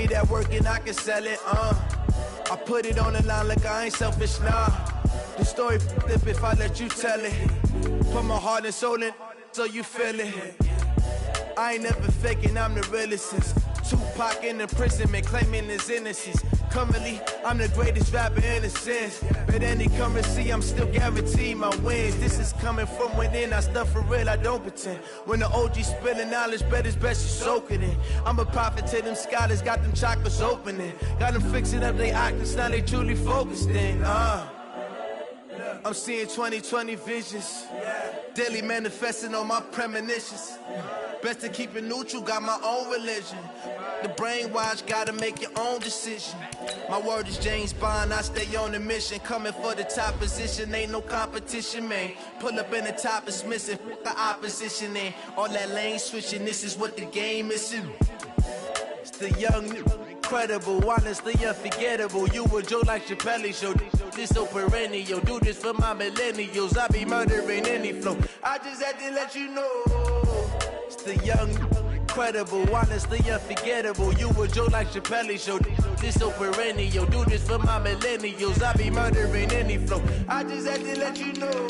that work and I can sell it, I put it on the line like I ain't selfish, nah. The story flip if I let you tell it. Put my heart and soul in so you feel it. I ain't never faking, I'm the realest since Tupac in imprisonment, claiming his innocence. Currently, I'm the greatest rapper in a sense. But any currency, I'm still guaranteed my wins. This is coming from within, I stuff for real, I don't pretend. When the OG spilling knowledge, bet it's best you soak it in. I'm a prophet to them scholars, got them chakras opening. Got them fixing up they octaves, now they truly focused in. I'm seeing 2020 visions, daily manifesting on my premonitions. Best to keep it neutral, got my own religion. The brainwash, gotta make your own decision. My word is James Bond, I stay on the mission. Coming for the top position, ain't no competition, man. Pull up in the top is missing, the opposition in. All that lane switching, this is what the game is. It's the young, incredible, honestly unforgettable. You a Joe like Chappelle show. This so perennial, do this for my millennials. I be murdering any flow. I just had to let you know. It's the young, incredible, honestly unforgettable. You a Joe like Chappelle show. This so perennial, do this for my millennials. I be murdering any flow. I just had to let you know.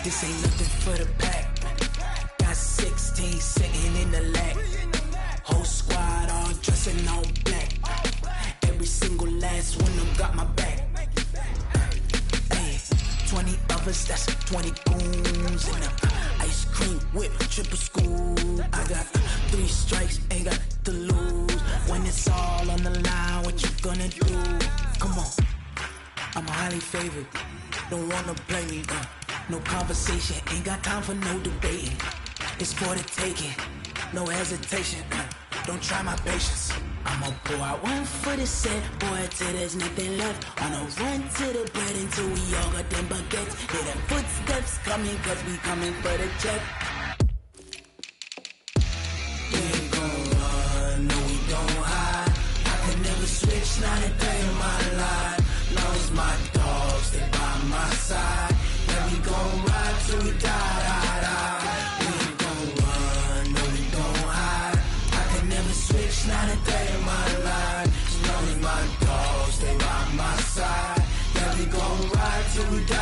This ain't nothing for the pack. Got 16 sitting in the lap. Whole squad all dressing all black. Every single last one of them got my back. Hey, 20 of us, that's 20 goons in a ice cream whip, triple school. I got 3 strikes, ain't got to lose. When it's all on the line, what you gonna do? Come on, I'm highly favored. Don't wanna play me, no conversation, ain't got time for no debating. It's for the taking, no hesitation. Don't try my patience. I'ma pour out one for the set, boy, till there's nothing left. On a run to the bread until we all got them baguettes. Hear them footsteps coming, cause we coming for the check. We ain't gon' run, no we don't hide. I can never switch, not a day in my life. Long as my dogs, they by my side. Yeah, we gon' ride till we die. We ain't gon' run, no we don't hide. I can never switch, not a day in my life. As long as my dogs, they by my side. Yeah, we gon' ride till we die.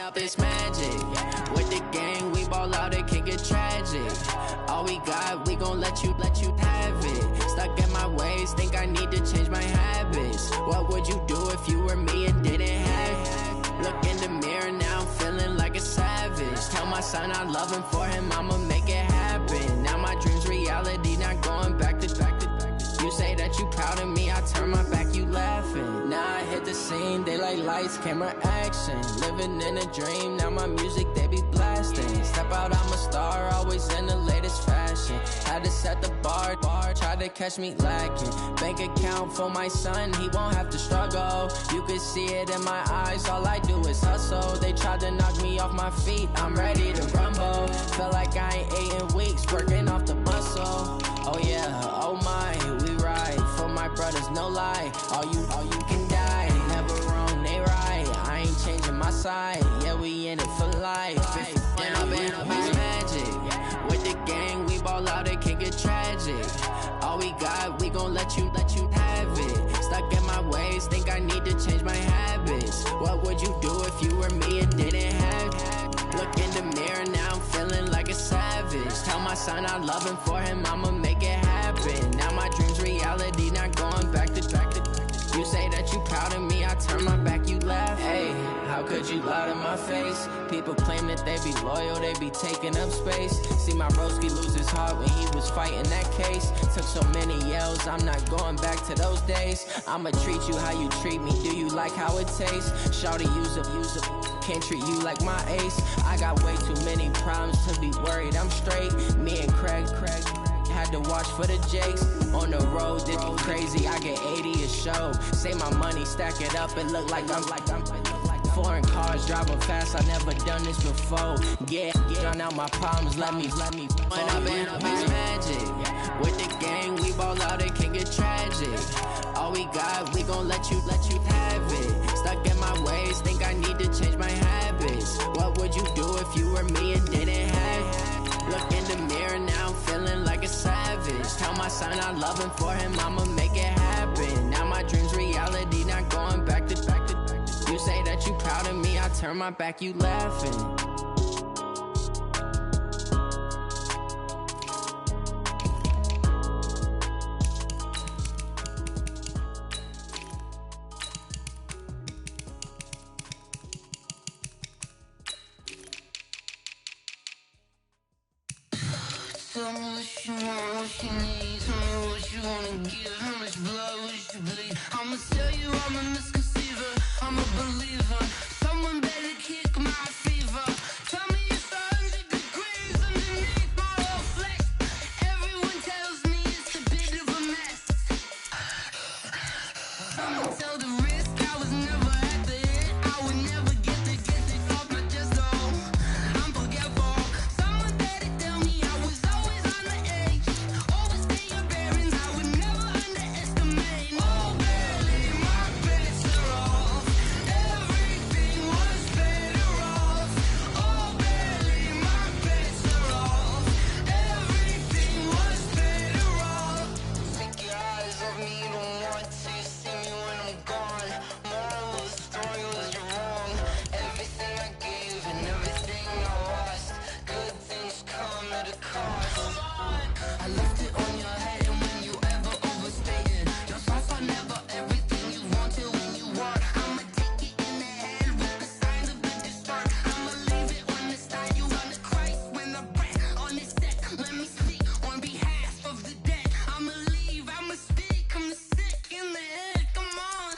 Up this magic. With the gang, we ball out, it can get tragic. All we got, we gon' let you have it. Stuck in my ways, think I need to change my habits. What would you do if you were me and didn't have it? Look in the mirror, now I'm feeling like a savage. Tell my son I love him, for him I'ma make it happen. Now my dream's reality, not going back to. You say that you proud of me, I turn my back, you laughing. Now I hit the scene, daylight lights, camera action. Living in a dream, now my music, they be blasting. Step out, I'm a star, always in the latest fashion. Had to set the bar, try to catch me lacking. Bank account for my son, he won't have to struggle. You can see it in my eyes, all I do is hustle. They tried to knock me off my feet, I'm ready to rumble. Felt like I ain't ate in weeks, working off the muscle. Oh yeah, oh my, we ride for my brothers, no lie. All you can die, never wrong, they right. I ain't changed I need to change my habits. What would you do if you were me and didn't have it? Look in the mirror, now I'm feeling like a savage. Tell my son I love him, for him I'ma make it happen. Now my dream's reality, not going back to. You say that you proud of me, I turn my back, you laugh. Hey, how could you lie to my face? People claim that they be loyal, they be taking up space. See my broski lose his heart when he was fighting that case. Took so many yells, I'm not going back to those days. I'ma treat you how you treat me, do you like how it tastes? Shawty, use up, can't treat you like my ace. I got way too many problems to be worried, I'm straight. Me and Craig had to watch for the Jakes. On the road, this crazy, I get 80 a show. Say my money, stack it up, it look like I'm foreign cars, driving fast, I never done this before. Yeah, drown out my problems, let me When I've been up is magic. With the gang, we ball out, it can get tragic. All we got, we gon' let you have it. Stuck in my ways, think I need to change my habits. What would you do if you were me and didn't have it? Look in the mirror, now I'm feeling like a savage. Tell my son I love him, for him I'ma make it happen. Now my dream's reality, not going back to. You say that you proud of me, I turn my back, you laughing. Tell me what you want, what you need. Tell me what you wanna give. How much blood would you bleed? I'ma tell you I'm a misconceiver. I'm a believer. Someone better kick my fever. Tell me it's 100 degrees underneath my old flesh. Everyone tells me it's a bit of a mess. Someone tell the risk I was never at the end. I would never get this off my chest though. I'm forgetful. Someone better tell me I was always on the edge. Overstay your bearings, I would never underestimate. Oh, barely my bets are off. Everything was better off. Oh, barely my bets are off. Everything was better off. Take your eyes off me, don't want to see me when I'm gone. Moral of the story was you're wrong. Everything I gave and everything I lost. Good things come at a cost. I left it on your head, and when you ever overstay it, your thoughts are never everything you wanted when you want. I'ma take it in the head with the signs of the distort. I'ma leave it on the side. You on the Christ when the breath on this deck. Let me speak on behalf of the dead. I'ma leave, I'ma speak. I'm the sick in the head. Come on,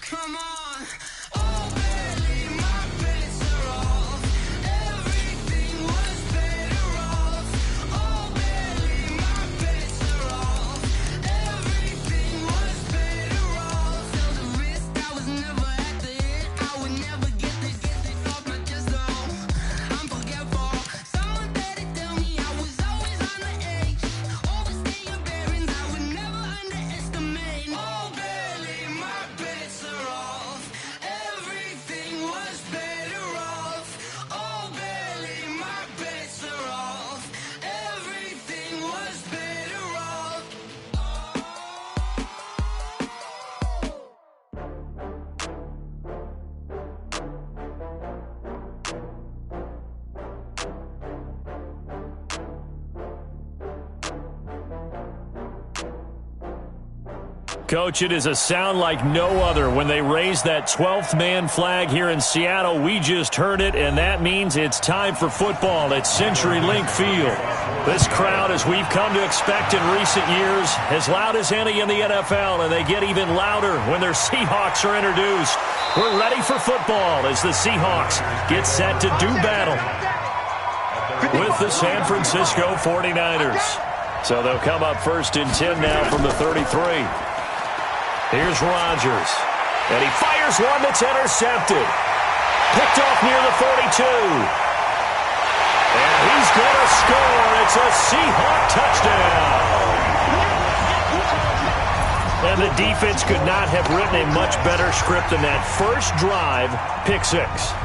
come on. Oh, barely my bets are off. Everything was better off. Oh, barely my bets are off. Everything was better off. Tell the risk I was never at the end. I would never get this off my chest though. I'm forgetful. Someone better tell me I was always on the edge. Overstay your bearings, I would never underestimate. Oh, barely my bets are off. Everything was better off. Oh, barely my bets are off. Everything was better off. Coach, it is a sound like no other when they raise that 12th man flag here in Seattle. We just heard it, and that means it's time for football at CenturyLink Field. This crowd, as we've come to expect in recent years, as loud as any in the NFL, and they get even louder when their Seahawks are introduced. We're ready for football as the Seahawks get set to do battle with the San Francisco 49ers. So they'll come up first and 10 now from the 33. Here's Rodgers, and he fires one that's intercepted. Picked off near the 42. And he's going to score. It's a Seahawk touchdown. And the defense could not have written a much better script than that first drive, pick six.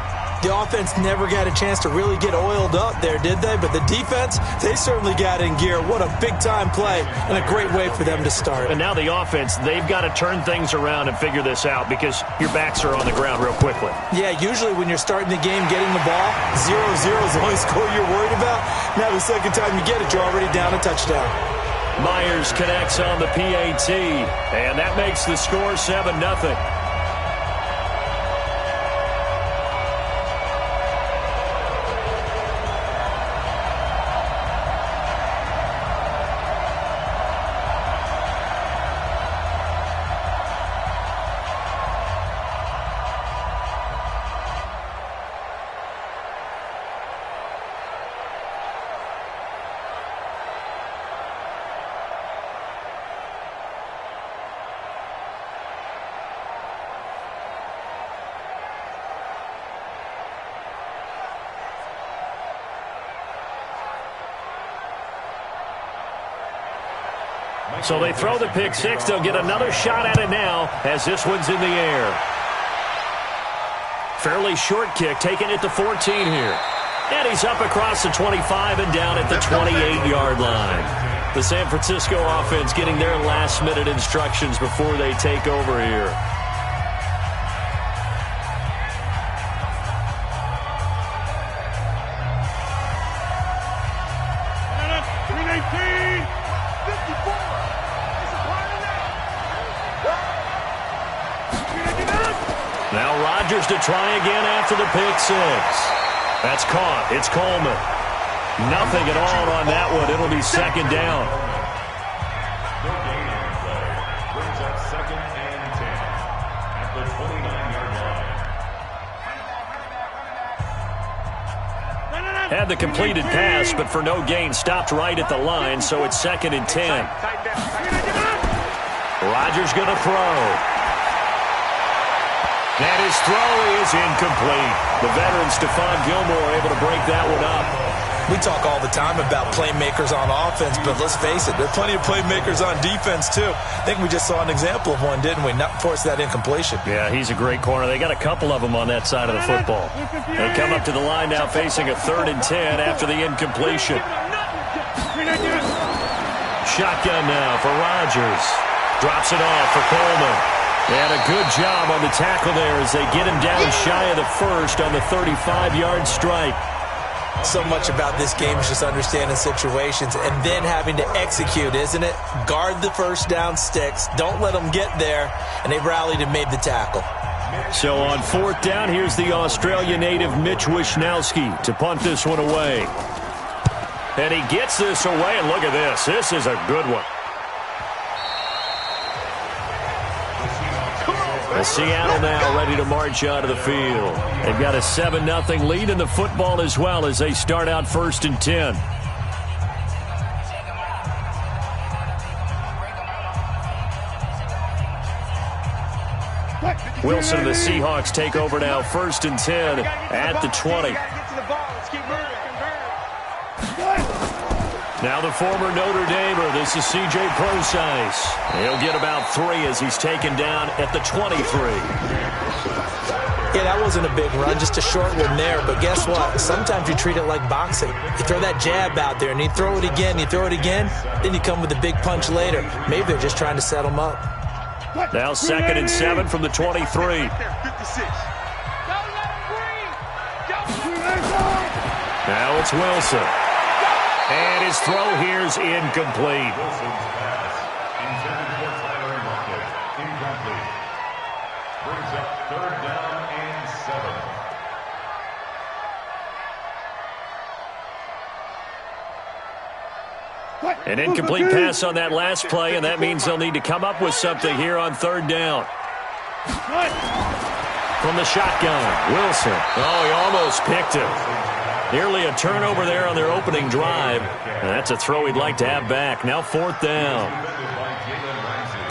The offense never got a chance to really get oiled up there, did they? But the defense, they certainly got in gear. What a big-time play and a great way for them to start. And now the offense, they've got to turn things around and figure this out because your backs are on the ground real quickly. Yeah, usually when you're starting the game, getting the ball, 0-0 is the only score you're worried about. Now the second time you get it, you're already down a touchdown. Myers connects on the PAT, and that makes the score 7-0. So they throw the pick six. They'll get another shot at it now as this one's in the air. Fairly short kick, taking it to 14 here. And he's up across the 25 and down at the 28-yard line. The San Francisco offense getting their last-minute instructions before they take over here. Now Rodgers to try again after the pick six. That's caught. It's Coleman. Nothing at all on that one. It'll be second down. Brings up 2nd and 10 at the 29-yard line. Had the completed pass, but for no gain, stopped right at the line, so it's 2nd and 10. Rodgers going to throw. And his throw is incomplete. The veteran Stephon Gilmore able to break that one up. We talk all the time about playmakers on offense, but let's face it, there are plenty of playmakers on defense, too. I think we just saw an example of one, didn't we? Not force that incompletion. Yeah, he's a great corner. They got a couple of them on that side of the football. They come up to the line now facing a 3rd and 10 after the incompletion. Shotgun now for Rodgers. Drops it off for Coleman. And a good job on the tackle there as they get him down shy of the first on the 35-yard strike. So much about this game is just understanding situations and then having to execute, isn't it? Guard the first down sticks. Don't let them get there. And they rallied and made the tackle. So on 4th down, here's the Australia native Mitch Wishnowsky to punt this one away. And he gets this away, and look at this. This is a good one. Seattle now ready to march out of the field. They've got a 7-0 lead in the football as well as they start out 1st and 10. Wilson and the Seahawks take over now 1st and 10 at the 20. Now the former Notre Damer, this is C.J. Prosise. He'll get about 3 as he's taken down at the 23. Yeah, that wasn't a big run, just a short one there. But guess what? Sometimes you treat it like boxing. You throw that jab out there, and you throw it again, then you come with a big punch later. Maybe they're just trying to set them up. Now 2nd and 7 from the 23. Now it's Wilson. And his throw here is incomplete. Wilson's pass intended for Tyler Lockett. Incomplete. Brings up 3rd down and 7. An incomplete pass on that last play, and that means they'll need to come up with something here on 3rd down. From the shotgun, Wilson. Oh, he almost picked him. Nearly a turnover there on their opening drive. And that's a throw he'd like to have back. Now 4th down.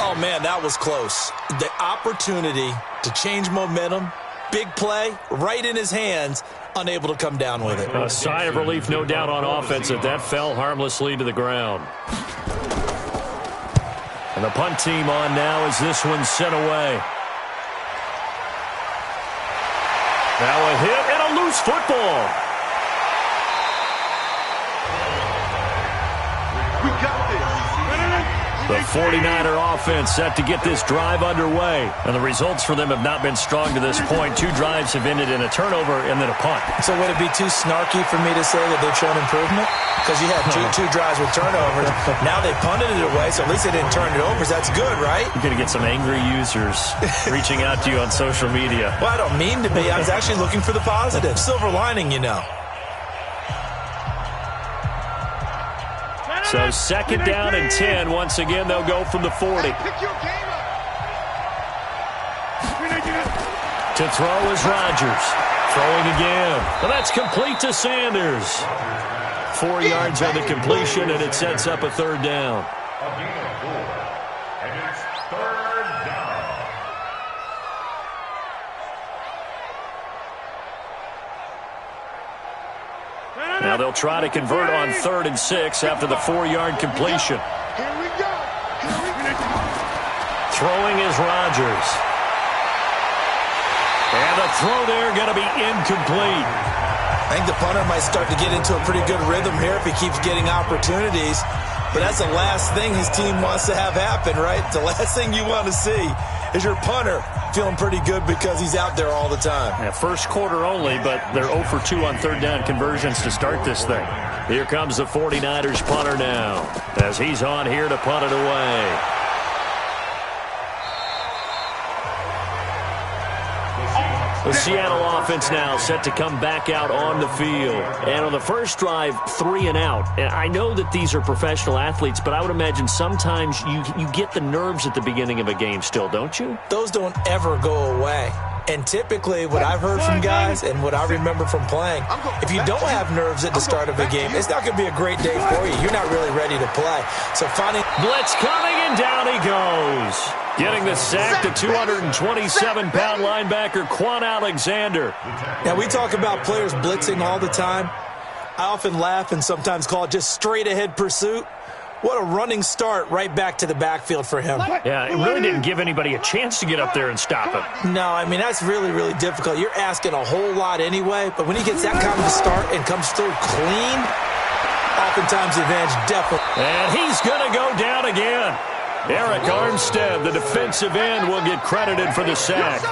Oh, man, that was close. The opportunity to change momentum, big play, right in his hands, unable to come down with it. A sigh of relief, no doubt, on offense that fell harmlessly to the ground. And the punt team on now as this one's sent away. Now a hit and a moves football. We got this. The 49er offense set to get this drive underway. And the results for them have not been strong to this point. 2 drives have ended in a turnover and then a punt. So would it be too snarky for me to say that they've shown improvement? Because you had two drives with turnovers. Now they punted it away, so at least they didn't turn it over. So that's good, right? You're going to get some angry users reaching out to you on social media. Well, I don't mean to be. I was actually looking for the positive. Silver lining, you know. So 2nd down and 10. Once again, they'll go from the 40. To throw is Rodgers. Throwing again. Well, that's complete to Sanders. 4 yards on the completion, and it sets up a 3rd down. A gain of 4. And it's 3rd down. Now they'll try to convert on 3rd and 6 after the 4-yard completion. Throwing is Rodgers. And the throw there going to be incomplete. I think the punter might start to get into a pretty good rhythm here if he keeps getting opportunities. But that's the last thing his team wants to have happen, right? The last thing you want to see is your punter feeling pretty good because he's out there all the time. Yeah, first quarter only, but they're 0 for 2 on 3rd down conversions to start this thing. Here comes the 49ers punter now as he's on here to punt it away. The Seattle offense now set to come back out on the field. And on the first drive, 3 and out. And I know that these are professional athletes, but I would imagine sometimes you get the nerves at the beginning of a game still, don't you? Those don't ever go away. And typically what I've heard from guys and what I remember from playing, if you don't have nerves at the start of a game, it's not going to be a great day for you. You're not really ready to play. So finding... Blitz coming, and down he goes. Getting the sack, the 227-pound linebacker, Quan Alexander. Now, we talk about players blitzing all the time. I often laugh and sometimes call it just straight-ahead pursuit. What a running start right back to the backfield for him. Yeah, it really didn't give anybody a chance to get up there and stop him. No, I mean, that's really, really difficult. You're asking a whole lot anyway, but when he gets that kind of a start and comes through clean, oftentimes the advantage definitely. And he's going to go down again. Eric Armstead, the defensive end, will get credited for the sack.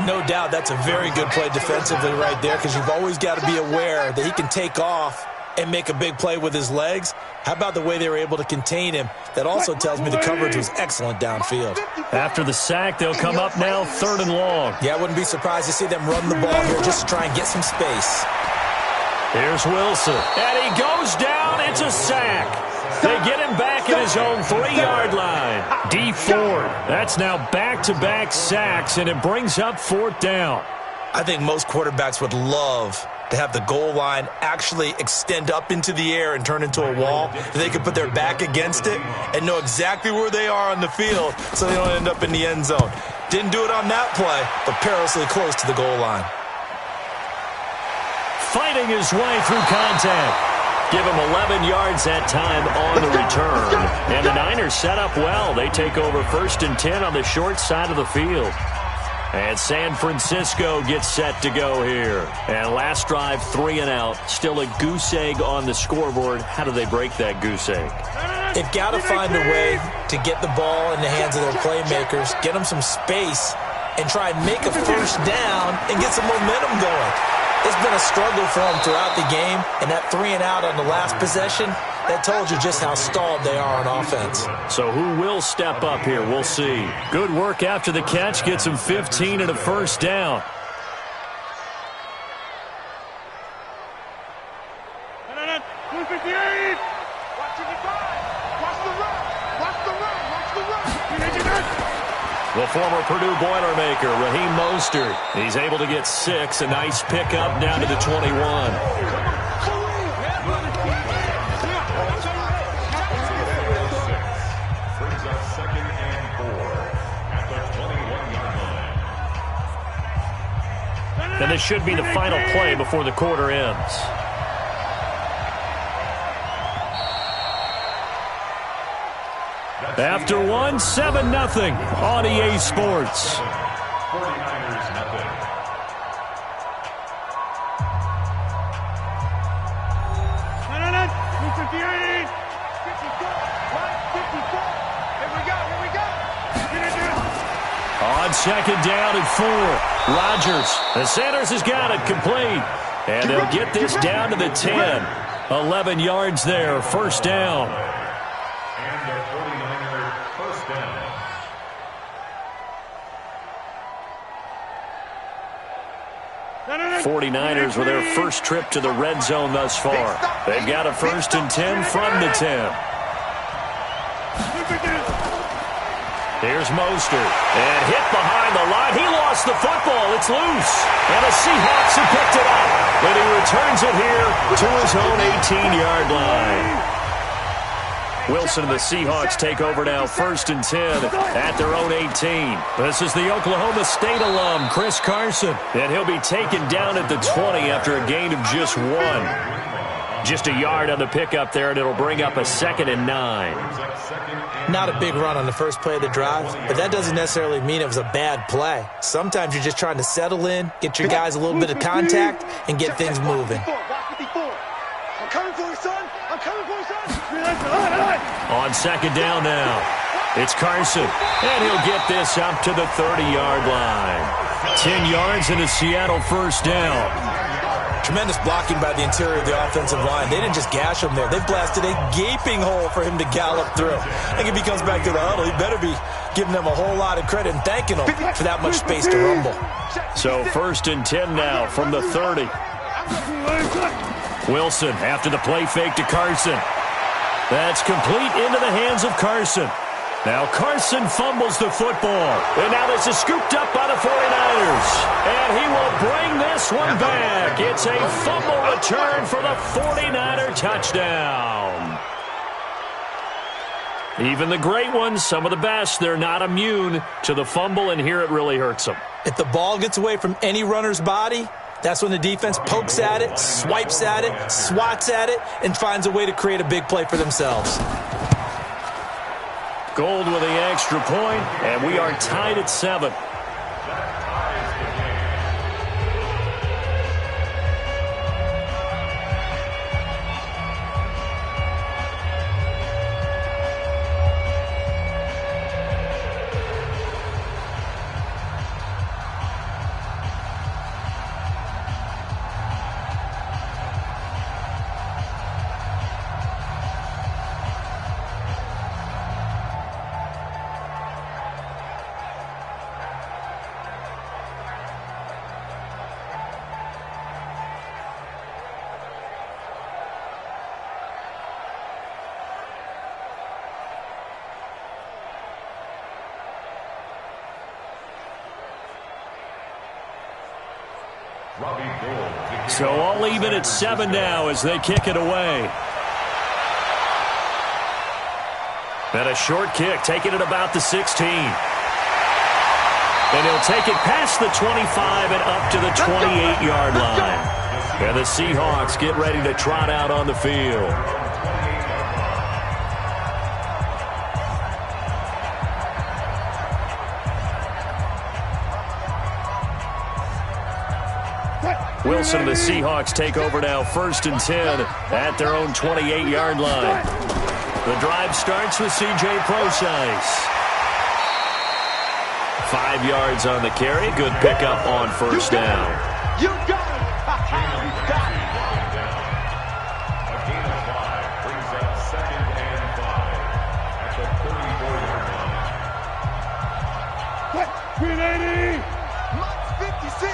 No doubt that's a very good play defensively right there because you've always got to be aware that he can take off and make a big play with his legs. How about the way they were able to contain him? That also tells me the coverage was excellent downfield. After the sack, they'll come up now 3rd and long. Yeah, I wouldn't be surprised to see them run the ball here just to try and get some space. Here's Wilson. And he goes down. It's a sack. They get him back at his own 3-yard line. D Ford. That's now back-to-back sacks, and it brings up 4th down. I think most quarterbacks would love to have the goal line actually extend up into the air and turn into a wall. They could put their back against it and know exactly where they are on the field so they don't end up in the end zone. Didn't do it on that play, but perilously close to the goal line. Fighting his way through contact. Give him 11 yards that time on the return. And the Niners set up well. They take over 1st and 10 on the short side of the field. And San Francisco gets set to go here. And last drive, 3 and out. Still a goose egg on the scoreboard. How do they break that goose egg? They've got to find a way to get the ball in the hands of their playmakers, get them some space, and try and make a 1st down and get some momentum going. It's been a struggle for them throughout the game, and that 3 and out on the last possession, that told you just how stalled they are on offense. So who will step up here? We'll see. Good work after the catch. Gets him 15 and a 1st down. The former Purdue Boilermaker, Raheem Mostert. He's able to get 6. A nice pickup down to the 21. Brings up 2nd and 4 at the 21-yard line. And this should be the final play before the quarter ends. After one, 7-0 on EA Sports. 49ers nothing. On second down and 4, Rodgers. The Sanders has got it complete. And they'll get this down to the 10. 11 yards there, first down. And the 49er first down. The 49ers with their first trip to the red zone thus far. They've got a 1st and 10 from the 10. Here's Mostert, and hit behind the line. He lost the football. It's loose. And the Seahawks have picked it up. But he returns it here to his own 18-yard line. Wilson and the Seahawks take over now, 1st and 10 at their own 18. This is the Oklahoma State alum, Chris Carson. And he'll be taken down at the 20 after a gain of just 1. Just a yard on the pickup there, and it'll bring up a 2nd and 9. Not a big run on the first play of the drive, but that doesn't necessarily mean it was a bad play. Sometimes you're just trying to settle in, get your guys a little bit of contact, and get things moving. I'm coming for you, son. I'm coming for you, son. On second down now, it's Carson, and he'll get this up to the 30-yard line. 10 yards and a Seattle first down. Tremendous blocking by the interior of the offensive line. They didn't just gash him there. They blasted a gaping hole for him to gallop through. I think if he comes back to the huddle, he better be giving them a whole lot of credit and thanking them for that much space to rumble. So 1st and 10 now from the 30. Wilson after the play fake to Carson. That's complete into the hands of Carson. Now Carson fumbles the football. And now this is scooped up by the 49ers. And he will bring this one back. It's a fumble return for the 49er touchdown. Even the great ones, some of the best, they're not immune to the fumble, and here it really hurts them. If the ball gets away from any runner's body, that's when the defense pokes at it, swipes at it, swats at it, and finds a way to create a big play for themselves. Gold with the extra point, and we are tied at 7. So all even at 7 now as they kick it away. And a short kick, taking it about the 16. And he'll take it past the 25 and up to the 28-yard line. And the Seahawks get ready to trot out on the field. Wilson and the Seahawks take over now, 1st and 10 at their own 28-yard line. The drive starts with C.J. Procise. 5 yards on the carry. Good pickup on first down. You got it. You got it. A gain of 5 brings up 2nd and 5 at the 34-yard line. 380. Mike's 56.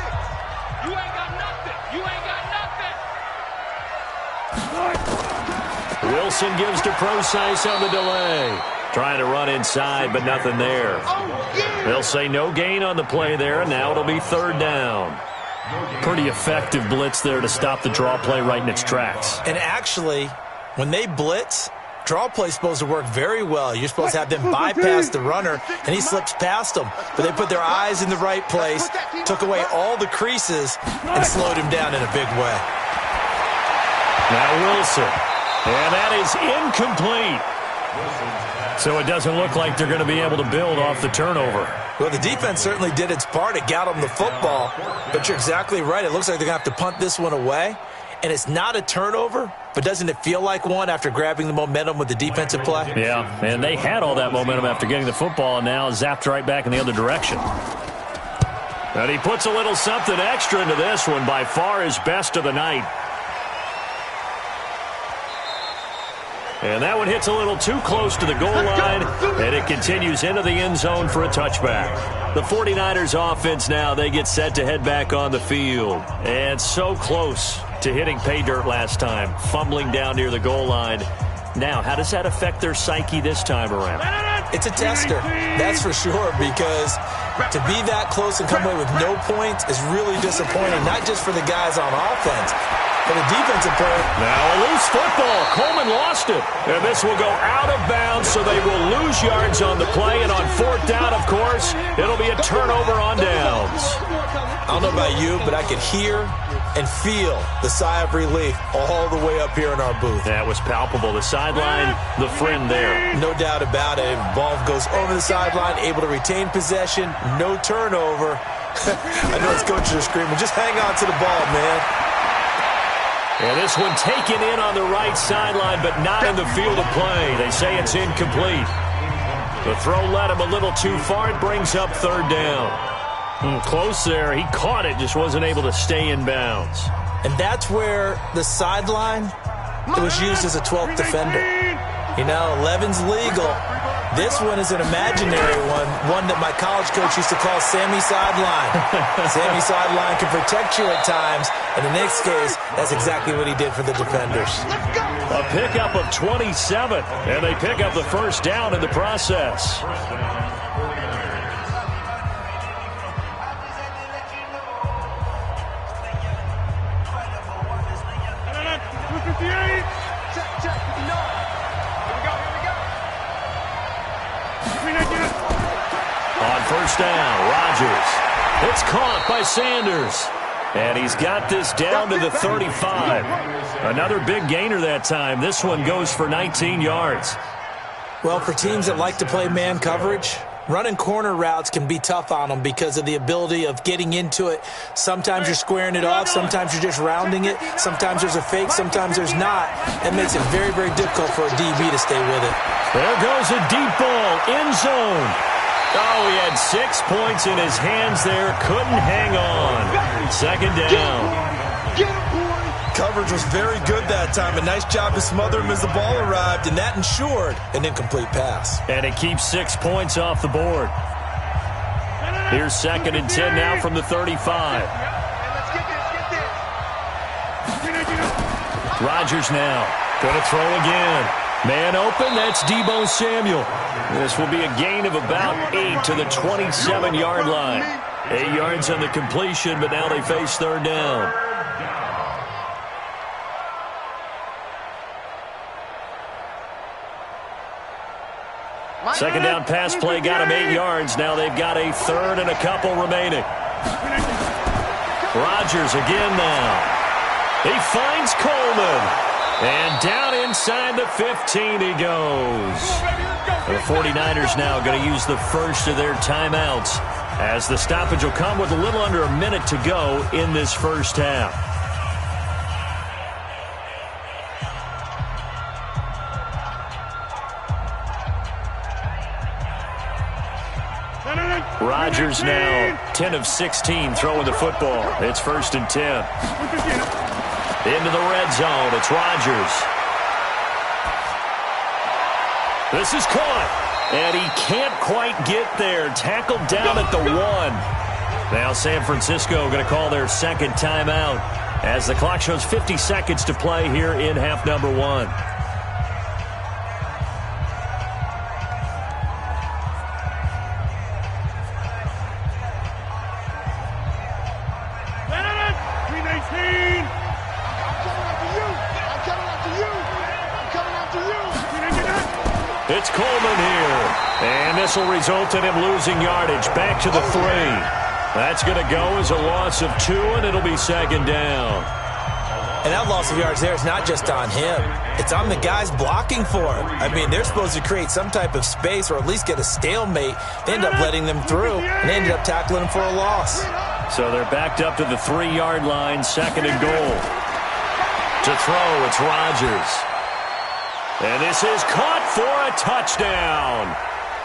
You ain't got nothing. You ain't got nothing. Wilson gives to Procise on the delay. Trying to run inside, but nothing there. They'll say no gain on the play there, and now it'll be 3rd down. Pretty effective blitz there to stop the draw play right in its tracks. And actually, when they blitz, draw play's supposed to work very well. You're supposed to have them bypass the runner, and he slips past them. But they put their eyes in the right place, took away all the creases, and slowed him down in a big way. Now Wilson. And that is incomplete. So it doesn't look like they're going to be able to build off the turnover. Well, the defense certainly did its part. It got them the football. But you're exactly right. It looks like they're going to have to punt this one away. and it's not a turnover, but doesn't it feel like one after grabbing the momentum with the defensive play? Yeah, and they had all that momentum after getting the football, and now zapped right back in the other direction. And he puts a little something extra into this one, by far his best of the night. And that one hits a little too close to the goal line, and it continues into the end zone for a touchback. The 49ers offense now, they get set to head back on the field. And so close to hitting pay dirt last time, fumbling down near the goal line. Now, how does that affect their psyche this time around? It's a tester, that's for sure, because to be that close and come away with no points is really disappointing, not just for the guys on offense, but the defensive player. Now a loose football. Coleman lost it. And this will go out of bounds, so they will lose yards on the play. And on fourth down, of course, it'll be a turnover on downs. I don't know about you, but I could hear and feel the sigh of relief all the way up here in our booth. That was palpable. The sideline, the friend there. No doubt about it. Ball goes over the sideline, able to retain possession, no turnover. I know his coaches are screaming, just hang on to the ball, man. And this one taken in on the right sideline, but not in the field of play. They say it's incomplete. The throw led him a little too far. It brings up third down. Close there. He caught it, just wasn't able to stay in bounds. And that's where the sideline was used as a 12th defender. You know, 11's legal. This one is an imaginary one that my college coach used to call Sammy Sideline. Sammy Sideline can protect you at times. In the next case, that's exactly what he did for the defenders. A pickup of 27, and they pick up the first down in the process. On first down, Rodgers. It's caught by Sanders. And he's got this down to the 35. Another big gainer that time. This one goes for 19 yards. Well, for teams that like to play man coverage, running corner routes can be tough on them because of the ability of getting into it. Sometimes you're squaring it off. Sometimes you're just rounding it. Sometimes there's a fake. Sometimes there's not. It makes it very, very difficult for a DB to stay with it. There goes a deep ball. End zone. Oh, he had 6 points in his hands there. Couldn't hang on. Second down. Coverage was very good that time. A nice job to smother him as the ball arrived, and that ensured an incomplete pass. And it keeps 6 points off the board. Here's second and 10 now from the 35. Rodgers now. Going to throw again. Man open, that's Deebo Samuel. This will be a gain of about 8 to the 27-yard line. 8 yards on the completion, but now they face third down. Second down pass play got him 8 yards. Now they've got a third and a couple remaining. Rodgers again now. He finds Coleman. And down inside the 15 he goes. The 49ers now going to use the first of their timeouts as the stoppage will come with a little under a minute to go in this first half. Rodgers now 10 of 16 throwing the football. It's first and 10. Into the red zone. It's Rodgers. This is caught. And he can't quite get there. Tackled down at the 1. Now San Francisco going to call their second timeout as the clock shows 50 seconds to play here in half number 1. It's Coleman here. And this will result in him losing yardage. Back to the 3. That's going to go as a loss of 2, and it'll be second down. And that loss of yards there is not just on him. It's on the guys blocking for him. I mean, they're supposed to create some type of space or at least get a stalemate. They end up letting them through, and they ended up tackling him for a loss. So they're backed up to the 3-yard line, second and goal. To throw, it's Rodgers. And this is caught for a touchdown.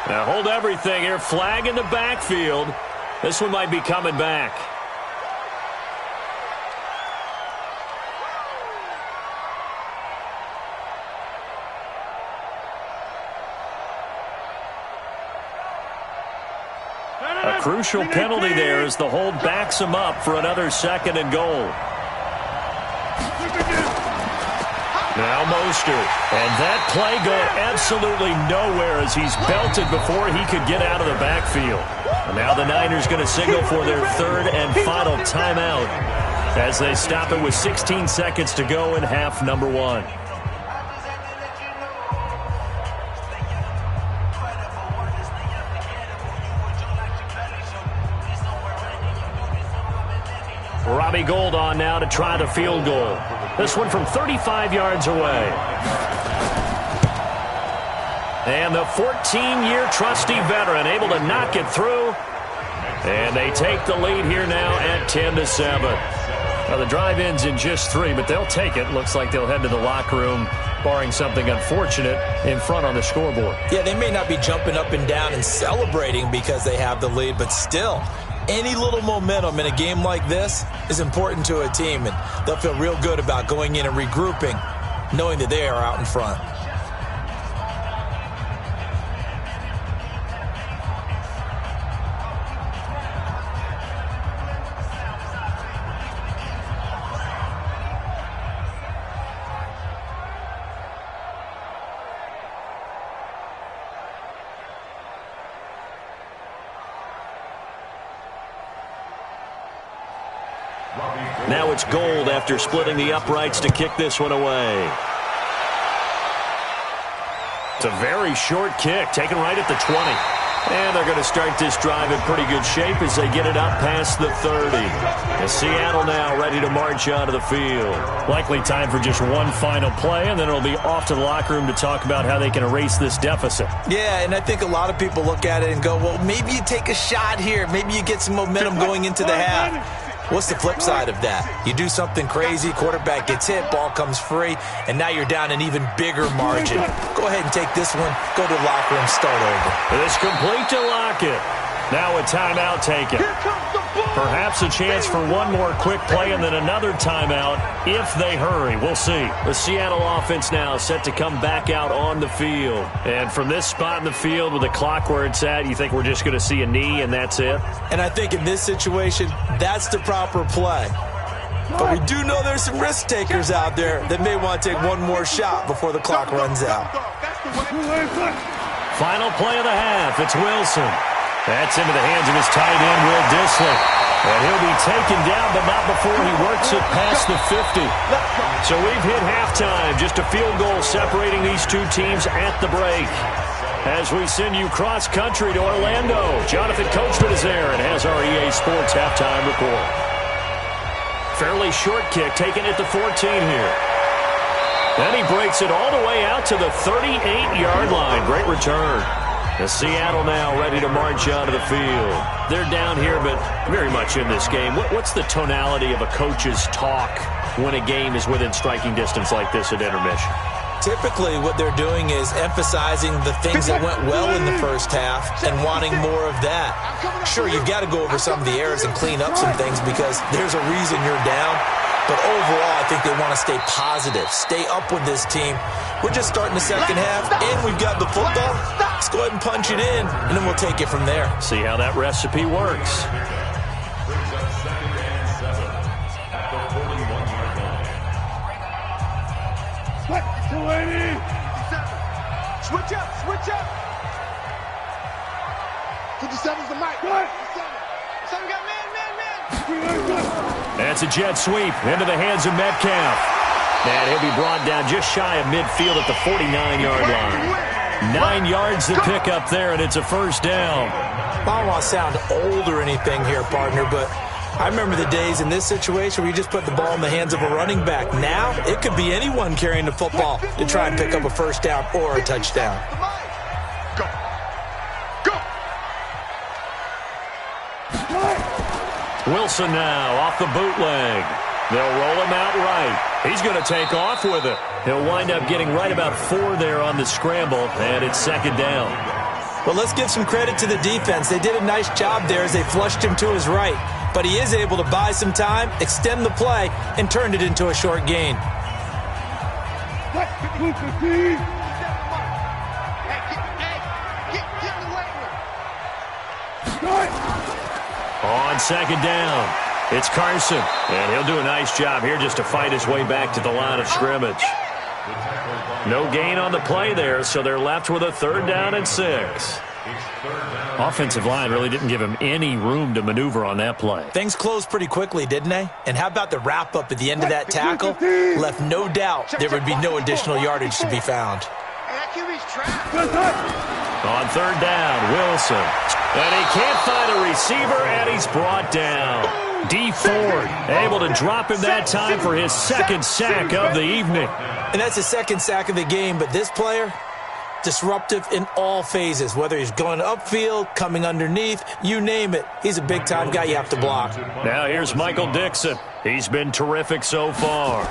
Now hold everything here. Flag in the backfield. This one might be coming back. A crucial penalty there as the hold backs him up for another 2nd and goal. Now Mostert. And that play going absolutely nowhere as he's belted before he could get out of the backfield. And now the Niners going to signal for their 3rd and final timeout as they stop it with 16 seconds to go in half number 1. Robbie Gould on now to try the field goal. This one from 35 yards away. And the 14-year trusty veteran able to knock it through. And they take the lead here now at 10-7. Now the drive ends in just 3, but they'll take it. Looks like they'll head to the locker room, barring something unfortunate, in front on the scoreboard. Yeah, they may not be jumping up and down and celebrating because they have the lead, but still, any little momentum in a game like this is important to a team, and they'll feel real good about going in and regrouping, knowing that they are out in front. Now it's Gould after splitting the uprights to kick this one away. It's a very short kick, taken right at the 20. And they're going to start this drive in pretty good shape as they get it up past the 30. And Seattle now ready to march onto the field. Likely time for just one final play, and then it'll be off to the locker room to talk about how they can erase this deficit. Yeah, and I think a lot of people look at it and go, well, maybe you take a shot here. Maybe you get some momentum going into the half. What's the flip side of that? You do something crazy, quarterback gets hit, ball comes free, and now you're down an even bigger margin. Go ahead and take this one, go to the locker room, start over. It's complete to Lockett. Now a timeout taken. Perhaps a chance for one more quick play and then another timeout if they hurry. We'll see. The Seattle offense now set to come back out on the field. And from this spot in the field with the clock where it's at, you think we're just going to see a knee and that's it? And I think in this situation, that's the proper play. But we do know there's some risk takers out there that may want to take one more shot before the clock runs out. Final play of the half. It's Wilson. That's into the hands of his tight end, Will Dissly. And he'll be taken down, but not before he works it past the 50. So we've hit halftime. Just a field goal separating these two teams at the break. As we send you cross-country to Orlando, Jonathan Coachman is there and has our EA Sports halftime report. Fairly short kick taken at the 14 here. Then he breaks it all the way out to the 38-yard line. Great return. The Seattle now ready to march onto the field. They're down here, but very much in this game. What's the tonality of a coach's talk when a game is within striking distance like this at intermission? Typically, what they're doing is emphasizing the things that went well in the first half and wanting more of that. Sure, you've got to go over some of the errors and clean up some things because there's a reason you're down. But overall, I think they want to stay positive, stay up with this team. We're just starting the second half, and we've got the football. Let's go ahead and punch it in, and then we'll take it from there. See how that recipe works. Switch up, switch up. 57's the mic. 57 got man. That's a jet sweep into the hands of Metcalf. And he'll be brought down just shy of midfield at the 49-yard line. 9 yards to pick up there, and it's a first down. I don't want to sound old or anything here, partner, but I remember the days in this situation where you just put the ball in the hands of a running back. Now, it could be anyone carrying the football to try and pick up a first down or a touchdown. Go. Wilson now off the bootleg. They'll roll him out right. He's going to take off with it. He'll wind up getting right about 4 there on the scramble, and it's second down. Well, let's give some credit to the defense. They did a nice job there as they flushed him to his right. But he is able to buy some time, extend the play, and turned it into a short gain. On second down, it's Carson. And he'll do a nice job here just to fight his way back to the line of scrimmage. No gain on the play there, so they're left with a 3rd down and 6. Offensive line really didn't give him any room to maneuver on that play. Things closed pretty quickly, didn't they? And how about the wrap-up at the end of that tackle? Left no doubt there would be no additional yardage to be found. On 3rd down, Wilson. And he can't find a receiver, and he's brought down. D. Ford able to drop him that time for his 2nd sack of the evening. And that's his 2nd sack of the game, but this player, disruptive in all phases, whether he's going upfield, coming underneath, you name it. He's a big-time guy you have to block. Now here's Michael Dixon. He's been terrific so far.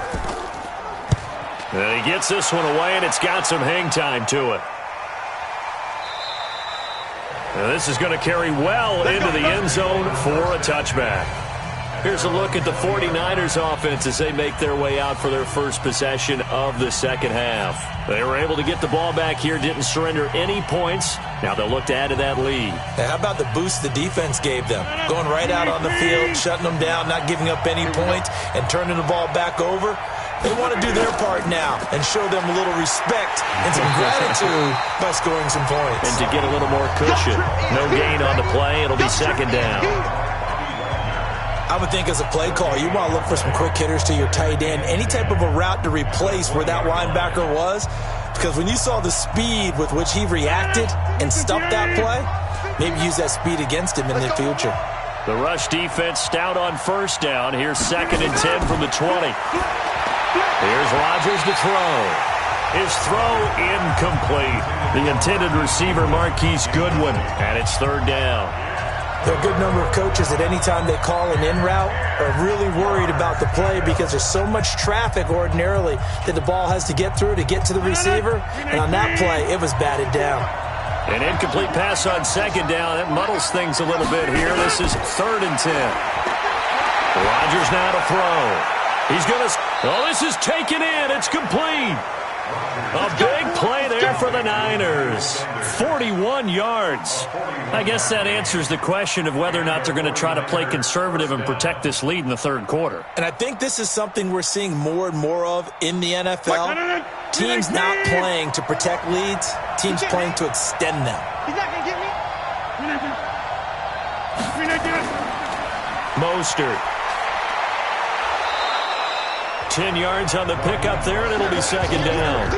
And he gets this one away, and it's got some hang time to it. Now this is going to carry well into the end zone for a touchback. Here's a look at the 49ers offense as they make their way out for their first possession of the second half. They were able to get the ball back here, didn't surrender any points. Now they'll look to add to that lead. Now, how about the boost the defense gave them? Going right out on the field, shutting them down, not giving up any points, and turning the ball back over. They want to do their part now and show them a little respect and some gratitude by scoring some points. And to get a little more cushion. No gain on the play. It'll be second down. I would think as a play call, you want to look for some quick hitters to your tight end. Any type of a route to replace where that linebacker was. Because when you saw the speed with which he reacted and stuffed that play, maybe use that speed against him in the future. The rush defense stout on 1st down. Here's 2nd and 10 from the 20. Here's Rodgers to throw. His throw incomplete. The intended receiver, Marquise Goodwin, and it's 3rd down. There are a good number of coaches that any time they call an in route are really worried about the play because there's so much traffic ordinarily that the ball has to get through to get to the receiver. And on that play, it was batted down. An incomplete pass on 2nd down. It muddles things a little bit here. This is 3rd and 10. Rodgers now to throw. He's going to... Oh, this is taken in. It's complete. A big play there for the Niners. 41 yards. I guess that answers the question of whether or not they're going to try to play conservative and protect this lead in the 3rd quarter. And I think this is something we're seeing more and more of in the NFL. Teams not playing to protect leads. Teams playing to extend them. He's not going to get me. Mostert. 10 yards on the pickup there, and it'll be 2nd down.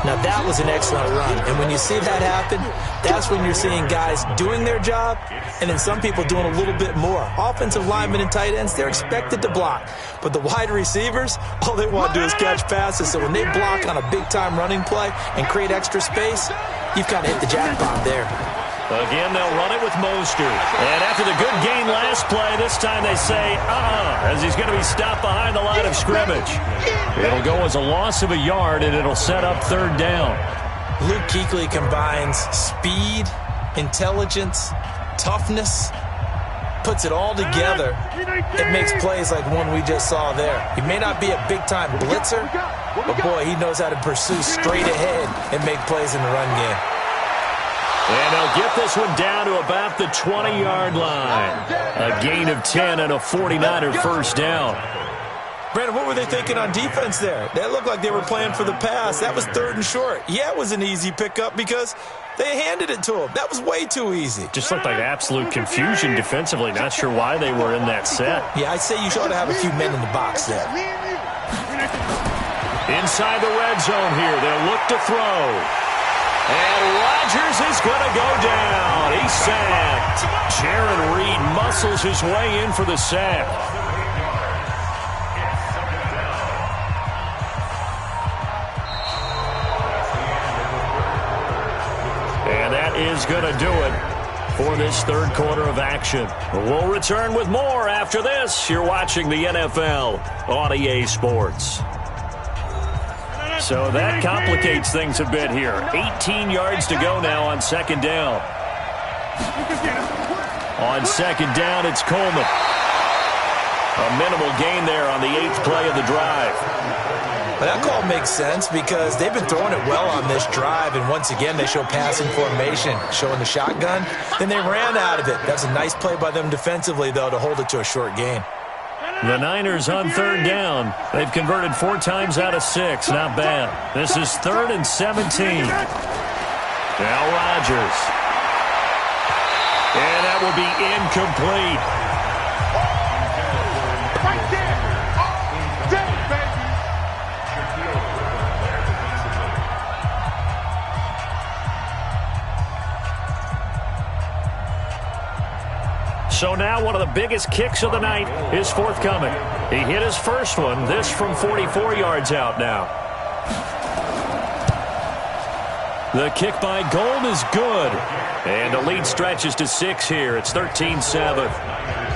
Now, that was an excellent run. And when you see that happen, that's when you're seeing guys doing their job and then some people doing a little bit more. Offensive linemen and tight ends, they're expected to block. But the wide receivers, all they want to do is catch passes. So when they block on a big-time running play and create extra space, you've kind of hit the jackpot there. Again, they'll run it with Mostert. And after the good gain last play, this time they say, as he's going to be stopped behind the line of scrimmage. It'll go as a loss of a yard, and it'll set up 3rd down. Luke Kuechly combines speed, intelligence, toughness, puts it all together. It makes plays like one we just saw there. He may not be a big-time blitzer, but, boy, he knows how to pursue straight ahead and make plays in the run game. And they'll get this one down to about the 20-yard line. A gain of 10 and a 49er 1st down. Brandon, what were they thinking on defense there? That looked like they were playing for the pass. That was 3rd and short. Yeah, it was an easy pickup because they handed it to him. That was way too easy. Just looked like absolute confusion defensively. Not sure why they were in that set. Yeah, I'd say you ought to have a few men in the box there. Inside the red zone here. They'll look to throw. And Rodgers is going to go down. He's sacked. Jaron Reed muscles his way in for the sack. And that is going to do it for this 3rd quarter of action. We'll return with more after this. You're watching the NFL on EA Sports. So that complicates things a bit here. 18 yards to go now on second down. On second down, it's Coleman. A minimal gain there on the 8th play of the drive. Well, that call makes sense because they've been throwing it well on this drive, and once again they show passing formation, showing the shotgun. Then they ran out of it. That's a nice play by them defensively, though, to hold it to a short gain. The Niners on third down. They've converted 4 times out of 6. Not bad. This is 3rd and 17. Now Rodgers. And that will be incomplete. Right there. Dead, baby. So now one of the biggest kicks of the night is forthcoming. He hit his first one. This from 44 yards out now. The kick by Gold is good. And the lead stretches to 6 here. It's 13-7.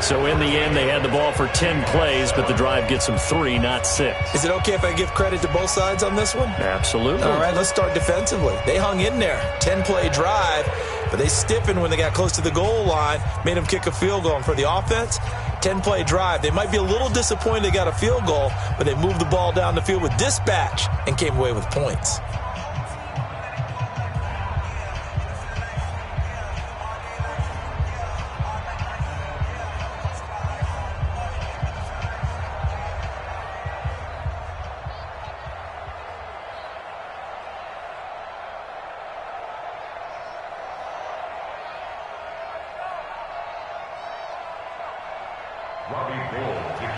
So in the end, they had the ball for 10 plays, but the drive gets them 3, not 6. Is it okay if I give credit to both sides on this one? Absolutely. All right, let's start defensively. They hung in there. 10-play drive, but they stiffened when they got close to the goal line, made them kick a field goal. And for the offense, 10-play drive. They might be a little disappointed they got a field goal, but they moved the ball down the field with dispatch and came away with points.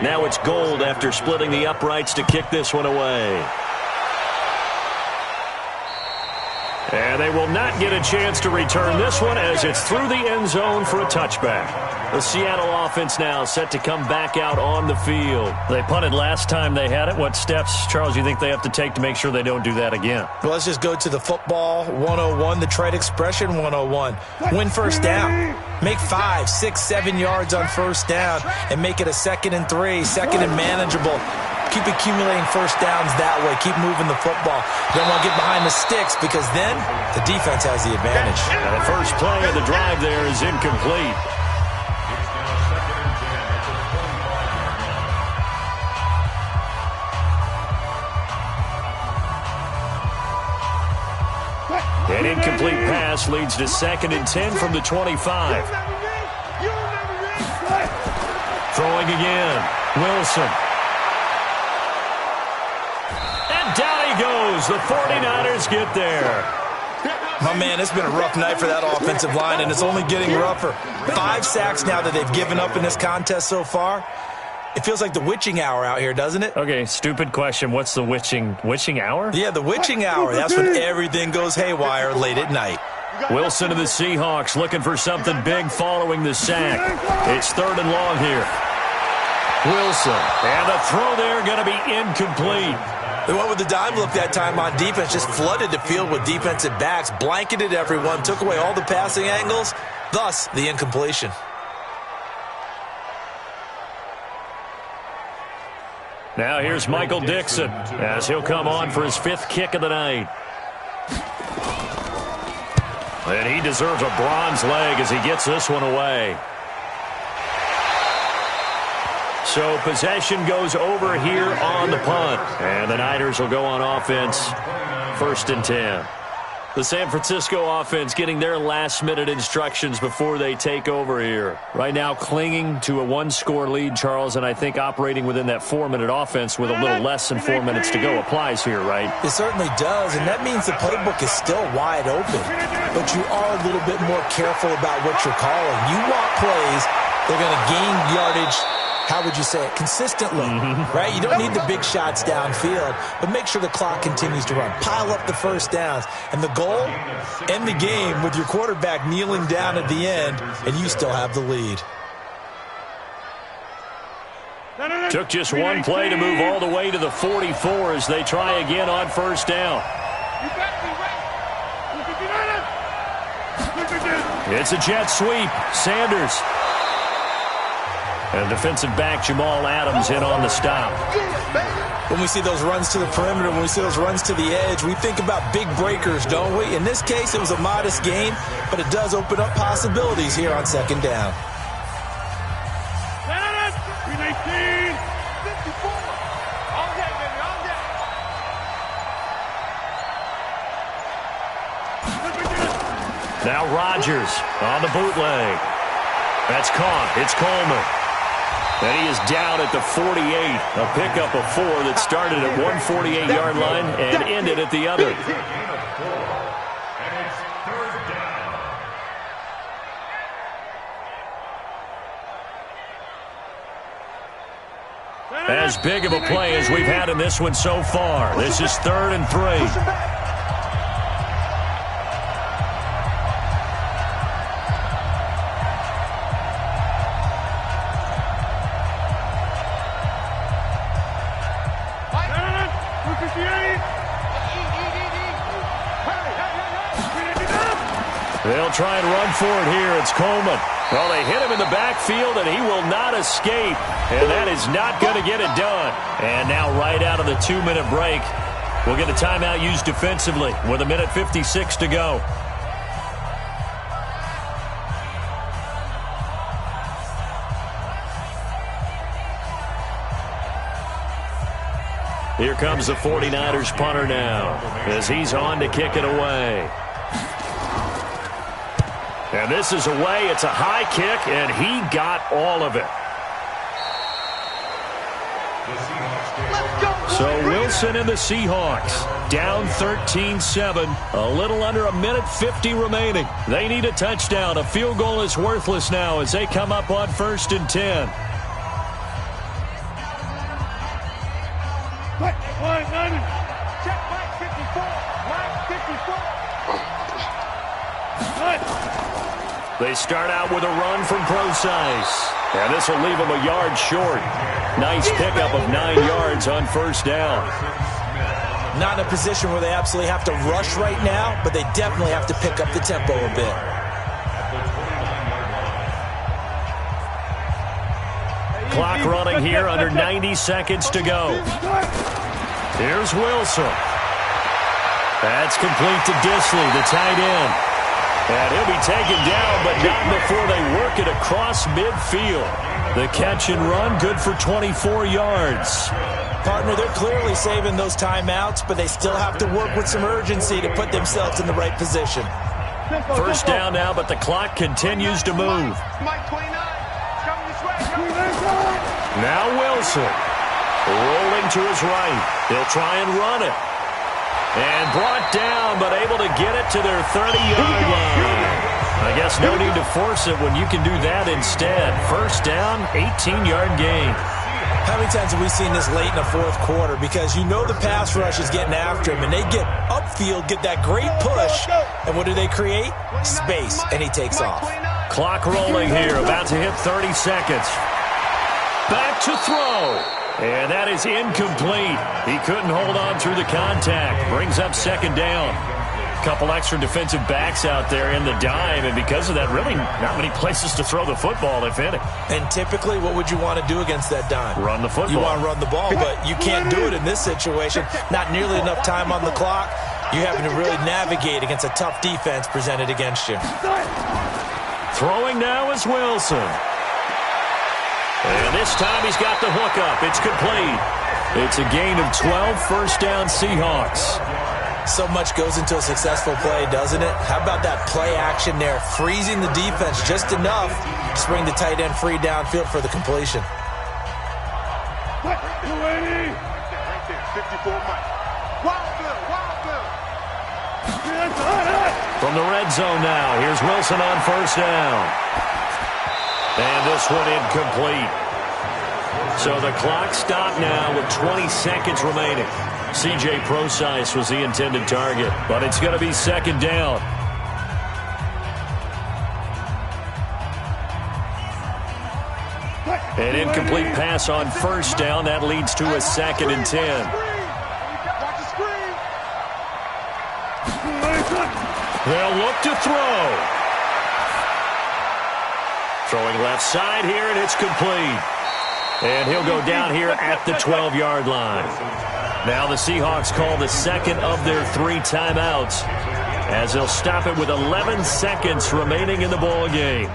Now it's Gold after splitting the uprights to kick this one away. And they will not get a chance to return this one as it's through the end zone for a touchback. The Seattle offense now set to come back out on the field. They punted last time they had it. What steps, Charles, you think they have to take to make sure they don't do that again? Well, let's just go to the football 101, the trade expression 101. Win first down. Make 5, 6, 7 yards on first down and make it a 2nd and 3, 2nd and manageable. Keep accumulating first downs that way. Keep moving the football. You don't want to get behind the sticks because then the defense has the advantage. And the first play of the drive there is incomplete. An incomplete pass leads to 2nd and 10 from the 25. Throwing again. Wilson. And down he goes. The 49ers get there. My man, it's been a rough night for that offensive line, and it's only getting rougher. 5 sacks now that they've given up in this contest so far. It feels like the witching hour out here, doesn't it? Okay, stupid question. What's the witching hour? Yeah, the witching hour. That's when everything goes haywire late at night. Wilson of the Seahawks looking for something big following the sack. It's 3rd and long here. Wilson. And the throw there going to be incomplete. They went with the dime look that time on defense, just flooded the field with defensive backs, blanketed everyone, took away all the passing angles, thus the incompletion. Now here's Michael Dixon as he'll come on for his 5th kick of the night. And he deserves a bronze leg as he gets this one away. So possession goes over here on the punt. And the Niners will go on offense, 1st and 10. The San Francisco offense getting their last-minute instructions before they take over here. Right now clinging to a 1-score lead, Charles, and I think operating within that 4-minute offense with a little less than 4 minutes to go applies here, right? It certainly does, and that means the playbook is still wide open. But you are a little bit more careful about what you're calling. You want plays that are going to gain yardage, how would you say it, consistently, right? You don't need the big shots downfield, but make sure the clock continues to run. Pile up the first downs. And the goal, end the game with your quarterback kneeling down at the end, and you still have the lead. Took just one play to move all the way to the 44 as they try again on first down. It's a jet sweep. Sanders. And defensive back Jamal Adams in on the stop. When we see those runs to the perimeter, when we see those runs to the edge, we think about big breakers, don't we? In this case, it was a modest gain, but it does open up possibilities here on second down. 319, 54. All day, baby, all day. Now Rodgers on the bootleg. That's caught. It's Coleman. And he is down at the 48. A pickup of 4 that started at 148-yard line and ended at the other. And it's third down. As big of a play as we've had in this one so far. This is 3rd and 3. They'll try and run for it here. It's Coleman. Well, they hit him in the backfield, and he will not escape. And that is not going to get it done. And now right out of the 2-minute break, we'll get a timeout used defensively with 1:56 to go. Here comes the 49ers punter now as he's on to kick it away. And this is away. It's a high kick, and he got all of it. So Wilson and the Seahawks down 13-7. A little under 1:50 remaining. They need a touchdown. A field goal is worthless now as they come up on 1st and 10. Check Mike 54. Mike 54. They start out with a run from Procise. And this will leave them a yard short. Nice pickup of 9 yards on 1st down. Not in a position where they absolutely have to rush right now, but they definitely have to pick up the tempo a bit. Clock running here, under 90 seconds to go. Here's Wilson. That's complete to Disley, the tight end. And he'll be taken down, but not before they work it across midfield. The catch and run, good for 24 yards. Partner, they're clearly saving those timeouts, but they still have to work with some urgency to put themselves in the right position. 1st down now, but the clock continues to move. Mike 29. Coming this way. Now Wilson. Rolling to his right. He'll try and run it. And brought down, but able to get it to their 30-yard line. I guess no need to force it when you can do that instead. 1st down, 18-yard gain. How many times have we seen this late in the 4th quarter? Because you know the pass rush is getting after him, and they get upfield, get that great push, and what do they create? Space, and he takes off. Clock rolling here, about to hit 30 seconds. Back to throw. And that is incomplete. He couldn't hold on through the contact. Brings up 2nd down. Couple extra defensive backs out there in the dime, and because of that, really not many places to throw the football, if any. And typically, what would you want to do against that dime? Run the football. You want to run the ball, but you can't do it in this situation. Not nearly enough time on the clock. You having to really navigate against a tough defense presented against you. Throwing now is Wilson. And this time he's got the hook up. It's complete. It's a gain of 12, 1st down Seahawks. So much goes into a successful play, doesn't it? How about that play action there? Freezing the defense just enough to bring the tight end free downfield for the completion. 280. Right there, 54 Mike. Wild Bill. From the red zone now, here's Wilson on 1st down. And this one incomplete. So the clock stopped now with 20 seconds remaining. C.J. Procise was the intended target, but it's going to be 2nd down. An incomplete pass on 1st down. That leads to a 2nd and 10. They'll look to throw. Throwing Left side here, and it's complete. And he'll go down here at the 12-yard line. Now the Seahawks call the second of their 3 timeouts as they'll stop it with 11 seconds remaining in the ball game.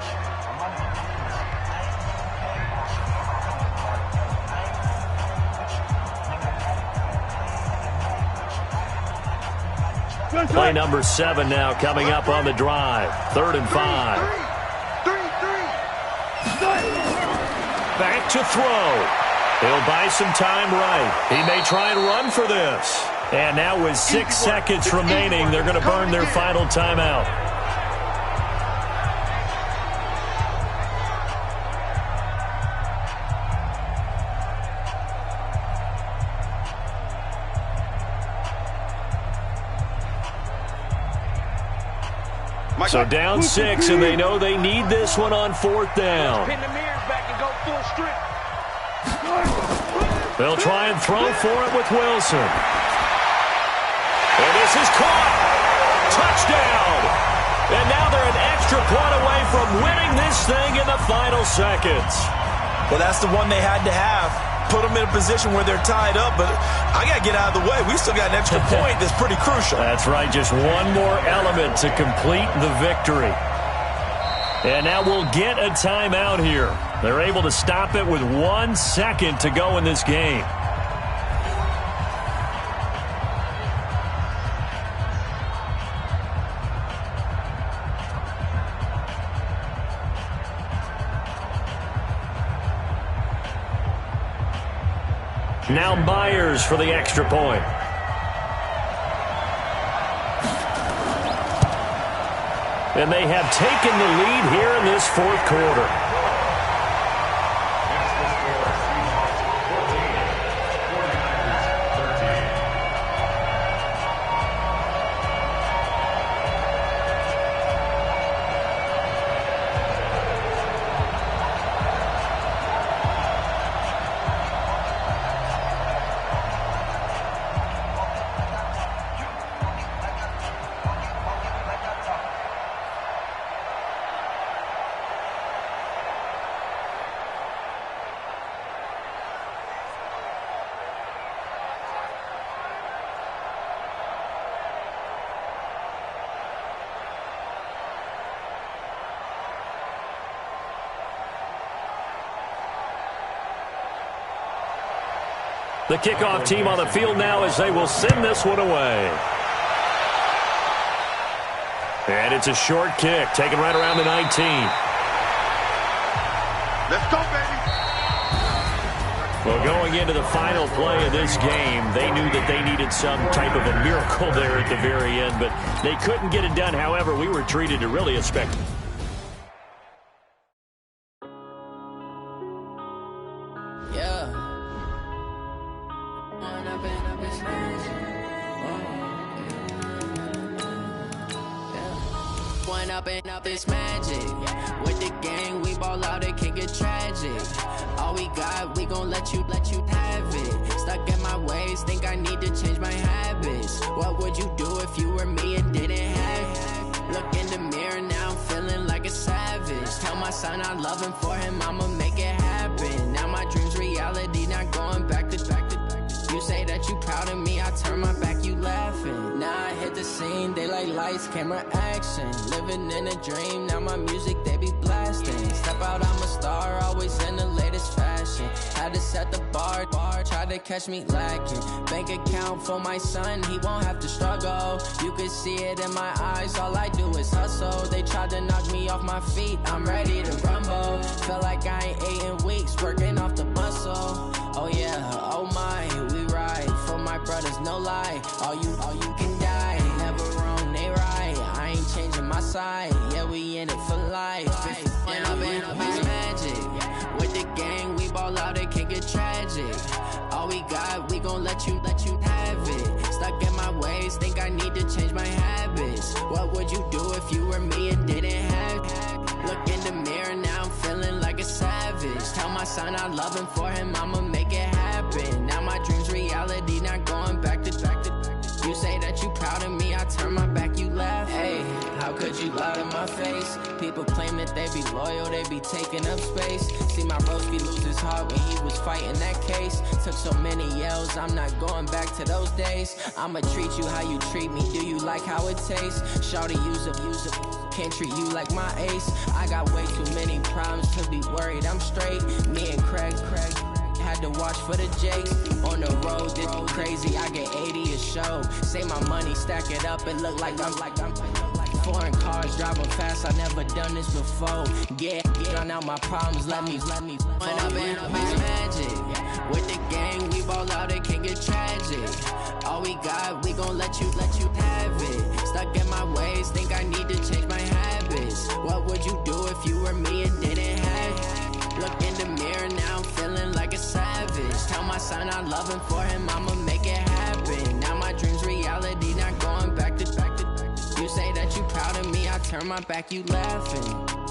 Play number 7 now coming up on the drive. 3rd and 5. Back to throw. He'll buy some time right. He may try and run for this. And now with 6 seconds remaining, they're going to burn their final timeout. So down 6, and they know they need this one on 4th down. Pin the mirrors back and go full strip. They'll try and throw for it with Wilson. And this is caught. Touchdown. And now they're an extra point away from winning this thing in the final seconds. Well, that's the one they had to have. Put them in a position where they're tied up, but I got to get out of the way. We still got an extra point that's pretty crucial. That's right, just one more element to complete the victory. And now we'll get a timeout here. They're able to stop it with 1 second to go in this game. Now Myers for the extra point. And they have taken the lead here in this 4th quarter. The kickoff team on the field now as they will send this one away. And it's a short kick, taken right around the 19. Let's go, baby. Well, going into the final play of this game, they knew that they needed some type of a miracle there at the very end, but they couldn't get it done. However, we were treated to really a spectacle. Up this magic. With the gang, we ball out, it can get tragic. All we got, we gon' let you have it. Stuck in my ways, think I need to change my habits. What would you do if you were me and didn't have it? Look in the mirror, now I'm feeling like a savage. Tell my son I love him, for him I'ma make it happen. Now my dream's reality, not going back to back. You say that you proud of me, I turn my back, you laughing. Now I hit the scene, they like lights, camera, action. Living in a dream, now my music, they be blasting. Step out, I'm a star, always in the latest fashion. Had to set the bar, try to catch me lacking. Bank account for my son, he won't have to struggle. You can see it in my eyes, all I do is hustle. They tried to knock me off my feet, I'm ready to rumble. Feel like I ain't ate in weeks, working off the muscle. Oh yeah, oh my, we ride for my brothers, no lie. All you can die, never wrong, they right. I ain't changing my side, yeah, we in it for life. When up is magic. With the gang, we ball out, it can get tragic. All we got, we gon' let you have it. Stuck in my ways, think I need to change my habits. What would you do if you were me and didn't have it? Look in the mirror, now I'm feeling like a savage. Tell my son I love him, for him I'ma make it happen. Now my dream's reality, not going back to back. You say that you proud of me, I turn my back, you laugh. Hey, how could you lie to my face? face. People claim that they be loyal, they be taking up space. See my broski lose his heart when he was fighting that case. Took so many yells, I'm not going back to those days. I'ma treat you how you treat me, do you like how it tastes? Shawty use up, can't treat you like my ace. I got way too many problems to be worried, I'm straight. Me and Craig had to watch for the Jakes. On the road, this crazy, I get 80 a show. Say my money, stack it up and look like I'm foreign cars, driving fast, I never done this before. Get on out my problems, let me When up in magic, with the gang, we ball out, it can get tragic. All we got, we gon' let you have it. Stuck in my ways, think I need to change my habits. What would you do if you were me and didn't have it? Look in the mirror now, I'm feeling like a savage. Tell my son I love him, for him I'ma make it happen. Now my dream's reality, not going back to. You say that you proud of me, I turn my back, you laughing.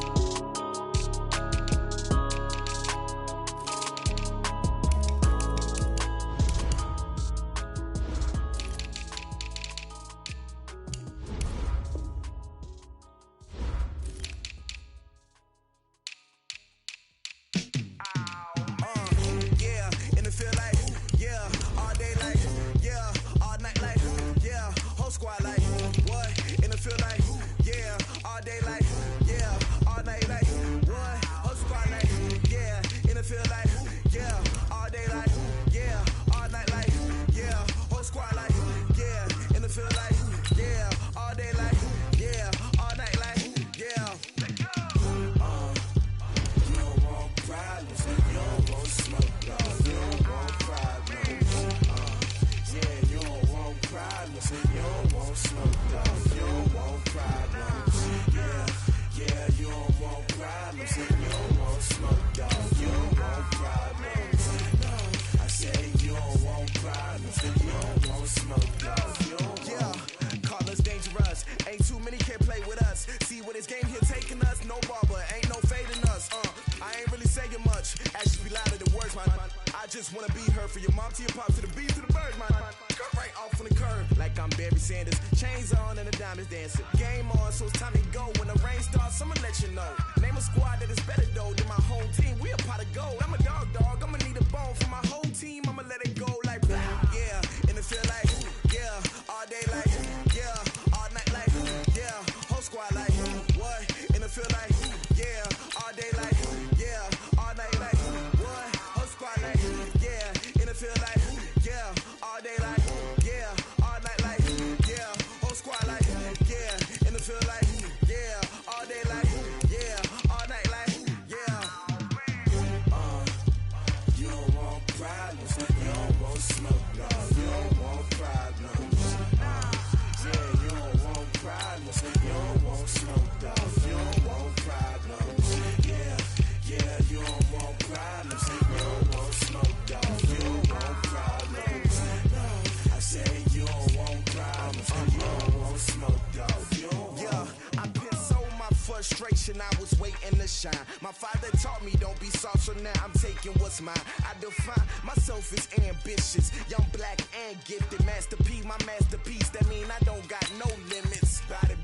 I was waiting to shine. My father taught me don't be soft, so now I'm taking what's mine. I define myself as ambitious, young, black, and gifted. Master P, my masterpiece. That mean I don't got no limits. Bout it,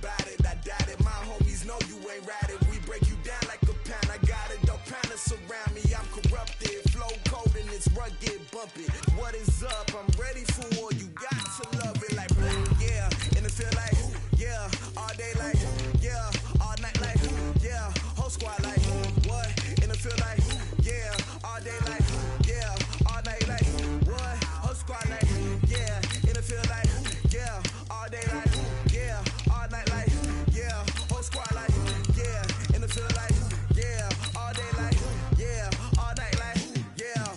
I doubt it. My homies know you ain't ride it. We break you down like a pound. I got it, don't pound to surround me. I'm corrupted, flow cold and it's rugged, bumpy. What is up? I'm ready for war. You got to love it like black, yeah. And it feel like, yeah, all day like, yeah, all night like, yeah, whole squad like, what? And it feel like, yeah, all day like, yeah, all night like, what? Whole squad like, yeah, and it feel like, yeah, all day like, yeah, all night like, yeah, whole squad like, yeah, and it feel like, yeah, all day like, yeah, all night like, yeah.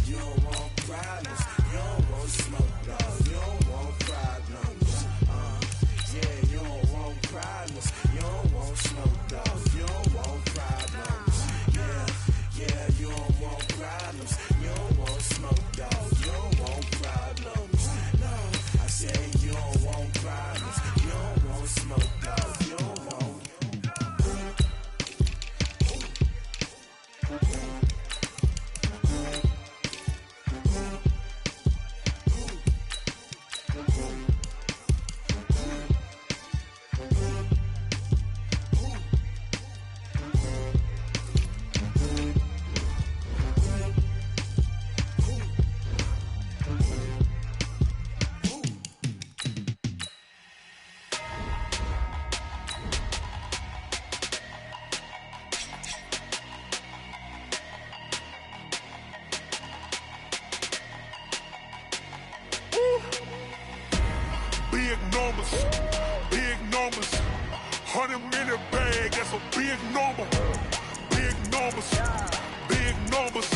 You numbers, big numbers. 100 in the bag, that's a big number. Big numbers, big numbers.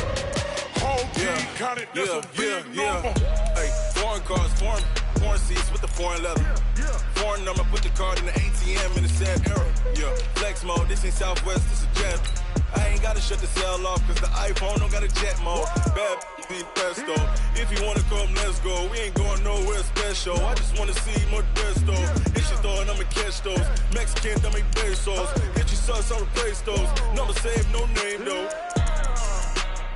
Whole team counted, that's a big number. Hey, foreign cars, foreign seats with the foreign leather. Foreign number, put the card in the ATM in the sad era. Yeah, flex mode, this ain't Southwest, this a jet. I ain't gotta shut the cell off, cause the iPhone don't got a jet mode. Bad be presto. If you wanna come, let's go. We ain't going nowhere special. I just wanna see more presto. If she throwing, I'ma catch those. Mexican, dummy pesos. Get your sus, I'll replace those. Number saved, no name though.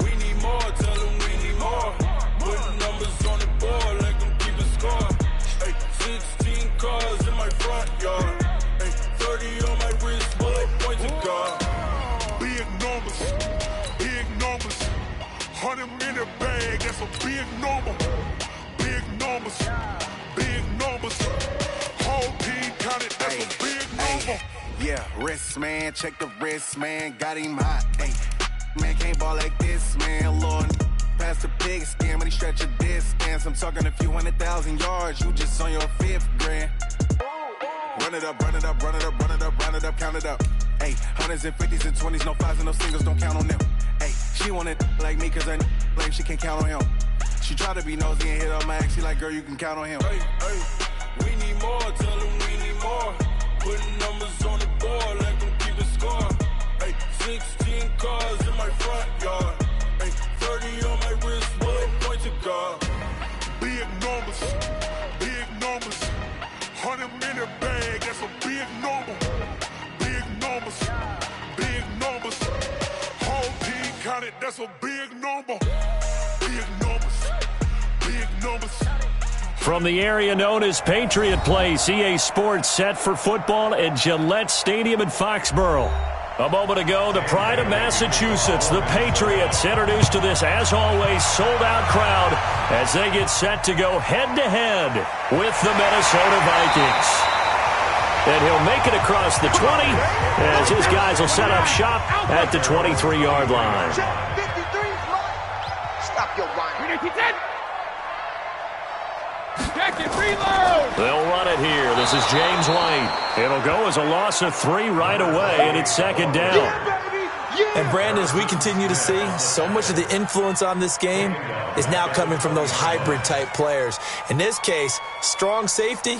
We need more, tell them we need more. Putting numbers on the board, like them keep a score. Hey, 16 cars in my front yard. Hey, 30 on my wrist, bullet points to God. Big numbers, big numbers. 100 in the bag, that's a big number. Big numbers, big numbers. Whole team counted, that's a big number. Yeah, wrist man, check the wrist man, got him hot. Hey, man can't ball like this, man. Lord, past the pig skin, but he stretch a distance. I'm talking a few 100,000 yards, you just on your 5th grand. Run it up, run it up, run it up, run it up, run it up, count it up. Hey, 100s and 50s and 20s, no 5s and no singles, don't count on them. Hey, she want it like me, cause her like she can't count on him. She try to be nosy and hit on my ex, she like, girl, you can count on him. Hey, hey, we need more, tell them we need more. Putting numbers on the board, like them keep a score. Hey, 16 cars in my front yard. Hey, 30 on my wrist, bullet point to God. Big numbers, big numbers. 100 in the bag, that's a big number. Big numbers, big numbers. Whole team counted, that's a big number. Big numbers, big numbers. From the area known as Patriot Place, EA Sports set for football at Gillette Stadium in Foxborough. A moment ago, the pride of Massachusetts, the Patriots, introduced to this, as always, sold-out crowd as they get set to go head-to-head with the Minnesota Vikings. And he'll make it across the 20 as his guys will set up shop at the 23-yard line. Stop your whining. They'll run it here. This is James White. It'll go as a loss of 3 right away, and it's 2nd down. And Brandon, as we continue to see, so much of the influence on this game is now coming from those hybrid-type players. In this case, strong safety,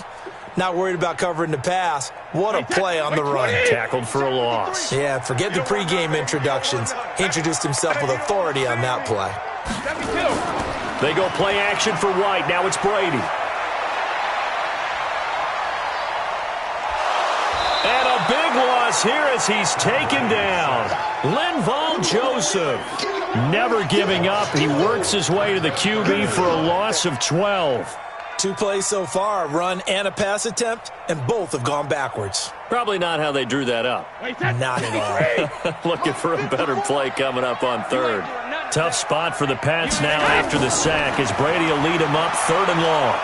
not worried about covering the pass. What a play on the run. Tackled for a loss. Yeah, forget the pregame introductions. He introduced himself with authority on that play. They go play action for White. Now it's Brady. And a big loss here as he's taken down. Linval Joseph never giving up. He works his way to the QB for a loss of 12. 2 plays so far, a run and a pass attempt, and both have gone backwards. Probably not how they drew that up. Not at all. Looking for a better play coming up on 3rd. Tough spot for the Pats now after the sack as Brady will lead him up 3rd and long.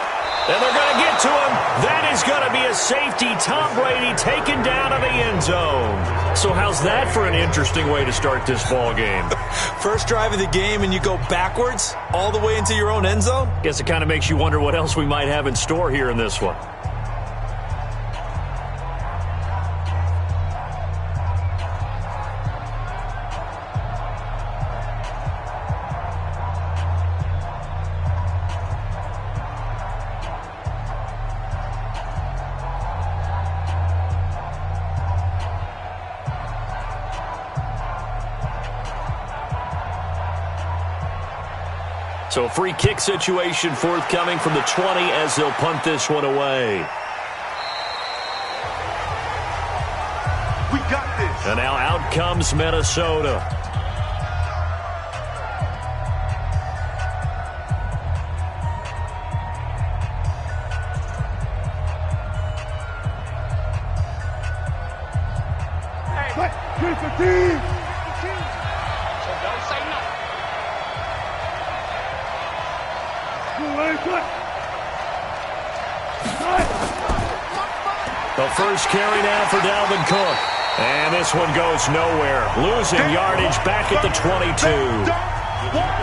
And they're going to get to him. That is going to be a safety. Tom Brady taken down in the end zone. So how's that for an interesting way to start this ball game? First drive of the game and you go backwards all the way into your own end zone? Guess it kind of makes you wonder what else we might have in store here in this one. So a free kick situation forthcoming from the 20 as they'll punt this one away. We got this. And now out comes Minnesota. Hey, The first carry now for Dalvin Cook. And this one goes nowhere. Losing yardage back at the 22.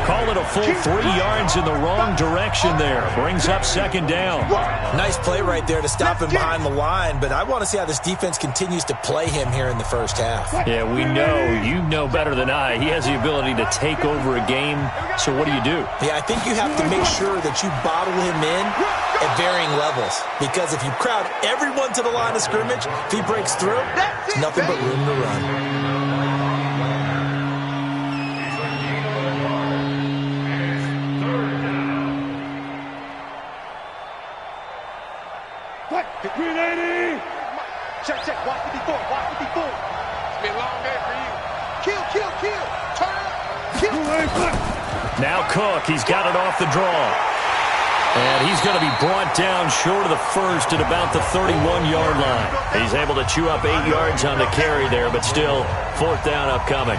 Call it a full 3 yards in the wrong direction there. Brings up second down. Nice play right there to stop him behind the line, but I want to see how this defense continues to play him here in the first half. Yeah, we know, you know better than I, he has the ability to take over a game, so what do you do? Yeah, I think you have to make sure that you bottle him in at varying levels, because if you crowd everyone to the line of scrimmage, if he breaks through, it's nothing but room to run. Check. Watch 54. It's been a long day for you. Kill. Turn up. Kill. Now Cook, he's got it off the draw. And he's going to be brought down short of the first at about the 31-yard line. He's able to chew up 8 yards on the carry there, but still, fourth down upcoming.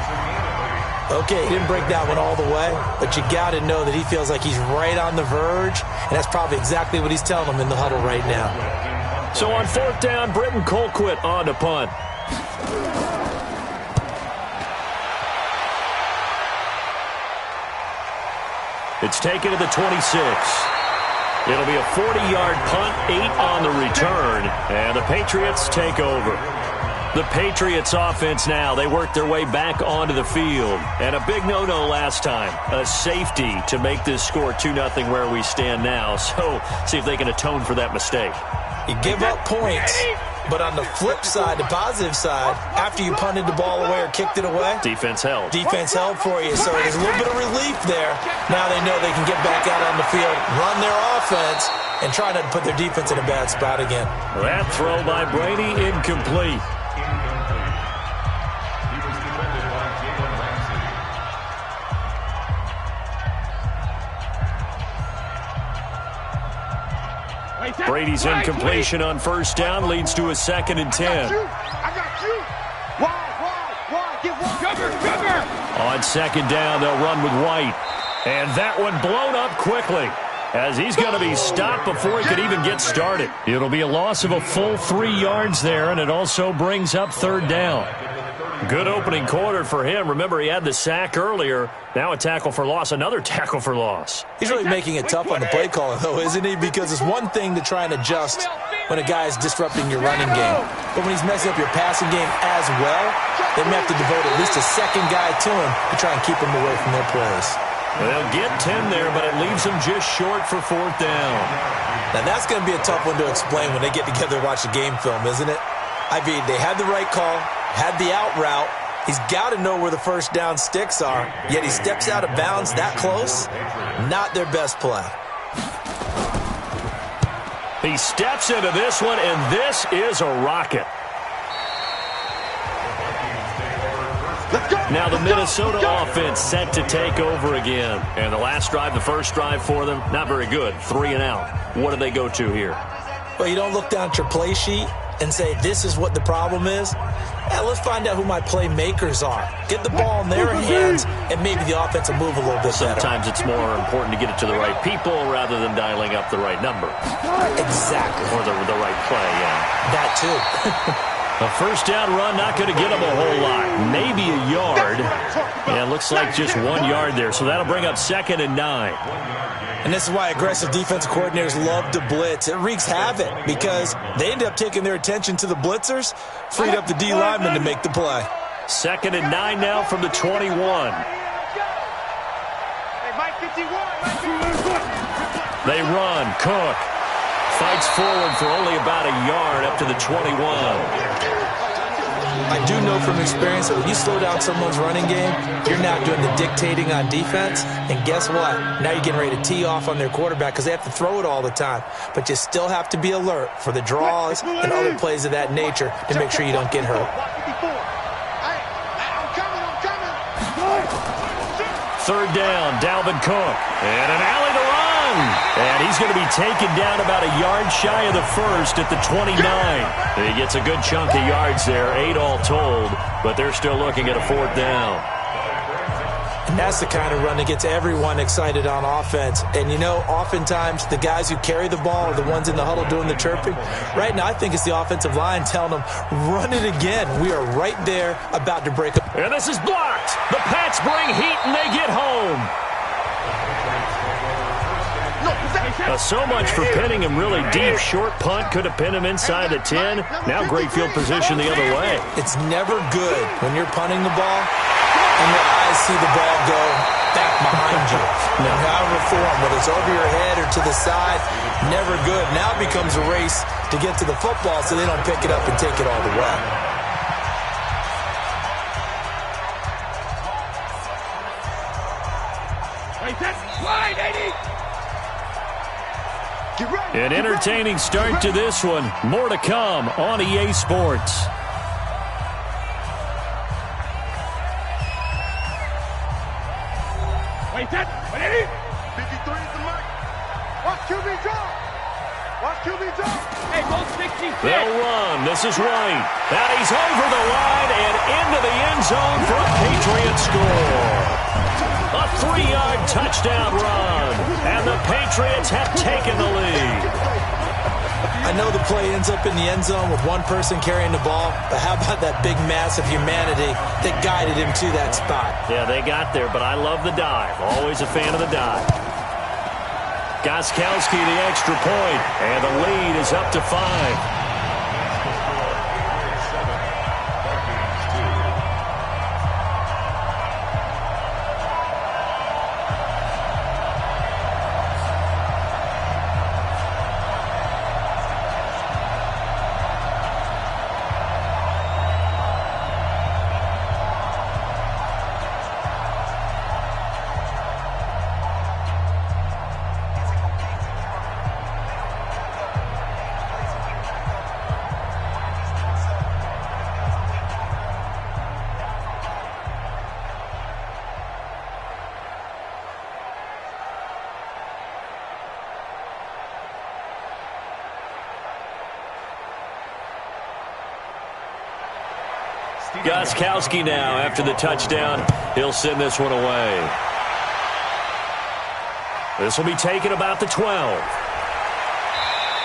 Okay, he didn't break that one all the way, but you got to know that he feels like he's right on the verge, and that's probably exactly what he's telling them in the huddle right now. So on fourth down, Britton Colquitt on to punt. It's taken to the 26. It'll be a 40-yard punt, 8 on the return, and the Patriots take over. The Patriots offense now, they work their way back onto the field. And a big no-no last time, a safety to make this score 2-0 where we stand now. So see if they can atone for that mistake. You give up points, but on the flip side, the positive side, after you punted the ball away or kicked it away, defense held. Defense held for you, so there's a little bit of relief there. Now they know they can get back out on the field, run their offense, and try not to put their defense in a bad spot again. That throw by Brady, incomplete. Brady's incompletion on first down leads to a 2nd and 10. I got you. Wide. Get wide. Cover. On second down, they'll run with White. And that one blown up quickly as he's going to be stopped before he could even get started. It'll be a loss of a full 3 yards there, and it also brings up third down. Good opening quarter for him. Remember, he had the sack earlier. Now a tackle for loss, another tackle for loss. He's really making it tough on the play caller, though, isn't he? Because it's one thing to try and adjust when a guy is disrupting your running game. But when he's messing up your passing game as well, they may have to devote at least a second guy to him to try and keep him away from their plays. They'll get 10 there, but it leaves them just short for fourth down. Now, that's going to be a tough one to explain when they get together and watch the game film, isn't it? I mean, they had the right call, had the out route. He's got to know where the first down sticks are, yet he steps out of bounds that close. Not their best play. He steps into this one, and this is a rocket. Now the Minnesota offense set to take over again. And the last drive, the first drive for them, not very good. 3 and out. What do they go to here? Well, you don't look down at your play sheet and say, this is what the problem is. Let's find out who my playmakers are. Get the ball in their hands, and maybe the offense will move a little bit better. Sometimes it's more important to get it to the right people rather than dialing up the right number. Exactly. Or the right play, yeah. That too. A first down run, not going to get him a whole lot. Maybe a yard. Yeah, it looks like just 1 yard there. So that'll bring up 2nd and 9. And this is why aggressive defensive coordinators love to blitz. It wreaks havoc because they end up taking their attention to the blitzers, freed up the D lineman to make the play. 2nd and 9 now from the 21. They run. Cook fights forward for only about a yard up to the 21. I do know from experience that when you slow down someone's running game, you're now doing the dictating on defense. And guess what? Now you're getting ready to tee off on their quarterback because they have to throw it all the time. But you still have to be alert for the draws and other plays of that nature to make sure you don't get hurt. Third down, Dalvin Cook. And an alley to run. And he's going to be taken down about a yard shy of the first at the 29. He gets a good chunk of yards there, 8 all told, but they're still looking at a fourth down. And that's the kind of run that gets everyone excited on offense. And, you know, oftentimes the guys who carry the ball are the ones in the huddle doing the chirping. Right now, I think it's the offensive line telling them, run it again. We are right there about to break up. And this is blocked. The Pats bring heat and they get home. So much for pinning him really deep. Short punt could have pinned him inside the 10. Now great field position the other way. It's never good when you're punting the ball and your eyes see the ball go back behind you. No. However form, whether it's over your head or to the side, never good. Now it becomes a race to get to the football so they don't pick it up and take it all the way. An entertaining start to this one. More to come on EA Sports. Wait, that. 53 is the mark. Watch QB drop. Watch QB drop. Hey, go 66. They'll run. This is White. And he's over the line and into the end zone for a Patriot score. A 3-yard touchdown run. And the Patriots have taken the lead. I know the play ends up in the end zone with one person carrying the ball, but how about that big mass of humanity that guided him to that spot? Yeah, they got there, but I love the dive. Always a fan of the dive. Gostkowski the extra point, and the lead is up to 5. Gostkowski now after the touchdown. He'll send this one away. This will be taken about the 12.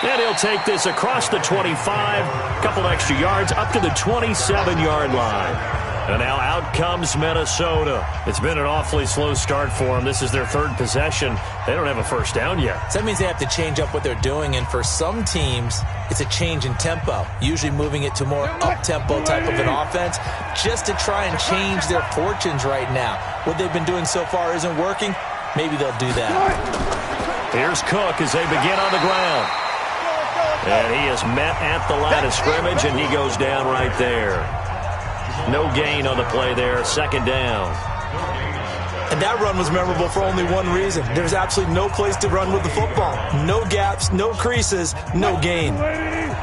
And he'll take this across the 25. A couple extra yards up to the 27-yard line. And now out comes Minnesota. It's been an awfully slow start for them. This is their third possession. They don't have a first down yet. So that means they have to change up what they're doing, and for some teams, it's a change in tempo, usually moving it to more up-tempo type of an offense just to try and change their fortunes right now. What they've been doing so far isn't working. Maybe they'll do that. Here's Cook as they begin on the ground. And he is met at the line of scrimmage, and he goes down right there. No gain on the play there, second down. And that run was memorable for only one reason. There's absolutely no place to run with the football. No gaps, no creases, no gain. Everyone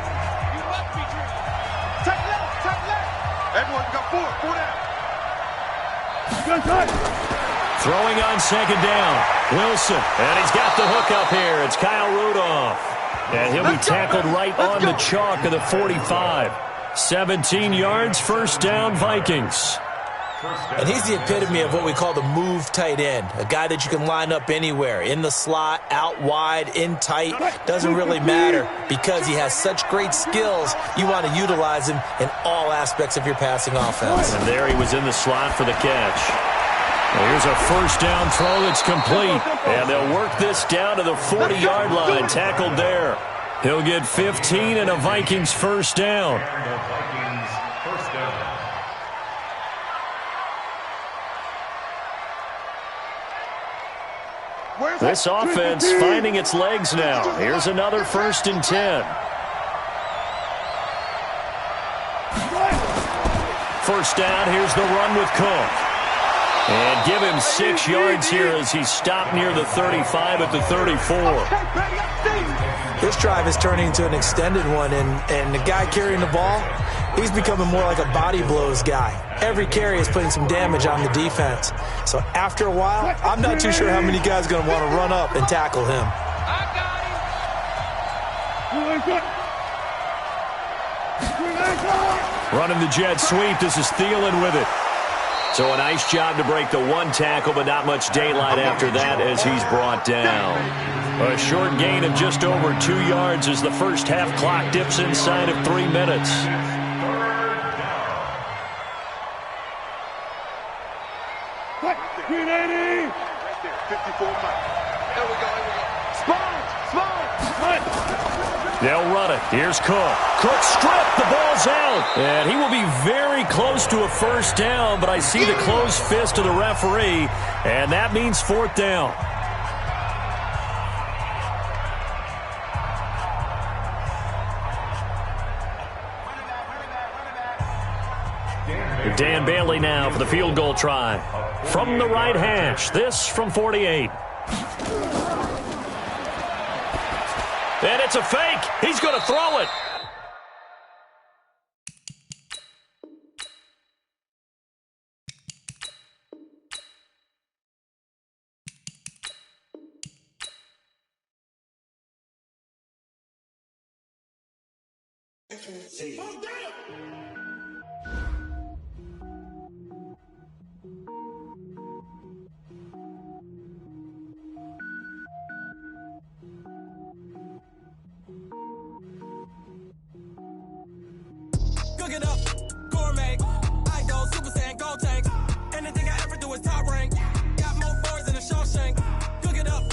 got four down. Throwing on second down. Wilson, and he's got the hook up here. It's Kyle Rudolph. And he'll be tackled right on the chalk of the 45. 17 yards, first down, Vikings. And he's the epitome of what we call the move tight end, a guy that you can line up anywhere, in the slot, out wide, in tight, doesn't really matter because he has such great skills. You want to utilize him in all aspects of your passing offense. And there he was in the slot for the catch. Here's a first down throw that's complete, and they'll work this down to the 40-yard line, tackled there. He'll get 15 and a Vikings first down. This offense finding its legs now. Here's another 1st and 10. First down, here's the run with Cook. And give him 6 yards here as he stopped near the 35 at the 34. This drive is turning into an extended one, and the guy carrying the ball, he's becoming more like a body blows guy. Every carry is putting some damage on the defense. So after a while, I'm not too sure how many guys are going to want to run up and tackle him. Running the jet sweep. This is Thielen with it. So a nice job to break the one tackle, but not much daylight after that as he's brought down. A short gain of just over 2 yards as the first half clock dips inside of 3 minutes. Right there, 54 miles. Here we go. Sponge. They'll run it. Here's Cook. Cook stripped. The ball's out. And he will be very close to a first down, but I see the closed fist of the referee, and that means fourth down. Dan Bailey now for the field goal try. From the right hash. This from 48. And it's a fake. He's going to throw it. Cook it up, gourmet. I go Super Saiyan, gold tank. Anything I ever do is top rank. Got more boards than a Shawshank. Cook it up,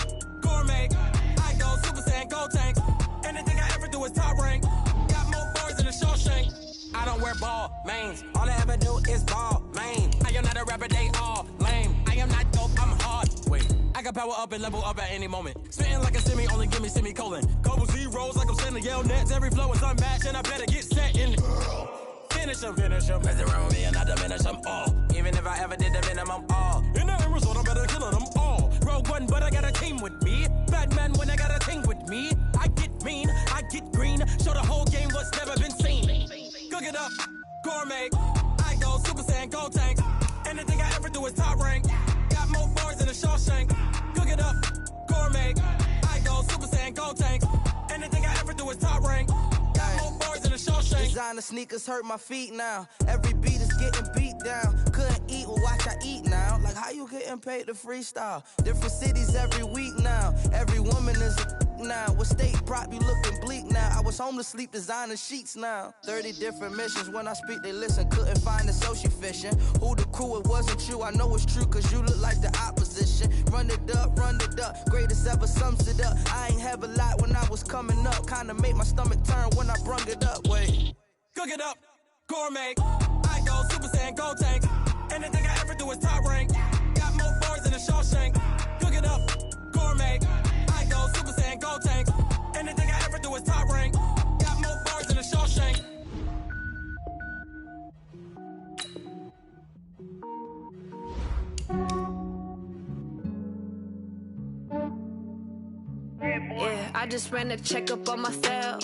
gourmet. I go Super Saiyan, gold tank. Anything I ever do is top rank. Got more boards than a Shawshank. I don't wear ball mains. All I ever do is ball main. I am not a rapper, they all lame. I am not dope, I'm hard. Wait, I got power up and level up at any moment. Spitting like a semi, only give me semicolon. Couple zeros like I'm sending yell nets. Every flow is unmatched and I better get set in. Finish them. Mess around with me and I diminish them all. Even if I ever did the minimum all. In the end result, I'm better killing them all. Rogue One, but I got a team with me. Batman when I got a team with me. I get mean, I get green. Show the whole game what's never been seen. Cook it up, gourmet. I go Super Saiyan, gold tank. Anything I ever do is top rank. Got more bars than a Shawshank. Cook it up, gourmet. I go Super Saiyan, gold tank. Anything I ever do is top rank. Got more bars than a Shawshank. Designer sneakers hurt my feet now. Every beat is getting beat down. Couldn't eat, well watch I eat now. Like how you getting paid to freestyle? Different cities every week now. Every woman is a now. What state prop you looking bleak now? I was home to sleep designer sheets now. 30 different missions. When I speak they listen. Couldn't find the social fishing. Who the crew, it wasn't you. I know it's true cause you look like the opposition. Run it up. Greatest ever sums it up. I ain't have a lot when I was coming up. Kinda made my stomach turn when I brung it up. Wait. Cook it up, gourmet. I go Super Saiyan, gold tank. Anything I ever do is top rank. Got more bars than a Shawshank. Cook it up, gourmet. I go Super Saiyan, gold tank. Anything I ever do is top rank. Got more bars than a Shawshank. Yeah, I just ran a checkup on myself.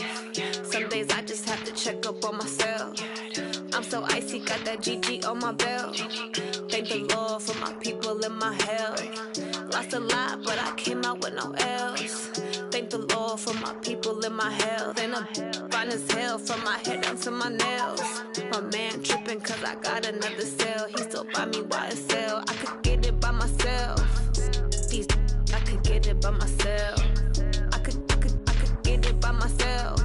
Some days I just have to check up on myself. I'm so icy, got that GG on my belt. Thank the Lord for my people and my health. Lost a lot, but I came out with no else. Thank the Lord for my people and my health. And I'm fine as hell from my head down to my nails. My man tripping cause I got another cell. He still buy me YSL. I could get it by myself. These I could get it by myself. I could get it by myself.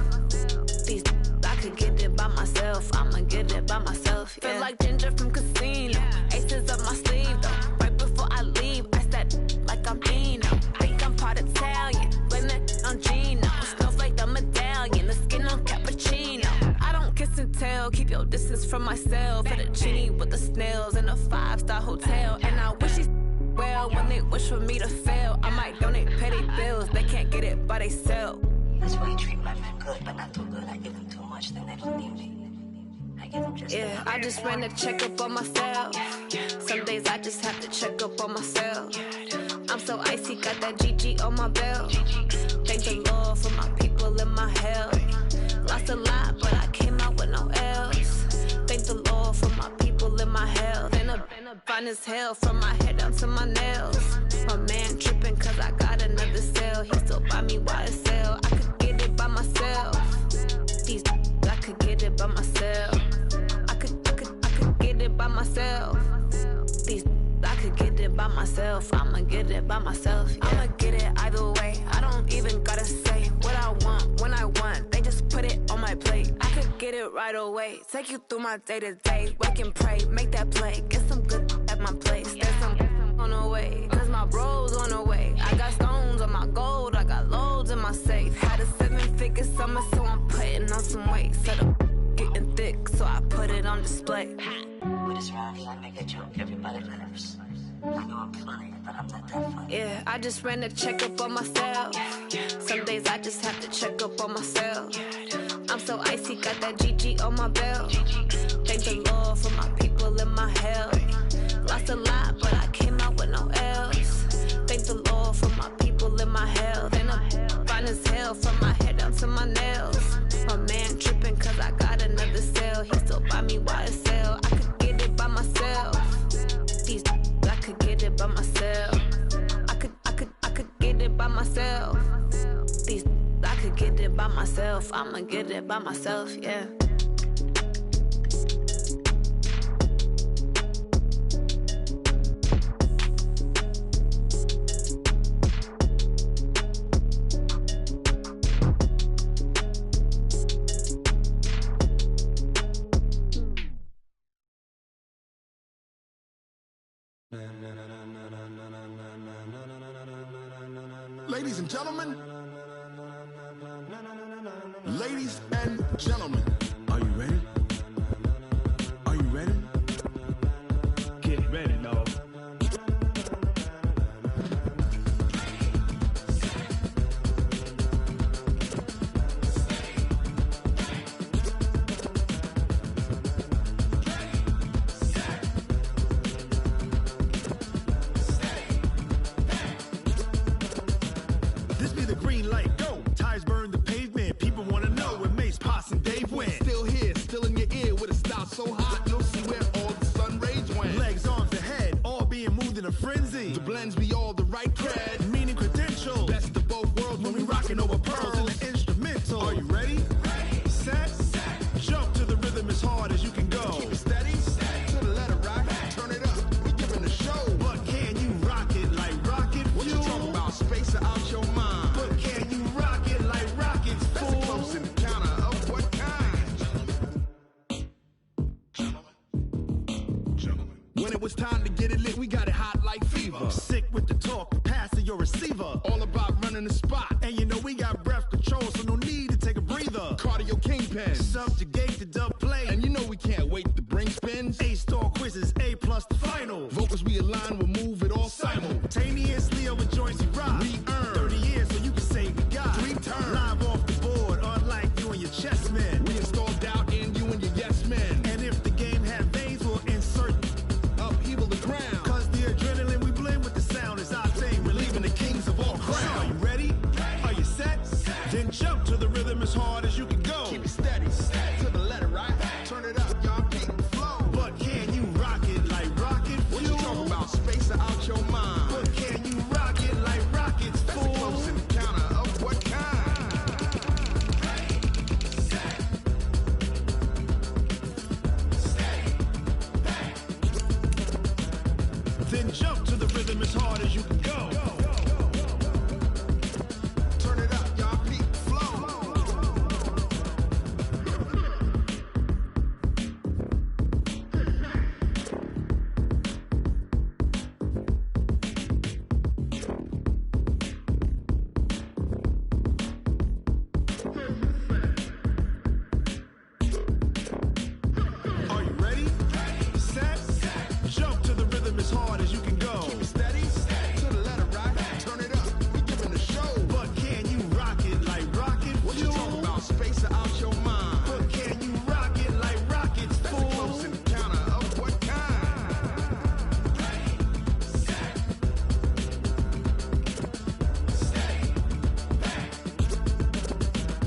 These I could get it by myself. I'ma get it by myself. Yeah. Feel like Ginger from Casino. Aces up my sleeve though. Right before I leave, I said like I'm Dino. Think I'm part Italian. Blame it on Gino. Smells like the medallion. The skin on cappuccino. I don't kiss and tell. Keep your distance from myself. At a genie with the snails in a 5-star hotel. And I wish he's well when they wish for me to fail. I might donate petty bills. They can't get it by themselves. That's why you treat my men good, but not too good. I give them too much, then they don't need me. I give them just yeah, I just ran a checkup on myself. Some days I just have to check up on myself. I'm so icy, got that GG on my belt. Thank the Lord for my people and my health. Lost a lot, but I came out with no else. Thank the Lord for my people and my health. And I'm fine as hell from my head down to my nails. My man tripping cause I got another cell. He still buy me YSL. I could get it by myself. These I could get it by myself. I could get it by myself. These I could get it by myself. I'ma get it by myself. Yeah. I'ma get it either way. I don't even gotta say what I want when I want. They just put it on my plate. I could get it right away. Take you through my day to day. Wake and pray, make that play. Get some good at my place. There's some on the way. Cause my bros on the way. I got stones on my gold. I got loads in my safe. Had to weight, said I'm getting thick, so I put it on display. With this round here, I make a joke, everybody laughs. I know I'm funny, but I'm not that funny. Yeah, I just ran a checkup on myself. Some days I just have to check up on myself. I'm so icy, got that GG on my belt. Thank the Lord for my people in my health. Lost a lot, but I came out with no L's. Thank the Lord for my people in my health. And I'm fine as hell from my head down to my nails. My man tripping cause I got another sale. He still buy me YSL. I could get it by myself. These I could get it by myself. I could get it by myself. These I could get it by myself. I'ma get it by myself, yeah. Ladies and gentlemen, ladies and gentlemen, are you ready? Are you ready? Get ready, dog. This be the green light, go. Tires burn the pavement. People wanna know where Mace, Potts, and Dave went. Still here, still in your ear with a style so hot, you'll see where all the sun rays went. Legs, arms, and head, all being moved in a frenzy. The blends be all the right cred, meaning credentials. Best of both worlds when we rockin' over pearls in the instrumental. Are you ready? Set, jump to the rhythm as hard as you can go. Keep it steady, to the letter rock, turn it up. We giving a show. But can you rock it like rocket fuel? What you talking about? Space or out your mind? But can you rock it like rockets, fool? That's a close encounter of what kind? When it was time to get it lit, we got it hot like fever. Sick with the talk, passing your receiver. All about running the spot. And you know we got breath control, so no need to take a breather. Cardio kingpin, subjugate the dub play. And you know we can't wait to bring spins. A-star quizzes, A+ the final. Vocals we align, we'll move it all simultaneously over joints we rock. We earn 30 years, so you can say we got 3 turns. Live off the board, unlike you and your chess men. We install doubt in you and your yes men. And if the game had veins, we'll insert upheaval the ground. Cause the adrenaline we blend with the sound is our thing. Relieving the kings of all crowns. Are you ready? Are you set? Then jump to the rhythm as hard as you can go. Keep it steady, to the letter right. Turn it up, y'all keep the flow. But can you rock it like rocket fuel? What you talking about? Space or out your mind? But can you rock it like rockets, fool? That's a close encounter of what kind? Then jump to the rhythm as hard as you can go. Turn it up, y'all peak flow. Are you ready? Set, jump to the rhythm as hard as you can go. Keep it steady, to the letter right. Turn it up, we giving a show. But can you rock it like rocket fuel? What you talking about? Space or out your mind? But can you rock it like rockets, fool? That's a close encounter of what kind?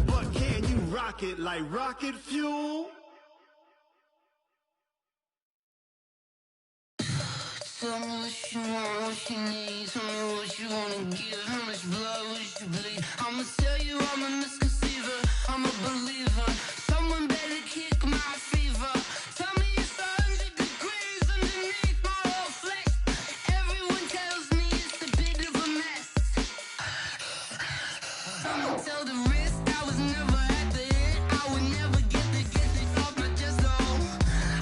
But can you rock it like rocket fuel? Tell me what you want, what you need. Tell me what you wanna give. How much blood would you bleed? I'ma tell you I'm a misconceiver. I'm a believer. Someone better kick my fever. Tell me it's 100 degrees underneath my whole flesh. Everyone tells me it's a bit of a mess. I'ma tell the risk I was never at the end. I would never get it off my chest. Oh,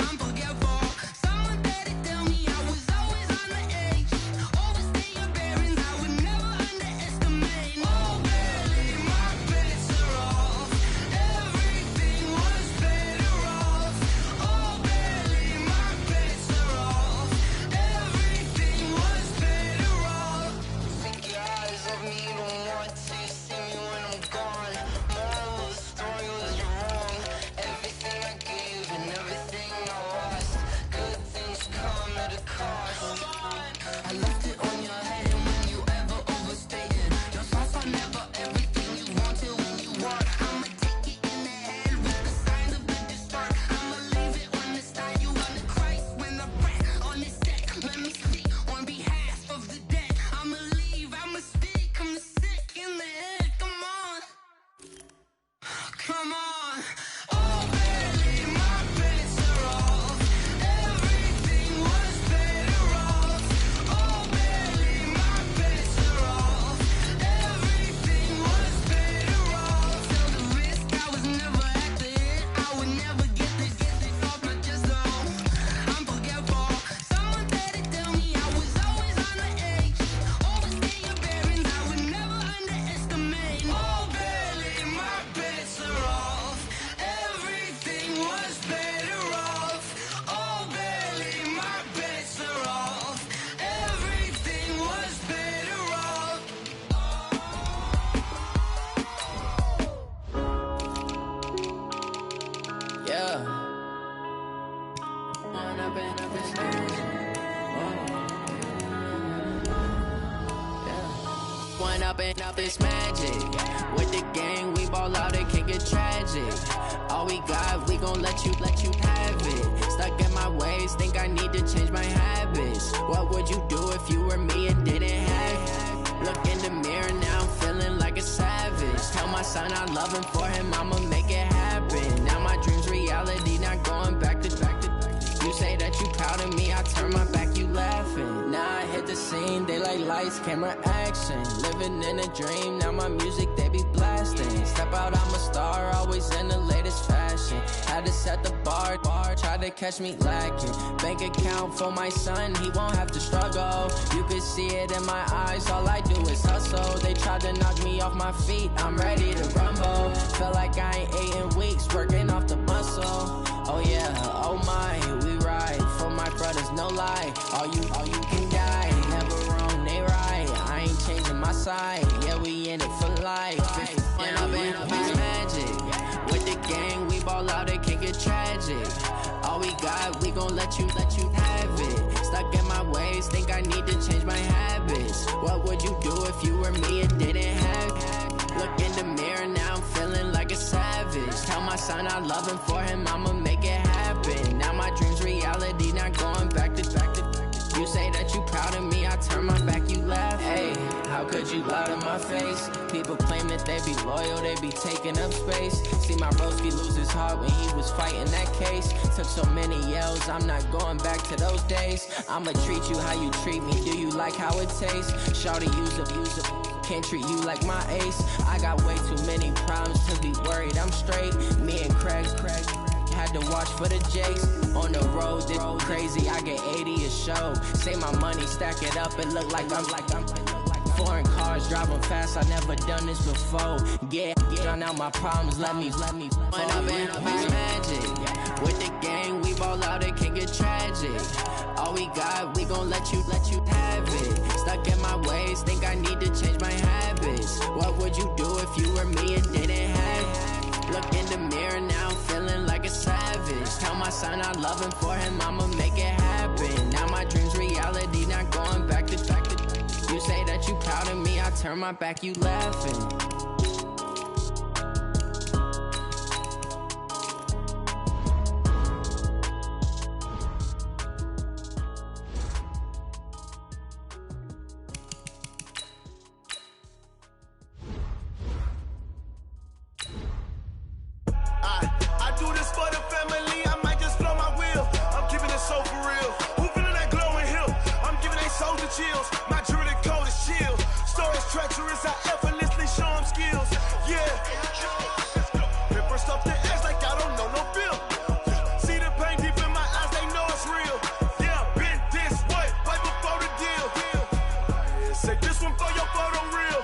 I'm forgetful. Someone better tell me I was always on the edge. Overstay your bearings. I would never underestimate. up this magic. With the gang, we ball out, it can get tragic. All we got, we gon' let you have it. Stuck in my ways, think I need to change my habits. What would you do if you were me and didn't have it? Look in the mirror now, I'm feeling like a savage. Tell my son I love him, for him I'ma make it happen. Now my dream's reality, not going back to. You say that you proud of me, I turn my back, you laughing. Now I hit the scene, they like lights, camera, action. Living in a dream, now my music, they be blasting. Step out, I'm a star, always in the latest fashion. Had to set the bar, try to catch me lacking. Bank account for my son, he won't have to struggle. You can see it in my eyes, all I do is hustle. They tried to knock me off my feet, I'm ready to rumble. Feel like I ain't ate in weeks, working off the muscle. Oh yeah, oh my, we ride for my brothers, no lie. All you can die, never wrong, they right. I ain't changing my side, yeah, we in it for life. When up in this magic, with the gang, we ball out, it can get tragic. All we got, we gon' let you have it. Stuck in my ways, think I need to change my habits. What would you do if you were me and didn't have it? Look in the mirror now, I'm feeling like a savage. Tell my son I love him, for him I'ma make it happen. Now my dream's reality, not going back to. You say that you proud of me, I turn my back, you laugh. Hey, how could you lie to my face? People claim that they be loyal, they be taking up space. See my broski lose his heart when he was fighting that case. Took so many yells, I'm not going back to those days. I'ma treat you how you treat me, do you like how it tastes? Shawty, use up, can't treat you like my ace. I got way too many problems to be worried, I'm straight. Me and Craig had to watch for the Jakes. On the road, this crazy, I get 80 a show. Say my money, stack it up, it look like I'm foreign cars, driving fast, I never done this before. Yeah, drown out my problems, let me When up in this magic, with the gang, we ball out, it can get tragic. All we got, we gon' let you have it. Stuck in my ways, think I need to change my habits. What would you do if you were me and didn't have it? Look in the mirror now, I'm feeling like a savage. Tell my son I love him, for him I'ma make it happen. Now my dream's reality, not going back to. You say that you proud of me, I turn my back, you laughing. I do this for the family, I might just blow my wheel. I'm keeping it so for real. Who feeling that glowing hill? I'm giving they soldier chills. My jewelry cold as chill. Stories treacherous, I effortlessly show them skills. Yeah. Paper stuff the edge like I don't know no feel. See the pain deep in my eyes, they know it's real. Yeah, been this way, right before the deal. Say this one for your photo real.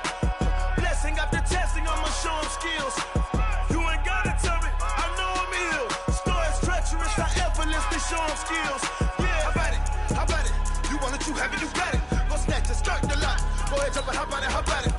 Blessing after testing, I'ma show them skills. You ain't gotta tell me, I know I'm ill. Stories treacherous, I effortlessly show them skills. Yeah, how about it? You want it, you have it, you got it. Go snatch it, start the lot. Go ahead, jump it, how about it?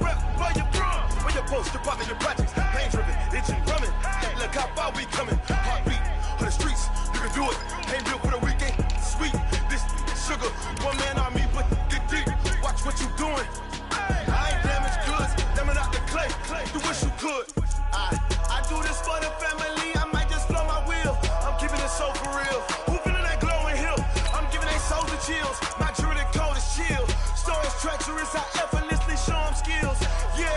Rep for your prom, for your post, your pop, and your projects. Pain driven, itching, drumming. Look how far we coming. Heartbeat on the streets, you can do it. Ain't built for the weekend. Sweet, this sugar, one man army, but get deep. Watch what you doing. I ain't damaged goods, damn it out the clay. You wish you could. I do this for the family, I might just blow my wheel. I'm keeping it so for real. Who feeling that glowing hill? I'm giving they soldier chills. My jewelry cold as chill. Stories treacherous, I effortlessly show them skills. Yeah.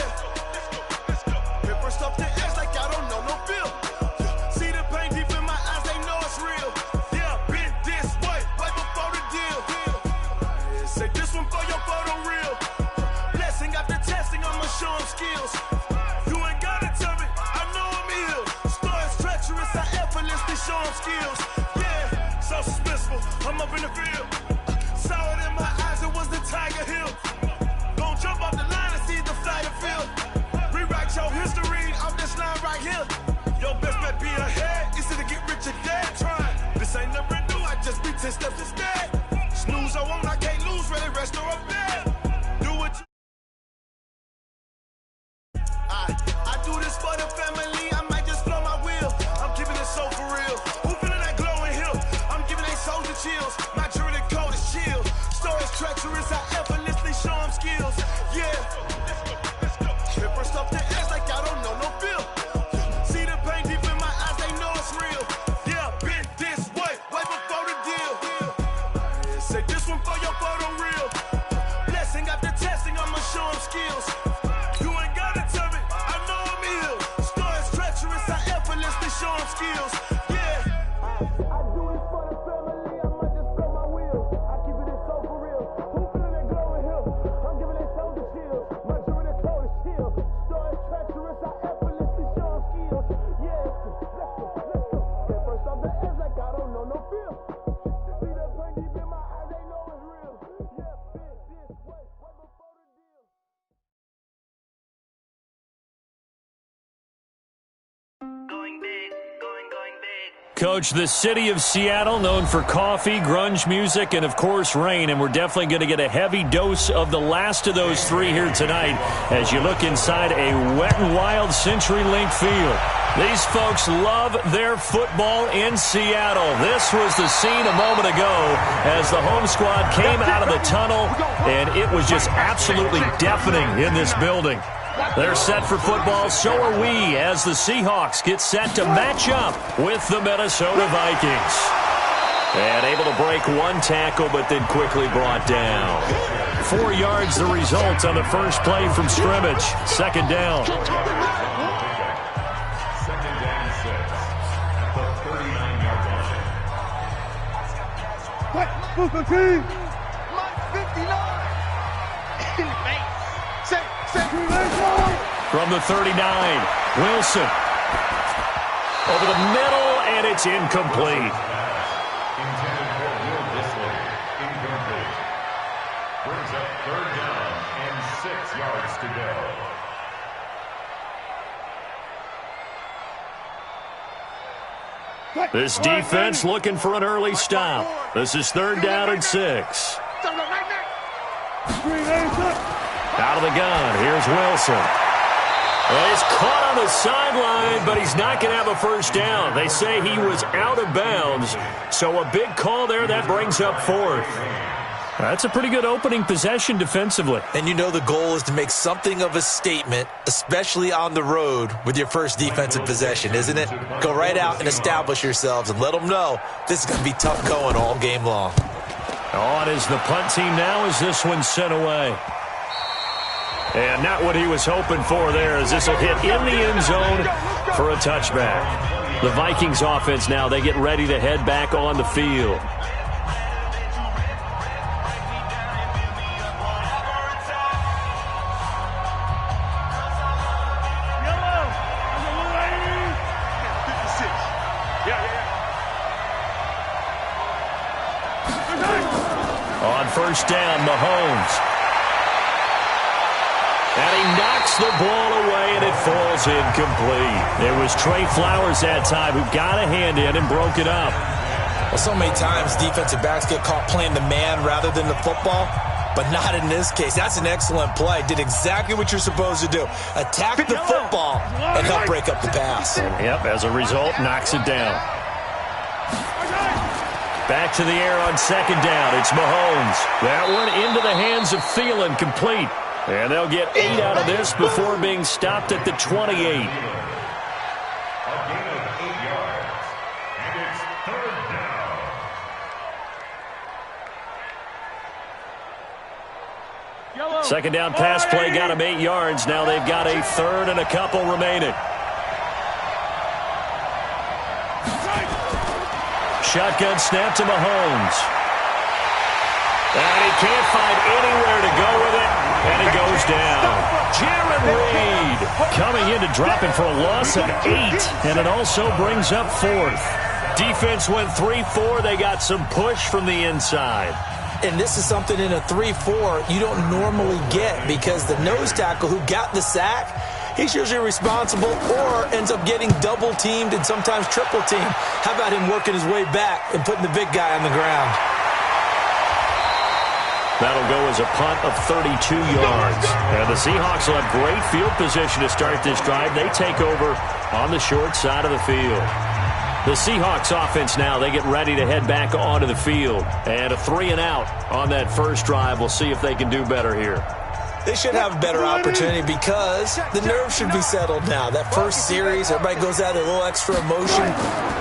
Paper stuff the edge like I don't know no feel. See the pain deep in my eyes, they know it's real. Yeah, been this way, right before the deal. Say this one for your photo real. Blessing after testing, I'ma show them skills. You ain't gotta tell me, I know I'm ill. Stories treacherous, I effortlessly show them skills. Yeah, so suspenseful, I'm up in the field. Saw it in my eyes, it was the Tiger Hill. Gon' jump off the line and see the flight of field. Rewrite your history off this line right here. Your best bet be ahead, easy to get rich or dead trying. This ain't never new, I just be 10 steps instead. Snooze I won't, I can't lose, really rest or up bed. Do what you I do this for the family, I might just blow my wheel. I'm keeping it so for real. Who feeling that glowing hill? I'm giving they soldier chills. My jewelry cold as chill. Stories treacherous, I effortlessly show them skills. Yeah. skills. You ain't gotta tell me, I know I'm ill. Stories treacherous, I effortlessly show them skills. Yeah. I do this for the family, I might just blow my wheels. I keep it so for real. Who feeling that glow in here? I'm giving it soldier chills. My jewelry the coldest chill. Stories treacherous, I effortlessly show them skills. Yeah, let's go. Get first off the edge like I don't know no feel. See the pain deep in my eyes, they know it's real. Yeah, this way, way before the deal. Coach, the city of Seattle, known for coffee, grunge music, and, of course, rain. And we're definitely going to get a heavy dose of the last of those three here tonight as you look inside a wet and wild CenturyLink field. These folks love their football in Seattle. This was the scene a moment ago as the home squad came out of the tunnel, and it was just absolutely deafening in this building. They're set for football, so are we, as the Seahawks get set to match up with the Minnesota Vikings. And able to break one tackle, but then quickly brought down. 4 yards the result on the first play from scrimmage. Second down. Second down 6 at the 39-yard line. What? Booker King! Mike 59! From the 39, Wilson. Over the middle, and it's incomplete. Intended for Will Disley. Incomplete. Brings up third down and 6 yards to go. This defense looking for an early stop. This is third down and 6. Out of the gun, here's Wilson. Well, he's caught on the sideline, but he's not going to have a first down. They say he was out of bounds, so a big call there. That brings up fourth. That's a pretty good opening possession defensively. And you know the goal is to make something of a statement, especially on the road with your first defensive possession, isn't it? Go right out and establish yourselves and let them know this is going to be tough going all game long. On is the punt team now as this one's sent away. And not what he was hoping for there, as this will hit in the end zone for a touchback. The Vikings offense now, they get ready to head back on the field. On first down, Mahomes. And he knocks the ball away, and it falls incomplete. It was Trey Flowers that time who got a hand in and broke it up. Well, so many times defensive backs get caught playing the man rather than the football, but not in this case. That's an excellent play. Did exactly what you're supposed to do. Attack the football and help break up the pass. Yep, as a result, knocks it down. Back to the air on second down. It's Mahomes. That one into the hands of Thielen, complete. And they'll get 8 out of this before being stopped at the 28. A gain of 8 yards. And it's third down. Second down pass play got him 8 yards. Now they've got a third and a couple remaining. Shotgun snap to Mahomes. And he can't find anywhere to go with it. And he goes down. Jaron Reed coming in to drop him for a loss of 8. And it also brings up fourth. Defense went 3-4. They got some push from the inside. And this is something in a 3-4 you don't normally get, because the nose tackle who got the sack, he's usually responsible or ends up getting double teamed and sometimes triple teamed. How about him working his way back and putting the big guy on the ground? That'll go as a punt of 32 yards. And the Seahawks will have great field position to start this drive. They take over on the short side of the field. The Seahawks offense now, they get ready to head back onto the field. And a 3-and-out on that first drive. We'll see if they can do better here. They should have a better opportunity because the nerves should be settled now. That first series, everybody goes out with a little extra emotion.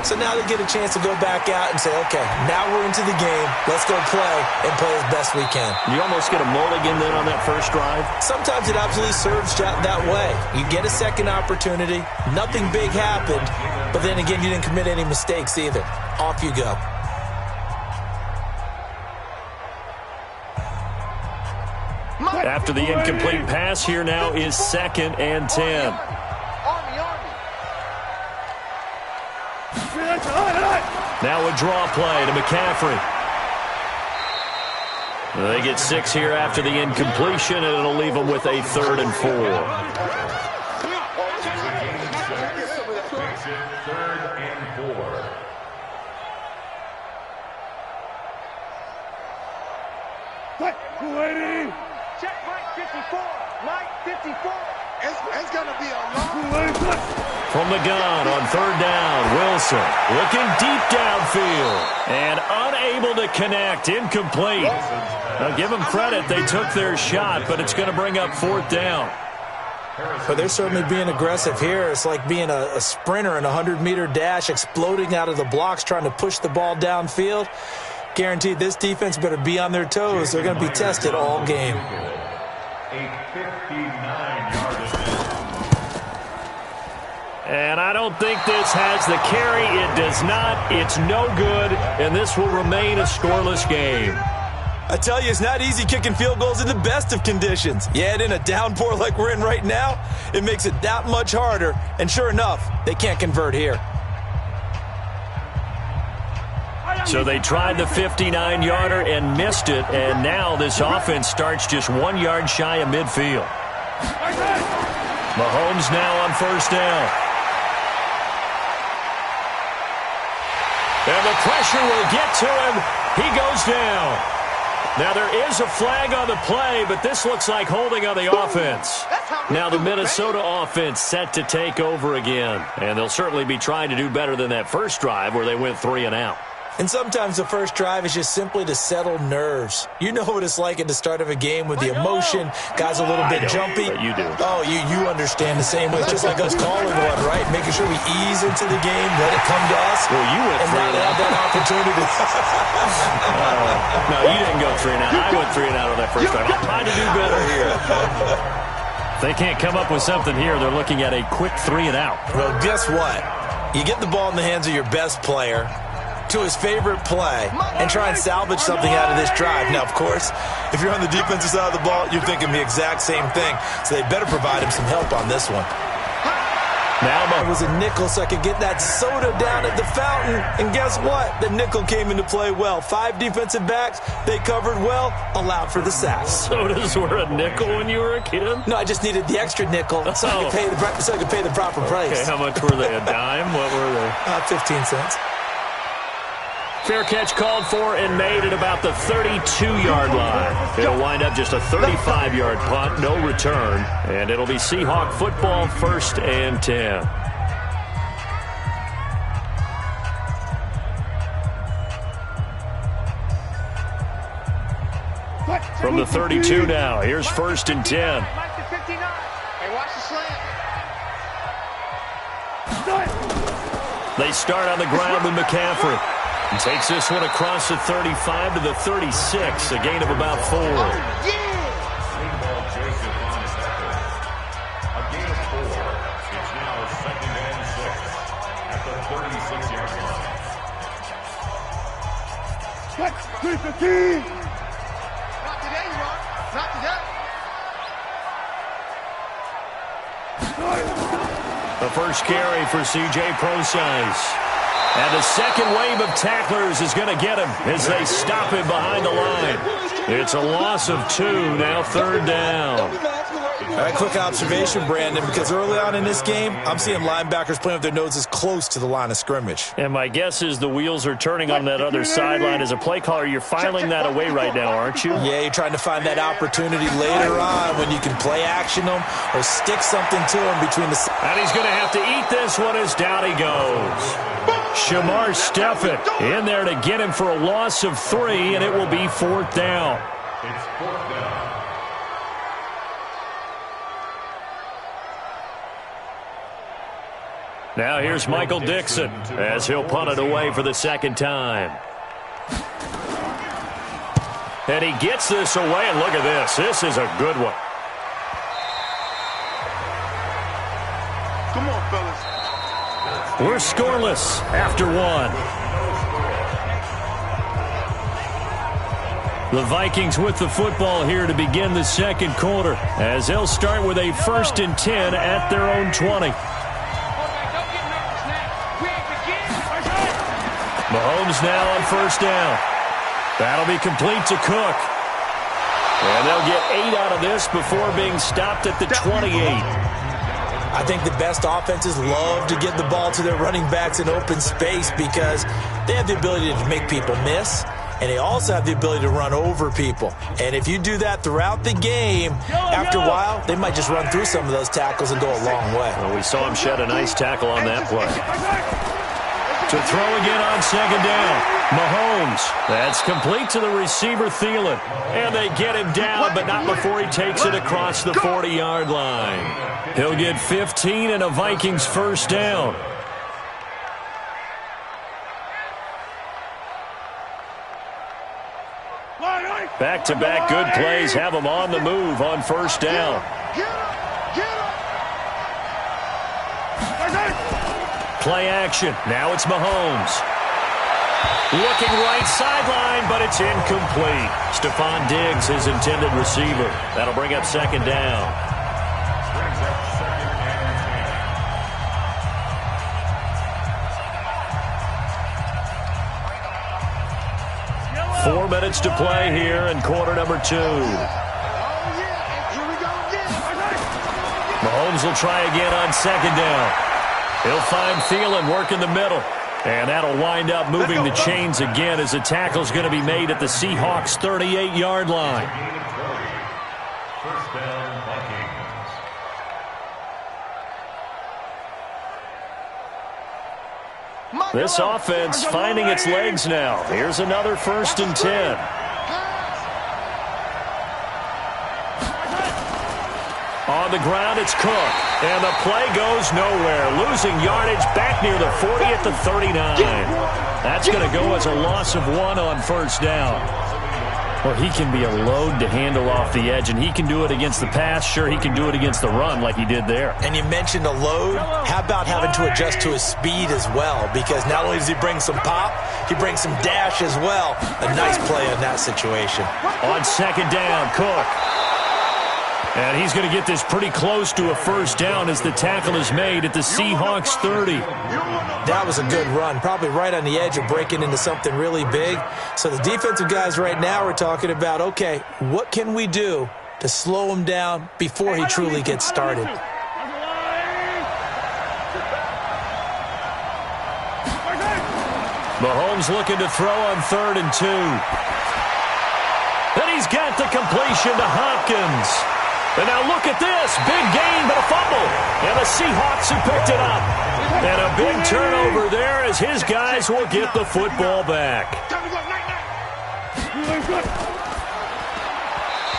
So now they get a chance to go back out and say, okay, now we're into the game. Let's go play and play as best we can. You almost get a mulligan then on that first drive? Sometimes it absolutely serves that way. You get a second opportunity. Nothing big happened. But then again, you didn't commit any mistakes either. Off you go. After the incomplete pass, here now is 2nd and 10. Now a draw play to McCaffrey. They get 6 here after the incompletion, and it'll leave them with a 3rd and 4. 3rd and 4. Check Mike 54. Mike 54. It's going to be a long. From the gun on 3rd down, Wilson looking deep downfield and unable to connect. Incomplete. Now give them credit. They took their shot, but it's going to bring up 4th down. But they're certainly being aggressive here. It's like being a sprinter in a 100-meter dash, exploding out of the blocks, trying to push the ball downfield. Guaranteed this defense better be on their toes. They're going to be tested all game. And I don't think this has the carry. It does not. It's no good, and this will remain a scoreless game. I tell you, it's not easy kicking field goals in the best of conditions. Yet in a downpour like we're in right now, it makes it that much harder. And sure enough, they can't convert here. So they tried the 59-yarder and missed it, and now this offense starts just 1 yard shy of midfield. Mahomes now on 1st down. And the pressure will get to him. He goes down. Now there is a flag on the play, but this looks like holding on the offense. Now the Minnesota offense set to take over again, and they'll certainly be trying to do better than that first drive where they went 3 and out. And sometimes the first drive is just simply to settle nerves. You know what it's like at the start of a game with the emotion. Guys a little bit jumpy. You do. Oh, you understand the same way. It's just like us calling one, right? Making sure we ease into the game, let it come to us. Well, you went and 3 not and have out. that opportunity. No, you didn't go 3 and out. I went 3 and out on that first drive. I'm trying to do better here. If they can't come up with something here, they're looking at a quick 3 and out. Well, guess what? You get the ball in the hands of your best player to his favorite play and try and salvage something out of this drive. Now, of course, if you're on the defensive side of the ball, you're thinking the exact same thing. So they better provide him some help on this one. Now it was a nickel, so I could get that soda down at the fountain. And guess what? The nickel came into play well. 5 defensive backs, they covered well, allowed for the sack. Sodas were a nickel when you were a kid? No, I just needed the extra nickel so I could pay the proper price. Okay, how much were they? A dime? What were they? 15 cents. Fair catch called for and made at about the 32-yard line. It'll wind up just a 35-yard punt, no return, and it'll be Seahawk football, 1st and 10. From the 32 now, here's 1st and 10. Hey, watch the slant. They start on the ground with McCaffrey. He takes this one across the 35 to the 36, a gain of about 4. Not today, Ron. Not today. The first carry for C.J. Prosise. And the second wave of tacklers is going to get him as they stop him behind the line. It's a loss of 2, now 3rd down. All right, quick observation, Brandon, because early on in this game, I'm seeing linebackers playing with their noses close to the line of scrimmage. And my guess is the wheels are turning on that other sideline. As a play caller, you're filing that away right now, aren't you? Yeah, you're trying to find that opportunity later on when you can play action them or stick something to them between the... And he's going to have to eat this one as down he goes. Shamar Stephen in there to get him for a loss of 3, and it will be 4th down. It's 4th down. Now here's Michael Dixon as he'll punt it away for the second time. And he gets this away, and look at this. This is a good one. Come on, fellas. We're scoreless after one. The Vikings with the football here to begin the second quarter as they'll start with a 1st and 10 at their own 20. Mahomes now on 1st down. That'll be complete to Cook. And they'll get 8 out of this before being stopped at the 28. I think the best offenses love to get the ball to their running backs in open space because they have the ability to make people miss, and they also have the ability to run over people. And if you do that throughout the game, after a while, they might just run through some of those tackles and go a long way. Well, we saw him shed a nice tackle on that play. To throw again on 2nd down. Mahomes. That's complete to the receiver, Thielen. And they get him down, but not before he takes it across the 40-yard line. He'll get 15 and a Vikings 1st down. Back-to-back good plays have him on the move on 1st down. Play action. Now it's Mahomes. Looking right sideline, but it's incomplete. Stephon Diggs, his intended receiver. That'll bring up 2nd down. 4 minutes to play here in quarter number 2. Mahomes will try again on 2nd down. He'll find Thielen working the middle. And that'll wind up moving the chains again as the tackle's going to be made at the Seahawks' 38-yard line. 1st down, Vikings. This offense finding its legs now. Here's another 1st and 10. On the ground, it's Cook. And the play goes nowhere. Losing yardage back near the 40 at the 39. That's going to go as a loss of 1 on 1st down. Well, he can be a load to handle off the edge, and he can do it against the pass. Sure, he can do it against the run like he did there. And you mentioned a load. How about having to adjust to his speed as well? Because not only does he bring some pop, he brings some dash as well. A nice play in that situation. On 2nd down, Cook. And he's going to get this pretty close to a 1st down as the tackle is made at the Seahawks' 30. That was a good run, probably right on the edge of breaking into something really big. So the defensive guys right now are talking about, okay, what can we do to slow him down before he truly gets started? Mahomes looking to throw on 3rd and 2. And he's got the completion to Hopkins. And now look at this. Big gain, but a fumble. And the Seahawks have picked it up. And a big turnover there as his guys will get the football back.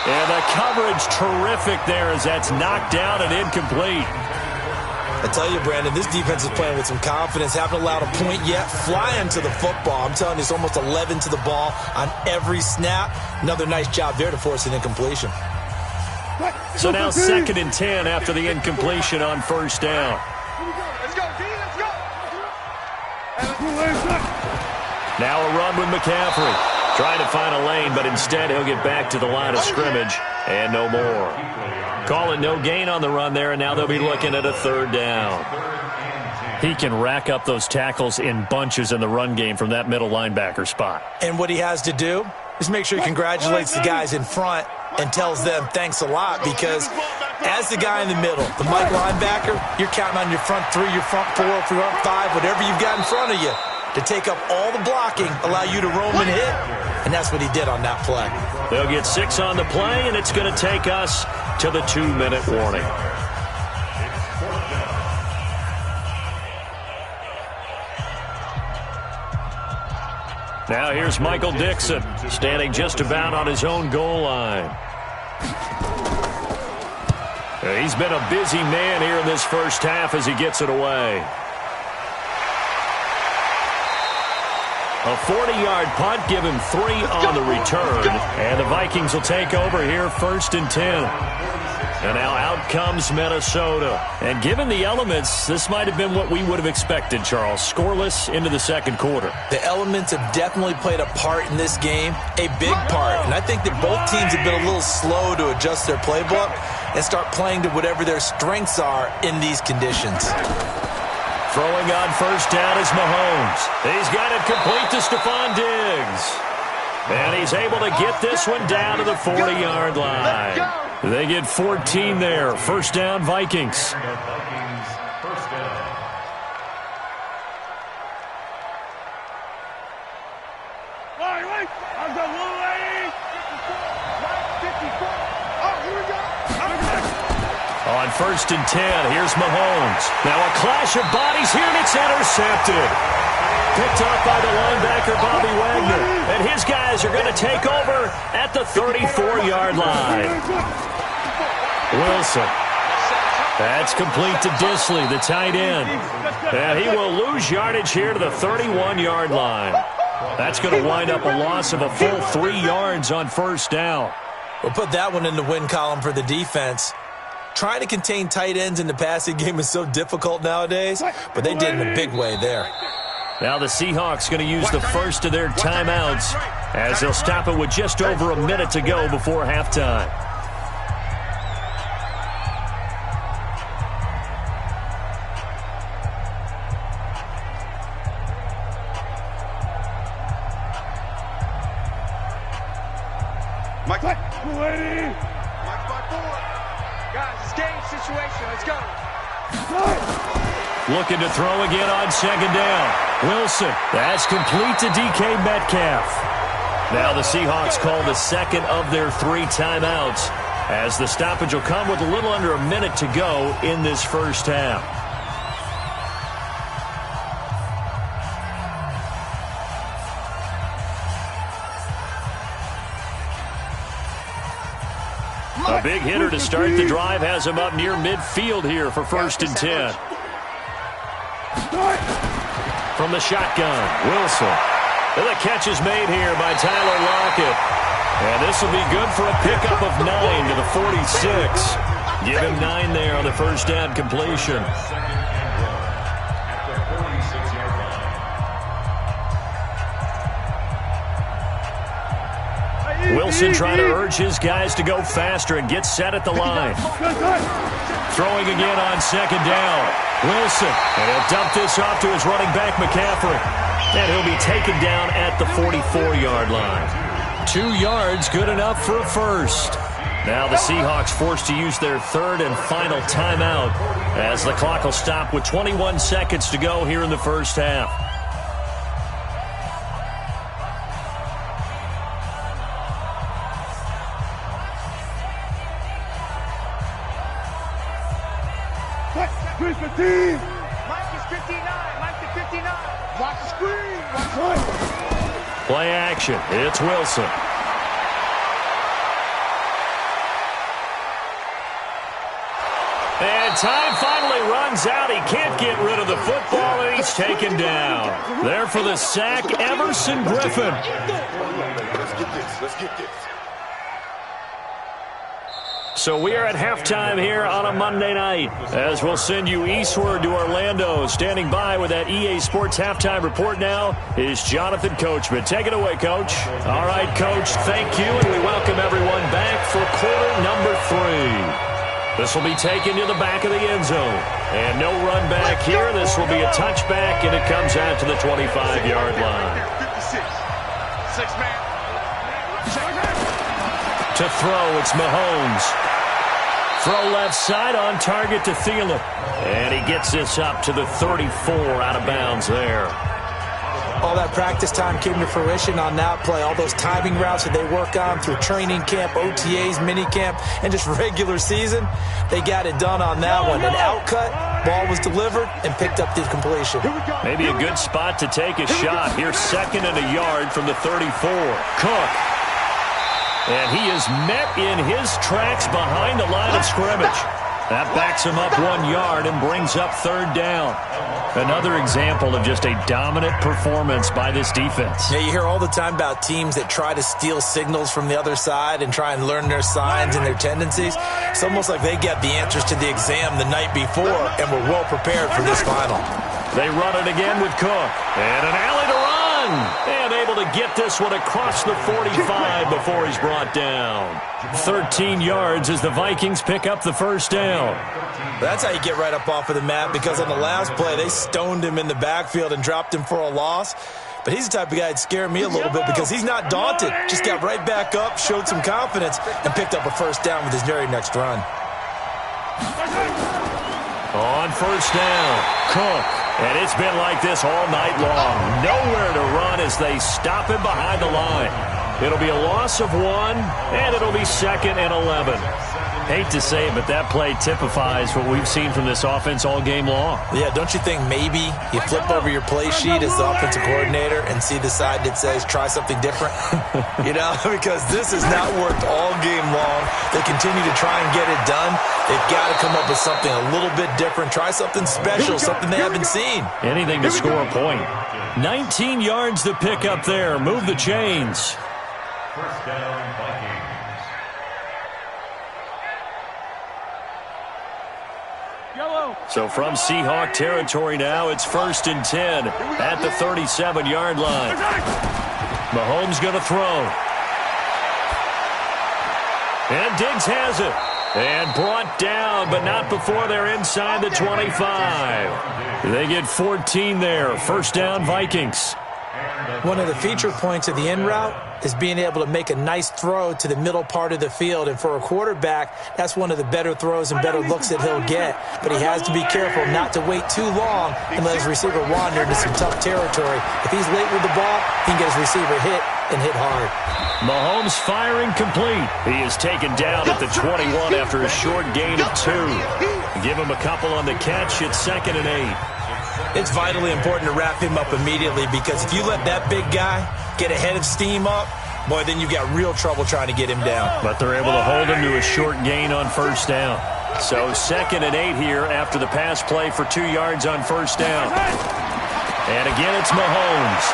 And the coverage terrific there as that's knocked down and incomplete. I tell you, Brandon, this defense is playing with some confidence. Haven't allowed a point yet. Flying to the football. I'm telling you, it's almost 11 to the ball on every snap. Another nice job there to force an incompletion. So now 2nd and 10 after the incompletion on 1st down. Let's go, D, let's go. Now a run with McCaffrey. Trying to find a lane, but instead he'll get back to the line of scrimmage and no more. Call it no gain on the run there, and now they'll be looking at a 3rd down. He can rack up those tackles in bunches in the run game from that middle linebacker spot. And what he has to do is make sure he congratulates the guys in front and tells them thanks a lot, because as the guy in the middle, the Mike linebacker, you're counting on your front 3, your front 4, front 5, whatever you've got in front of you to take up all the blocking, allow you to roam and hit, and that's what he did on that play. They'll get 6 on the play, and it's going to take us to the 2-minute warning. Now here's Michael Dixon, standing just about on his own goal line. He's been a busy man here in this 1st half as he gets it away. A 40-yard punt, give him 3 on the return. And the Vikings will take over here, 1st and 10. And now out comes Minnesota. And given the elements, this might have been what we would have expected, Charles. Scoreless into the second quarter. The elements have definitely played a part in this game, a big part. And I think that both teams have been a little slow to adjust their playbook and start playing to whatever their strengths are in these conditions. Throwing on first down is Mahomes. He's got it complete to Stephon Diggs. And he's able to get this one down to the 40-yard line. They get 14 there. First down, Vikings. First down. Wait. I've got 180. 54. Oh, here we go. On 1st and 10, here's Mahomes. Now a clash of bodies here, and it's intercepted. Picked up by the linebacker, Bobby Wagner. And his guys are going to take over at the 34-yard line. Wilson. That's complete to Disley, the tight end. And he will lose yardage here to the 31-yard line. That's going to wind up a loss of a full 3 yards on first down. We'll put that one in the win column for the defense. Trying to contain tight ends in the passing game is so difficult nowadays, but they did in a big way there. Now the Seahawks going to use the first of their timeouts as they'll stop it with just over a minute to go before halftime. Mike, 280. Mike by 4. Guys, it's game situation. Let's go. Looking to throw again on second down. Wilson. That's complete to DK Metcalf. Now the Seahawks call the second of their 3 timeouts as the stoppage will come with a little under a minute to go in this first half. A big hitter to start the drive has him up near midfield here for 1st and 10. From the shotgun, Wilson. And the catch is made here by Tyler Lockett. And this will be good for a pickup of 9 to the 46. Give him 9 there on the first down completion. Wilson trying to urge his guys to go faster and get set at the line. Throwing again on second down. Wilson. And he'll dump this off to his running back, McCaffrey. And he'll be taken down at the 44-yard line. 2 yards, good enough for a first. Now the Seahawks forced to use their 3rd and final timeout as the clock will stop with 21 seconds to go here in the first half. Mike is 59. Mike is 59. Watch the screen. Watch it. Play action. It's Wilson. And time finally runs out. He can't get rid of the football, and he's taken down. There for the sack, Everson Griffin. Let's get this. So we are at halftime here on a Monday night as we'll send you eastward to Orlando. Standing by with that EA Sports halftime report now is Jonathan Coachman. Take it away, Coach. All right, Coach, thank you, and we welcome everyone back for quarter number 3. This will be taken to the back of the end zone. And no run back here. This will be a touchback, and it comes out to the 25-yard line. 56. 6 man. To throw, it's Mahomes. Throw left side on target to Thielen. And he gets this up to the 34 out of bounds there. All that practice time came to fruition on that play. All those timing routes that they work on through training camp, OTAs, mini camp, and just regular season, they got it done on that one. An outcut, ball was delivered, and picked up the completion. Maybe a good spot to take a shot. Here's 2nd and a yard from the 34. Cook. And he is met in his tracks behind the line of scrimmage. That backs him up 1 yard and brings up third down. Another example of just a dominant performance by this defense. Yeah, you hear all the time about teams that try to steal signals from the other side and try and learn their signs and their tendencies. It's almost like they get the answers to the exam the night before and were well prepared for this final. They run it again with Cook. And an alley to run. And able to get this one across the 45 before he's brought down. 13 yards as the Vikings pick up the first down. That's how you get right up off of the mat, because on the last play, they stoned him in the backfield and dropped him for a loss. But he's the type of guy that scared me a little bit because he's not daunted. Just got right back up, showed some confidence, and picked up a first down with his very next run. On first down, Cook. And it's been like this all night long. Nowhere to run as they stop him behind the line. It'll be a loss of 1, and it'll be 2nd and 11. Hate to say it, but that play typifies what we've seen from this offense all game long. Yeah, don't you think maybe you flip over your play sheet as the offensive coordinator and see the side that says try something different? You know, because this has not worked all game long. They continue to try and get it done. They've got to come up with something a little bit different. Try something special, something they haven't seen. Anything to score a point. 19 yards to pick up there. Move the chains. First down, Vikings. So from Seahawk territory now, it's 1st and 10 at the 37-yard line. Mahomes going to throw. And Diggs has it. And brought down, but not before they're inside the 25. They get 14 there. First down, Vikings. One of the feature points of the in route is being able to make a nice throw to the middle part of the field. And for a quarterback, that's one of the better throws and better looks that he'll get. But he has to be careful not to wait too long and let his receiver wander into some tough territory. If he's late with the ball, he can get his receiver hit and hit hard. Mahomes firing complete. He is taken down at the 21 after a short gain of 2. Give him a couple on the catch. It's 2nd and 8. It's vitally important to wrap him up immediately, because if you let that big guy get ahead of steam up, boy, then you've got real trouble trying to get him down. But they're able to hold him to a short gain on first down. So 2nd and 8 here after the pass play for 2 yards on first down. And again, it's Mahomes.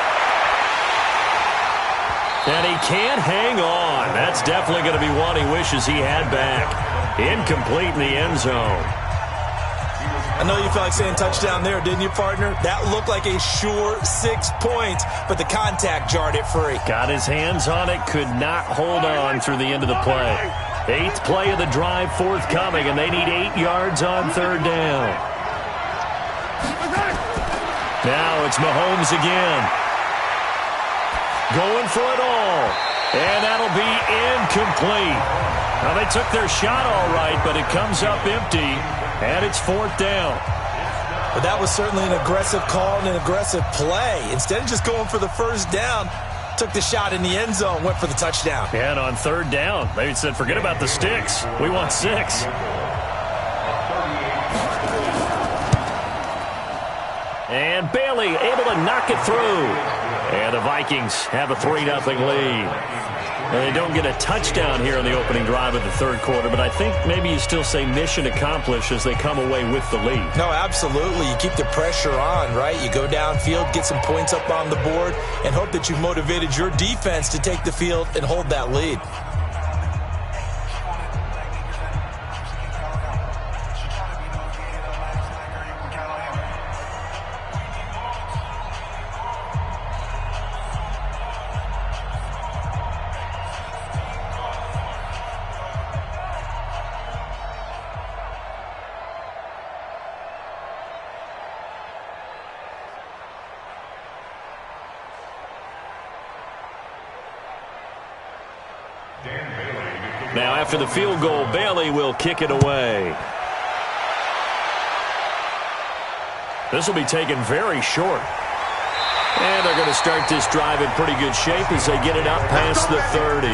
And he can't hang on. That's definitely going to be one he wishes he had back. Incomplete in the end zone. I know you felt like saying touchdown there, didn't you, partner? That looked like a sure 6 points, but the contact jarred it free. Got his hands on it, could not hold on through the end of the play. 8th play of the drive forthcoming, and they need 8 yards on third down. Now it's Mahomes again. Going for it all. And that'll be incomplete. Now, they took their shot all right, but it comes up empty, and it's 4th down. But that was certainly an aggressive call and an aggressive play. Instead of just going for the first down, took the shot in the end zone, went for the touchdown. And on third down, they said, forget about the sticks. We want 6. And Bailey able to knock it through. And the Vikings have a 3-0 lead. And they don't get a touchdown here in the opening drive of the third quarter, but I think maybe you still say mission accomplished as they come away with the lead. No, absolutely. You keep the pressure on, right? You go downfield, get some points up on the board, and hope that you've motivated your defense to take the field and hold that lead. Now, after the field goal, Bailey will kick it away. This will be taken very short. And they're going to start this drive in pretty good shape as they get it up past the 30.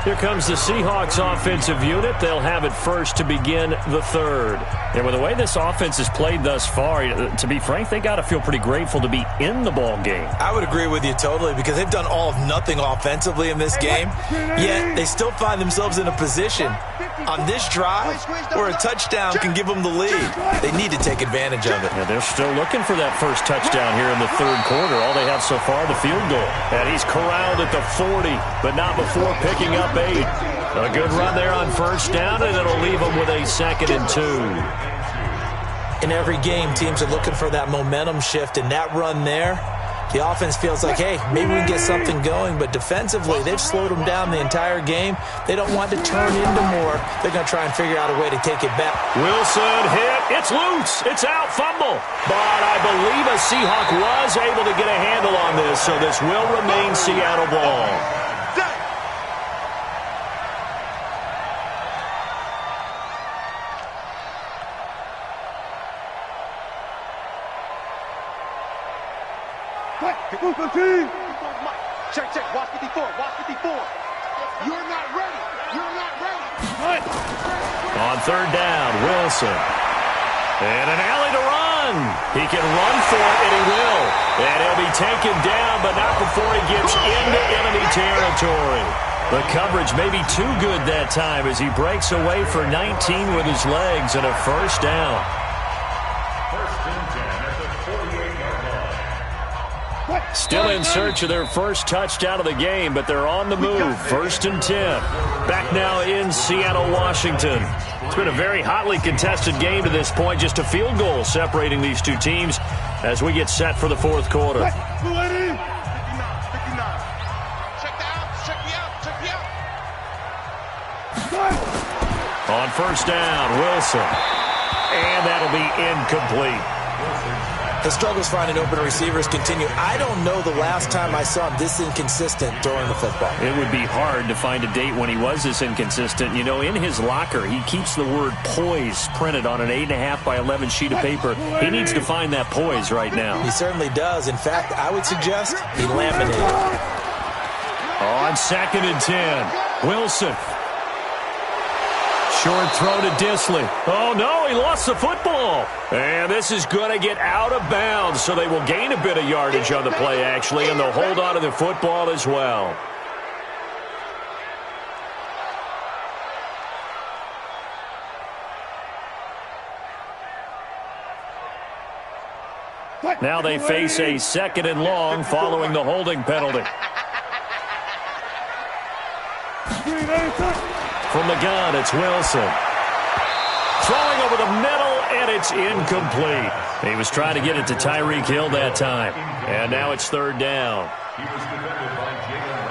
Here comes the Seahawks offensive unit. They'll have it first to begin the third. And with the way this offense has played thus far, to be frank, they got to feel pretty grateful to be in the ball game. I would agree with you totally, because they've done all of nothing offensively in this game, yet they still find themselves in a position on this drive where a touchdown can give them the lead. They need to take advantage of it. Yeah, they're still looking for that first touchdown here in the third quarter. All they have so far, the field goal. And he's corralled at the 40, but not before picking up 8. A good run there on first down, and it'll leave them with a 2nd and 2. In every game, teams are looking for that momentum shift, and that run there, the offense feels like, hey, maybe we can get something going, but defensively, they've slowed them down the entire game. They don't want to turn into more. They're going to try and figure out a way to take it back. Wilson hit. It's loose. It's out. Fumble. But I believe a Seahawk was able to get a handle on this, so this will remain Seattle ball. Check. Watch 54. You're not ready. On third down, Wilson. And an alley to run. He can run for it, and he will. And he'll be taken down, but not before he gets into enemy territory. The coverage may be too good that time as he breaks away for 19 with his legs and a first down. Still in search of their first touchdown of the game, but they're on the move. 1st and 10. Back now in Seattle, Washington. It's been a very hotly contested game to this point. Just a field goal separating these two teams as we get set for the fourth quarter. Check the out. On first down, Wilson. And that'll be incomplete. The struggles finding open receivers continue. I don't know the last time I saw him this inconsistent throwing the football. It would be hard to find a date when he was this inconsistent. You know, in his locker, he keeps the word poise printed on an 8.5 by 11 sheet of paper. He needs to find that poise right now. He certainly does. In fact, I would suggest he laminated. On 2nd and 10, Wilson. Short throw to Disley. Oh, no, he lost the football. And this is going to get out of bounds, so they will gain a bit of yardage on the play, actually, and they'll hold on to the football as well. Now they face a 2nd and long following the holding penalty. From the gun, it's Wilson. Throwing over the middle, and it's incomplete. He was trying to get it to Tyreek Hill that time. And now it's 3rd down. He was defended by Jalen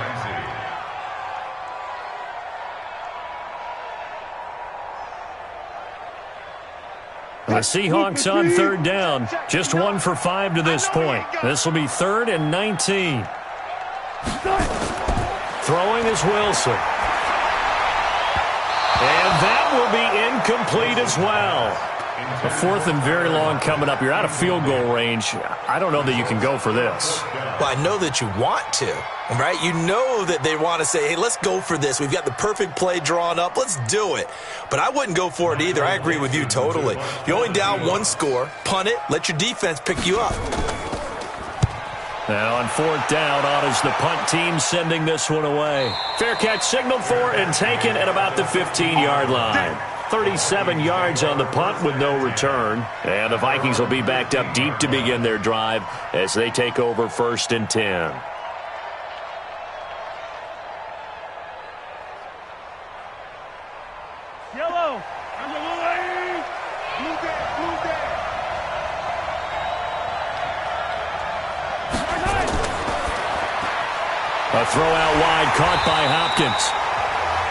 Ramsey. The Seahawks on 3rd down. Just 1 for 5 to this point. This will be 3rd and 19. Throwing is Wilson. And that will be incomplete as well. A 4th and very long coming up. You're out of field goal range. I don't know that you can go for this. Well, I know that you want to, right? You know that they want to say, hey, let's go for this. We've got the perfect play drawn up. Let's do it. But I wouldn't go for it either. I agree with you totally. You're only down 1 score. Punt it. Let your defense pick you up. Now on 4th down, on is the punt team sending this one away. Fair catch signaled for and taken at about the 15-yard line. 37 yards on the punt with no return. And the Vikings will be backed up deep to begin their drive as they take over 1st and 10. Yellow. Blue there. A throw out wide caught by Hopkins.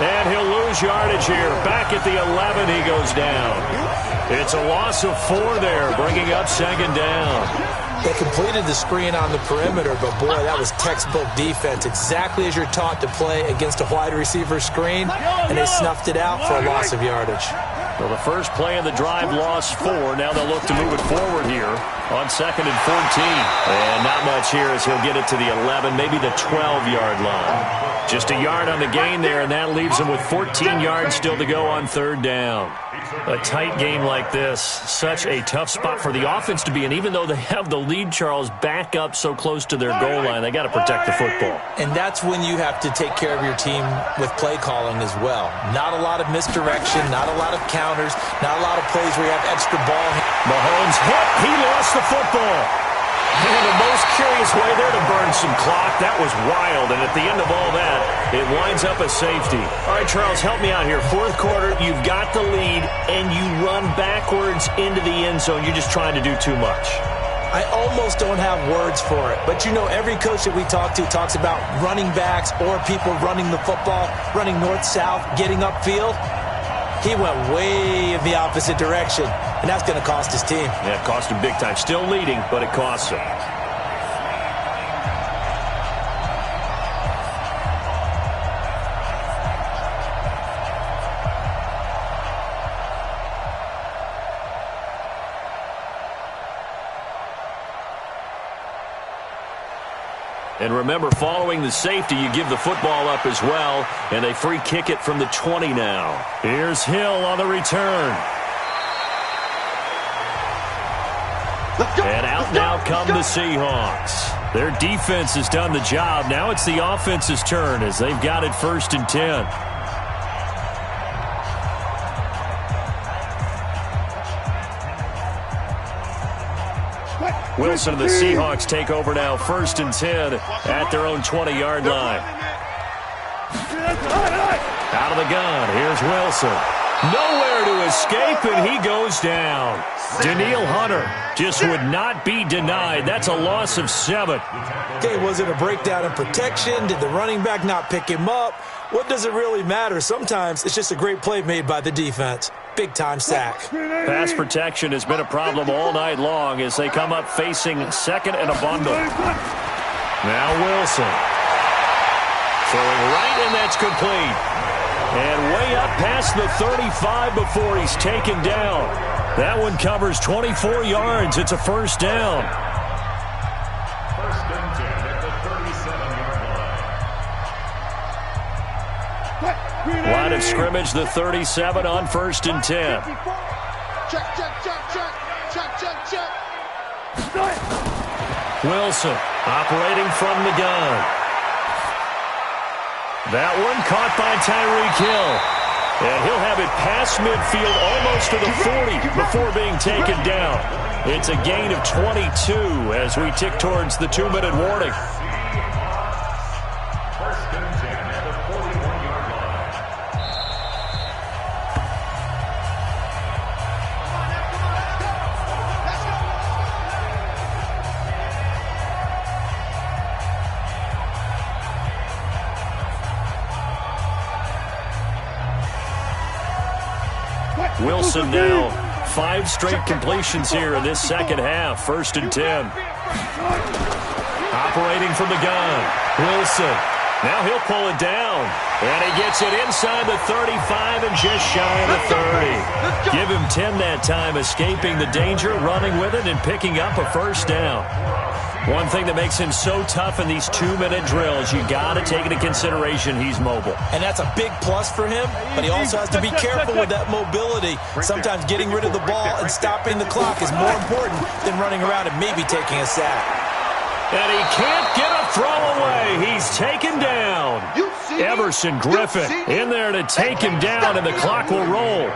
And he'll lose yardage here. Back at the 11, he goes down. It's a loss of 4 there, bringing up 2nd down. They completed the screen on the perimeter, but boy, that was textbook defense. Exactly as you're taught to play against a wide receiver screen, and they snuffed it out for a loss of yardage. Well, the first play of the drive lost 4. Now they'll look to move it forward here on 2nd and 14. And not much here as he'll get it to the 11, maybe the 12-yard line. Just a yard on the gain there, and that leaves them with 14 yards still to go on third down. A tight game like this, such a tough spot for the offense to be in. Even though they have the lead, Charles, back up so close to their goal line, they got to protect the football. And that's when you have to take care of your team with play calling as well. Not a lot of misdirection, not a lot of counters, not a lot of plays where you have extra ball. Mahomes hit. He lost the football. And the most curious way there to burn some clock. That was wild. And at the end of all that, it winds up a safety. All right, Charles, help me out here. Fourth quarter, you've got the lead, and you run backwards into the end zone. You're just trying to do too much. I almost don't have words for it. But, you know, every coach that we talk to talks about running backs or people running the football, running north-south, getting upfield. He went way in the opposite direction, and that's going to cost his team. Yeah, it cost him big time. Still leading, but it costs him. And remember, following the safety, you give the football up as well, and they free kick it from the 20 now. Here's Hill on the return. And out now come the Seahawks. Their defense has done the job. Now it's the offense's turn as they've got it 1st and 10. Wilson and the Seahawks take over now, 1st and 10 at their own 20-yard line. Out of the gun, here's Wilson. Nowhere to escape, and he goes down. Danielle Hunter just would not be denied. That's a loss of 7. Okay, was it a breakdown in protection? Did the running back not pick him up? What does it really matter? Sometimes it's just a great play made by the defense. Big-time sack. Pass protection has been a problem all night long as they come up facing 2nd and a bundle. Now Wilson. Throwing right, and that's complete. And way up past the 35 before he's taken down. That one covers 24 yards. It's a 1st down. 1st and 10 at the 37-yard line. Line of scrimmage, the 37 on 1st and 10. Check. Wilson operating from the gun. That one caught by Tyreek Hill. And he'll have it past midfield almost to the 40 before being taken down. It's a gain of 22 as we tick towards the 2-minute warning. 1st and 10 at the 41-yard line. Wilson now 5 straight completions here in this second half. 1st and 10. Operating from the gun. Wilson. Now he'll pull it down. And he gets it inside the 35 and just shy of the 30. Give him 10 that time, escaping the danger, running with it, and picking up a 1st down. One thing that makes him so tough in these 2-minute drills, you got to take into consideration he's mobile. And that's a big plus for him, but he also has to be careful with that mobility. Sometimes getting rid of the ball and stopping the clock is more important than running around and maybe taking a sack. And he can't get a throw away. He's taken down. Everson Griffin in there to take him down, and the clock will roll.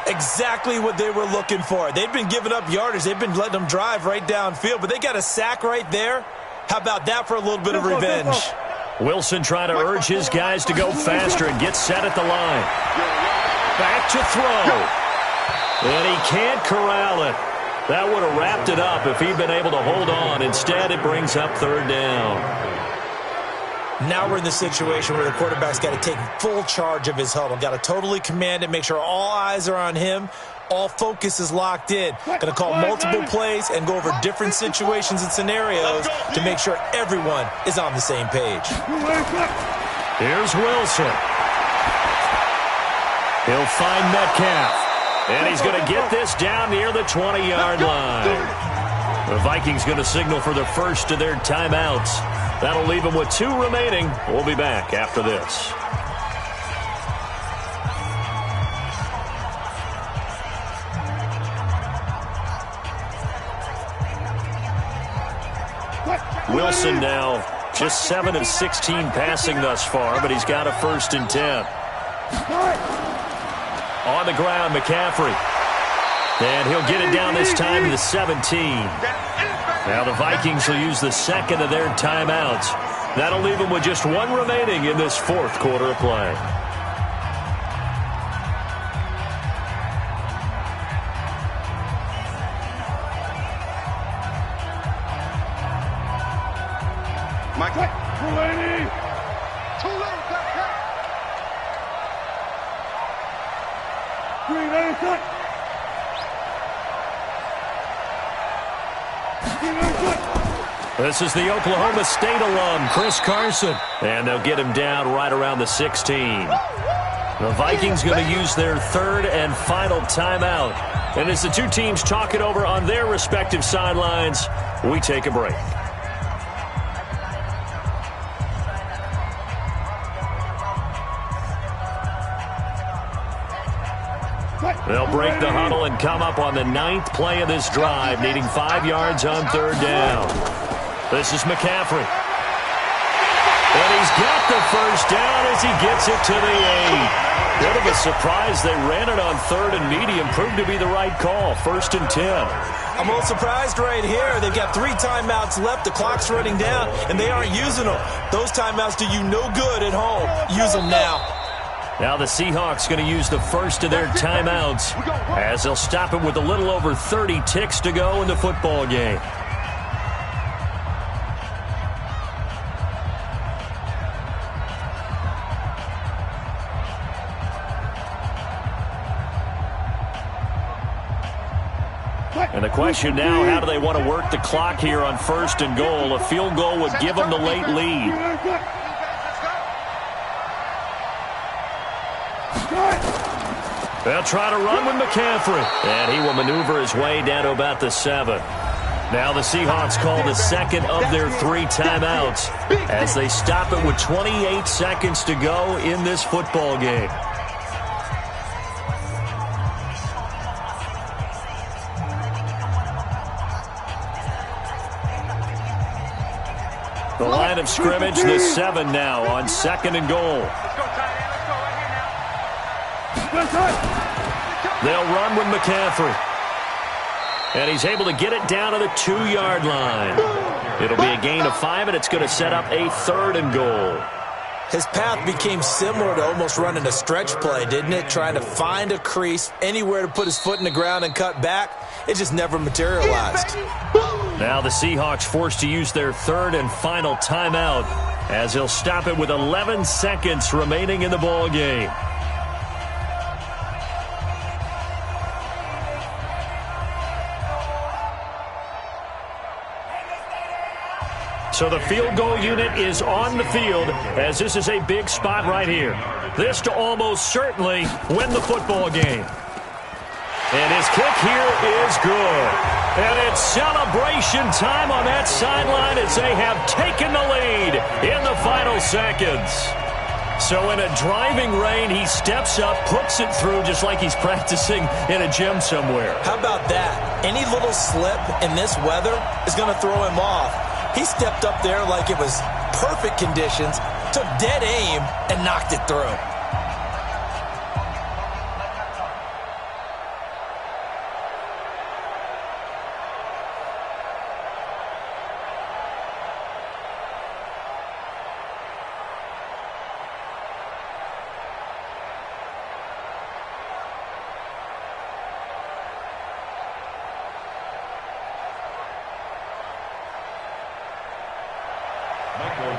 Exactly what they were looking for. They've been giving up yardage. They've been letting them drive right downfield, but they got a sack right there. How about that for a little bit of revenge? Wilson trying to urge his guys to go faster and get set at the line. Back to throw. And he can't corral it. That would have wrapped it up if he'd been able to hold on. Instead, it brings up 3rd down. Now we're in the situation where the quarterback's got to take full charge of his huddle. Got to totally command it, make sure all eyes are on him. All focus is locked in. Going to call multiple plays and go over different situations and scenarios to make sure everyone is on the same page. Here's Wilson. He'll find Metcalf. And he's going to get this down near the 20-yard line. The Vikings going to signal for the first of their timeouts. That'll leave them with 2 remaining. We'll be back after this. Wilson now just 7 of 16 passing thus far, but he's got a 1st and 10. On the ground, McCaffrey. And he'll get it down this time to the 17. Now the Vikings will use the second of their timeouts. That'll leave them with just 1 remaining in this 4th quarter of play. Mike. Mulaney. Too little, cut. Green, cut. This is the Oklahoma State alum, Chris Carson. And they'll get him down right around the 16. The Vikings going to use their 3rd and final timeout. And as the 2 teams talk it over on their respective sidelines, we take a break. They'll break the huddle and come up on the 9th play of this drive, needing 5 yards on 3rd down. This is McCaffrey. And he's got the 1st down as he gets it to the 8. Bit of a surprise. They ran it on 3rd and medium. Proved to be the right call. 1st and 10. I'm a little surprised right here. They've got 3 timeouts left. The clock's running down, and they aren't using them. Those timeouts do you no good at home. Use them now. Now the Seahawks going to use the first of their timeouts as they'll stop it with a little over 30 ticks to go in the football game. And the question now, how do they want to work the clock here on 1st and goal? A field goal would give them the late lead. They'll try to run with McCaffrey. And he will maneuver his way down to about the 7. Now the Seahawks call the second of their 3 timeouts as they stop it with 28 seconds to go in this football game. The line of scrimmage, the 7 now on 2nd and goal. They'll run with McCaffrey. And he's able to get it down to the 2-yard line. It'll be a gain of 5, and it's going to set up a 3rd and goal. His path became similar to almost running a stretch play, didn't it? Trying to find a crease, anywhere to put his foot in the ground and cut back. It just never materialized. Now the Seahawks forced to use their 3rd and final timeout as he'll stop it with 11 seconds remaining in the ball game. So the field goal unit is on the field as this is a big spot right here. This to almost certainly win the football game. And his kick here is good. And it's celebration time on that sideline as they have taken the lead in the final seconds. So in a driving rain, he steps up, puts it through just like he's practicing in a gym somewhere. How about that? Any little slip in this weather is going to throw him off. He stepped up there like it was perfect conditions, took dead aim, and knocked it through.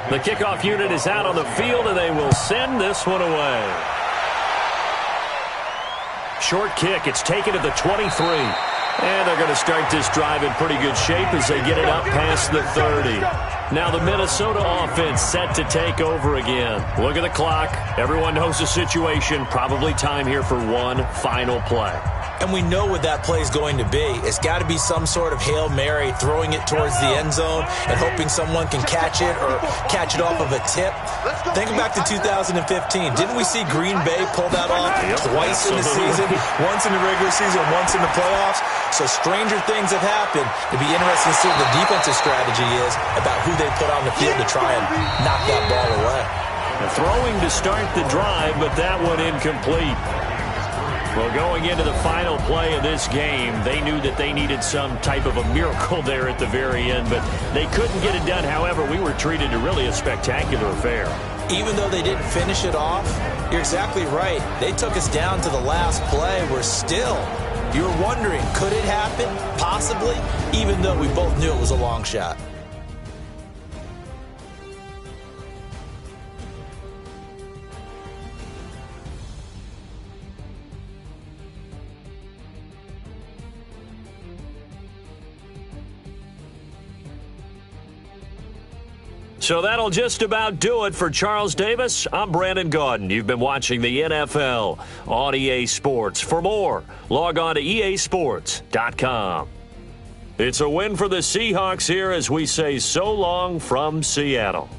The kickoff unit is out on the field, and they will send this one away. Short kick. It's taken to the 23. And they're going to start this drive in pretty good shape as they get it up past the 30. Now the Minnesota offense set to take over again. Look at the clock. Everyone knows the situation. Probably time here for one final play. And we know what that play is going to be. It's got to be some sort of Hail Mary, throwing it towards the end zone and hoping someone can catch it or catch it off of a tip. Think back to 2015. Didn't we see Green Bay pull that off twice in the season? Once in the regular season, once in the playoffs. So stranger things have happened. It'd be interesting to see what the defensive strategy is about who they put on the field to try and knock that ball away. Throwing to start the drive, but that one incomplete. Well, going into the final play of this game, they knew that they needed some type of a miracle there at the very end, but they couldn't get it done. However, we were treated to really a spectacular affair. Even though they didn't finish it off, you're exactly right. They took us down to the last play. We're still, you were wondering, could it happen? Possibly, even though we both knew it was a long shot. So that'll just about do it for Charles Davis. I'm Brandon Gaudin. You've been watching the NFL on EA Sports. For more, log on to easports.com. It's a win for the Seahawks here as we say so long from Seattle.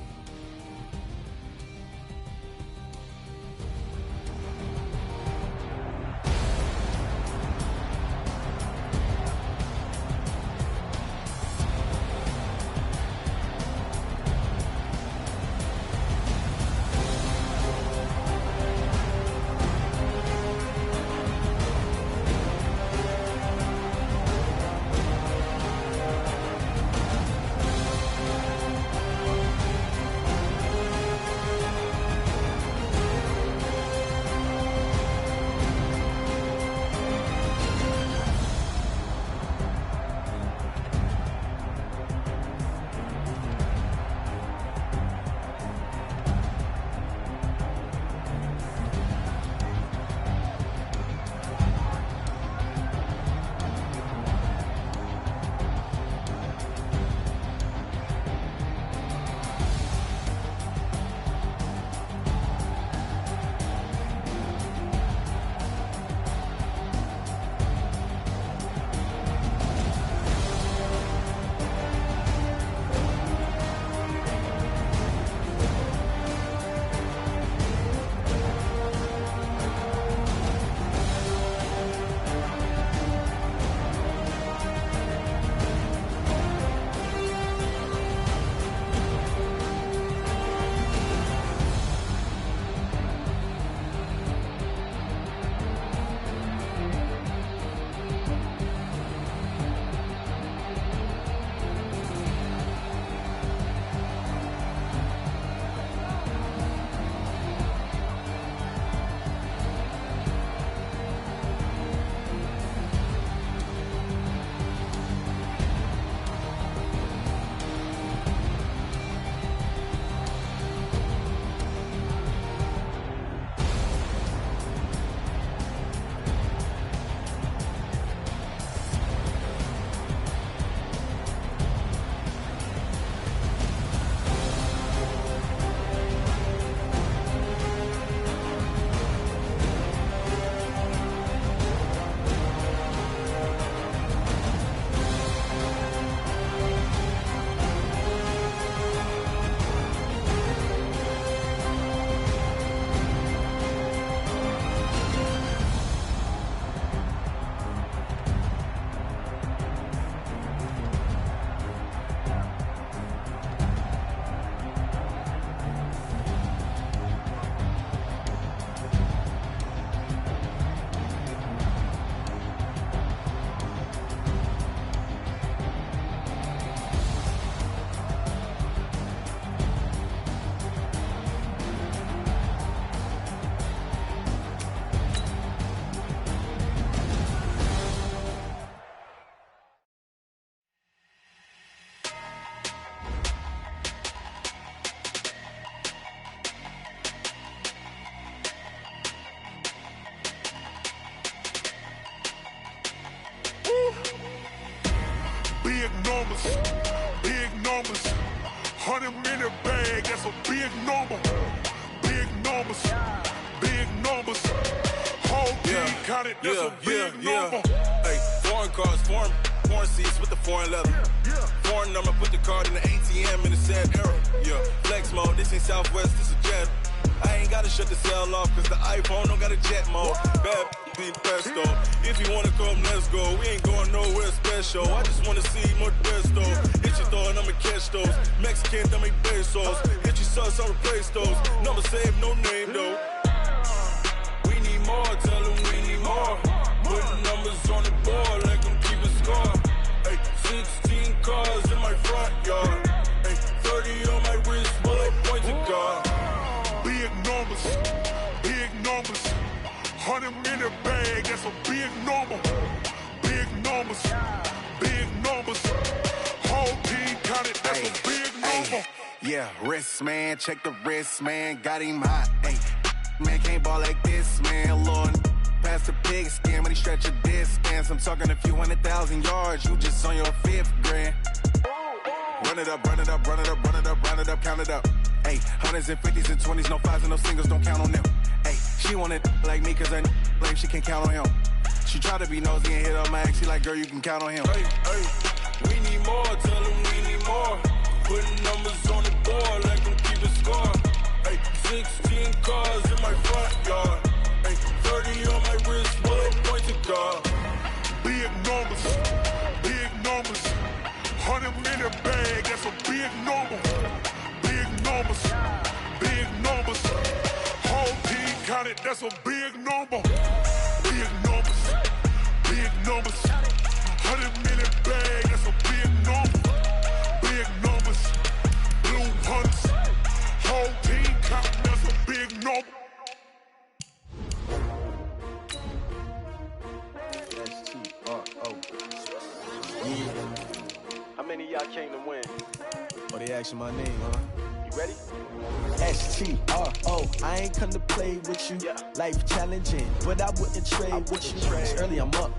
that's a big number. Big numbers, big numbers. Whole team counted, that's a big number. Hey, foreign cars, foreign seats with the foreign leather. Foreign number, put the card in the ATM in the sad era. Yeah, flex mode, this ain't Southwest, this is jet. I ain't gotta shut the cell off, cause the iPhone don't got a jet mode. Bad be pesto. If you wanna come, let's go. We ain't going nowhere special. I just wanna see more Desto. Hit your throw and I'ma catch those. Mexican, I'ma make pesos. Hit your sauce, I'll replace those. Number save, no name though. We need more, tell them we need more. Putting numbers on the board, like them keep a score. Hey, 16 cars in my front yard. Hey, 30 on my wrist, bullet points of God. Big numbers, big numbers. 100 in the bag, that's a big number. Big numbers, big numbers. Whole team counted, that's a big number. Yeah, wrist, man, check the wrist, man, got him hot. Ay, man, can't ball like this, man, Lord. Past the pig skin when he stretch a distance. I'm talking a few 100,000 yards, you just on your 5th grand. Run it up, run it up, run it up, run it up, run it up, count it up. Ay, 100s and 50s and 20s, no 5s and no singles, don't count on them. Ay, she want it like me cause her lame, she can't count on him. She try to be nosy and hit up my ex, she like, girl, you can count on him. Hey, we need more, tell them we need more. Putting numbers on the board, like them keep a score. Hey, 16 cars in my front yard. Hey, 30 on my wrist, bullet points of God. Big numbers, big numbers. 100 in the bag, that's a big number. Big numbers, big numbers. Whole team counted, that's a big number. Big numbers, big numbers. 100 in the bag, that's a big number. Big numbers, blue hunts. Whole team counting, that's a big number. How many of y'all came to win? Oh, they asking my name, huh? You ready? STRO, I ain't come to play with you. Life challenging, but I wouldn't trade with you. It's early, I'm up.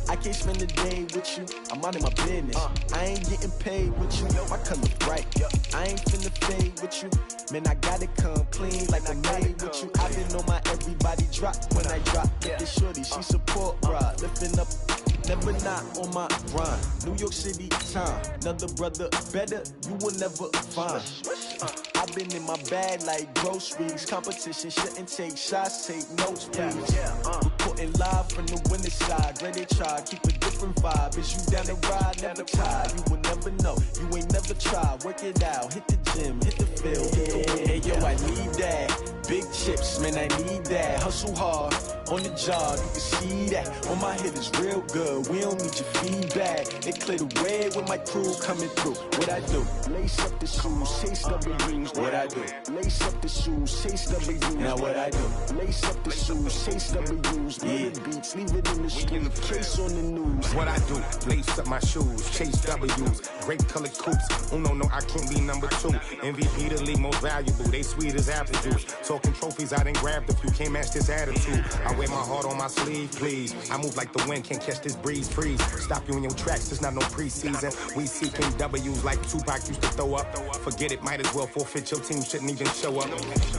I can't spend the day with you. I'm out of my business. I ain't getting paid with you. My color bright. I ain't finna fade with you. Man, I gotta come clean like I'm made with you. I've been on my everybody drop when I drop. Look at shorty, she support rod. Lifting up, never not on my grind. New York City time, another brother better, you will never find. I've been in my bag like groceries. Competition shouldn't take shots, take notes, please. Reporting live from the winning side. Ready to try, keep a different vibe. Is you down the ride, never tired. You will never know, you ain't never tried. Work it out, hit the gym, hit the field. Hey, yo, I need that. Big chips, man, I need that. Hustle hard, on the job, you can see that. On my head is real good, we don't need your feedback. It clear the way with my crew coming through. What I do? Lace up the shoes, chase W's. What I do? Lace up the shoes, chase W's. Now what I do? Lace up the shoes, chase W's. Yeah. The beats, leave it in the street, case on the news. What I do? Lace up my shoes, chase W's. Grape colored coops. Uno, no, I can't be number 2. MVP the league most valuable. They sweet as apple juice. Talking trophies, I didn't grab the few. Can't match this attitude. I wear my heart on my sleeve, please. I move like the wind, can't catch this breeze, freeze. Stop you in your tracks, there's not no preseason. We seeking W's like Tupac used to throw up. Forget it, might as well forfeit. Your team shouldn't even show up.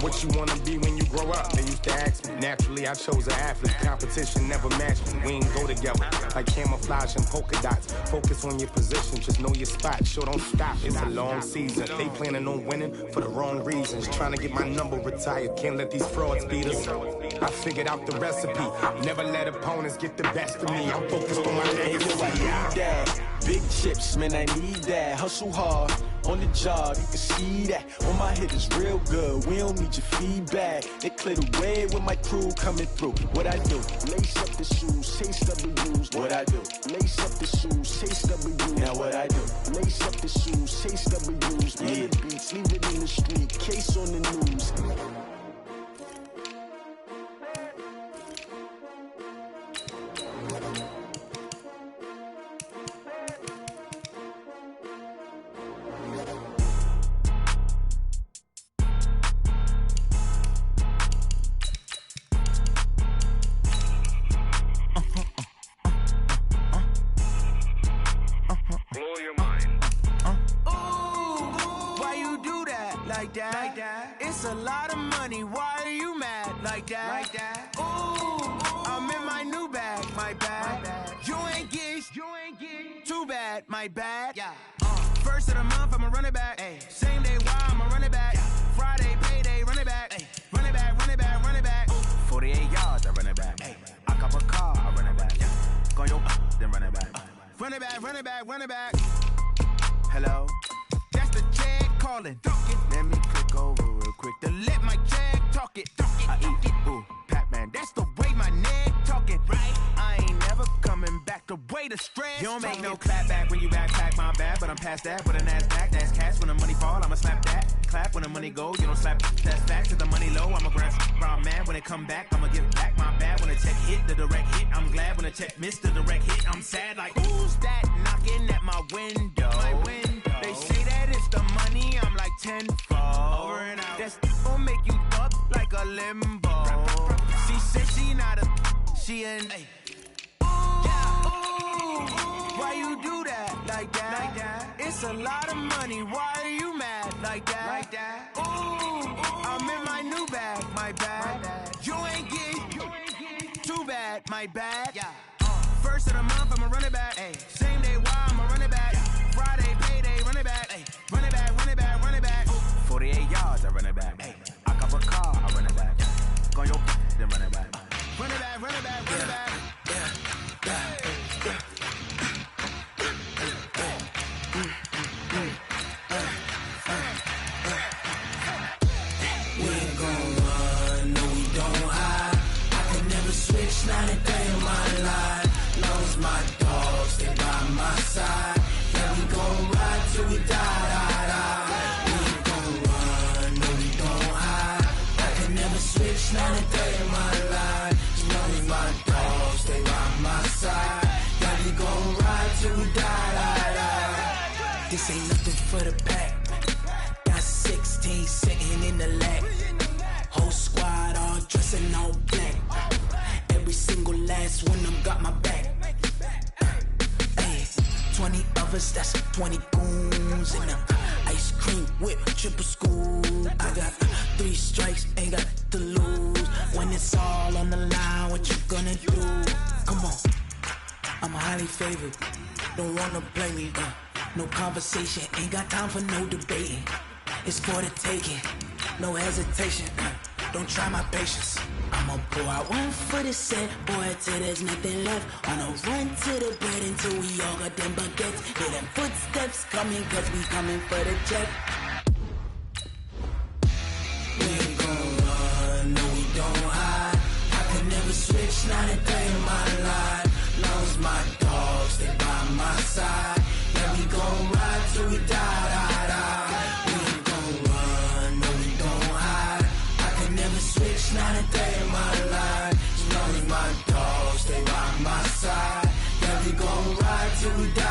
What you wanna be when you grow up? They used to ask me. Naturally, I chose an athlete. Competition never matched me. We ain't go together like camouflage and polka dots. Focus on your position, just know your spot. Sure, don't stop. It's a long season. They planning on winning for the wrong reasons. Trying to get my number retired. Can't let these frauds beat us. I figured out the recipe. Never let opponents get the best of me. I'm focused on my legacy. I need that. Big chips, man, I need that. Hustle hard, on the job, you can see that. On my head is real good, we don't need your feedback. They clear the way with my crew coming through. What I do? Lace up the shoes, chase W's. What I do? Lace up the shoes, chase W's. Now what I do? Lace up the shoes, chase W's. Yeah. The beats, leave it in the street, case on the news. like that. It's a lot of money, why are you mad like that? Ooh, I'm in my new bag, my bad. You ain't get too bad, my bad. Yeah. First of the month, I'ma run it back. Ay. Same day, why I'ma run it back. Friday, payday, run it back. Ay. Run it back, run it back, run it back. 48 yards, I run it back. Ay. I cop a car, I run it back. Go your then run it back. Run it back, run it back, run it back. Hello, that's the check calling. Let me click over real quick to let my check talk it. I eat it, ooh, Pac-Man, that's the way my neck talking. Right, I ain't never coming back the way the stress. You don't make no clap back when you backpack my bad, but I'm past that with an ass back. That's cash when the money fall, I'ma slap that. Clap when the money go, you don't slap. That's facts. If the money low, I'ma grab. I'm mad when it come back, I'ma give back my bad when the check hit the direct hit. I'm glad when the check missed the direct hit. I'm sad like who's that knocking at my window? My window. They say that it's the money, I'm like tenfold. Over and out. That's gon' make you up like a limbo. She said she not a, she an. Ay. Why you do that like that? It's a lot of money. Why are you mad like that? Ooh, I'm in my new bag, my bad. You ain't get too bad, my bad. Yeah. First of the month, I'ma run it back. Ay. Same day, why I'ma run it back. Friday, payday, run it back. Ay. Run it back, run it back, run it back. 48 yards, I run it back. Ay. I cop a car, I run it back. Go your then run it back. Run it back, run it back, run it back. Switch, not a day in my life. Lost my dogs, they by my side. Yeah, we gon' ride till we die. We ain't gon' run, no, we don't hide. I can never switch, not a day in my life. Lost my dogs, they by my side. Yeah, we gon' ride till we die. This ain't nothing for the pack. Got 16 sitting in the lap. Whole squad all dressing all black. Every single last one of them got my back. Ay, 20 of us, that's 20 goons. And ice cream whip, triple school. I got 3 strikes, ain't got to lose. When it's all on the line, what you gonna do? Come on, I'm highly favored. Don't wanna play me, no conversation. Ain't got time for no debating. It's for the taking, no hesitation. Don't try my patience. I'ma pour out one for the set, boy, till there's nothing left. On a run to the bread until we all got them baguettes. Hear them footsteps coming, cause we coming for the jet. We ain't gon' run, no, we don't hide. I could never switch, not a day in my life. Lost my dogs, they by my side. Yeah, we gon' ride till we die. We ain't gon' run, no, we don't hide. I could never switch, not a day in my life. As long as my dogs, they by my side. Yeah, we gon' ride till we die.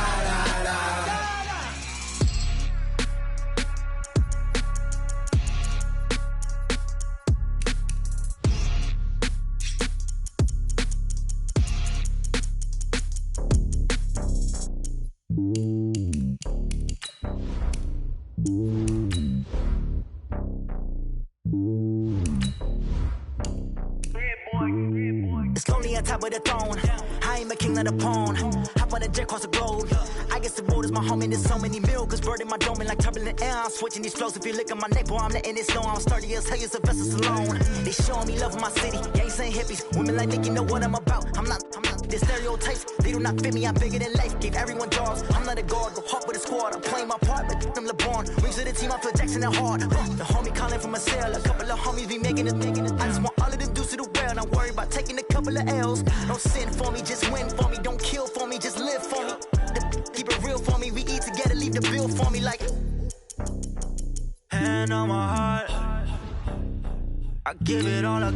It's lonely on top of the throne. I ain't a king of the pawn. Hop on a jet across the globe. I guess the road is my home and there's so many milkers birding my dome and like turbulent air. I'm switching these flows. If you look at my neck, boy, I'm letting it slow. I'm sturdy as hell, a vessel alone. They showing me love in my city. Gangs ain't hippies. Women like think you know what I'm about. I'm not. The stereotypes, they do not fit me. I'm bigger than life. Gave everyone jobs. I'm not a guard. Go hard with a squad. I'm playing my part like them LeBron. Rings to the team. I feel Jackson and hard. The homie calling from a cell. A couple of homies be making it. I just want all of them dudes to do well. Not worry about taking a couple of L's. Don't sin for me, just win for me. Don't kill for me, just live for me. Keep it real for me. We eat together, leave the bill for me like. Hand on my heart, I give it all.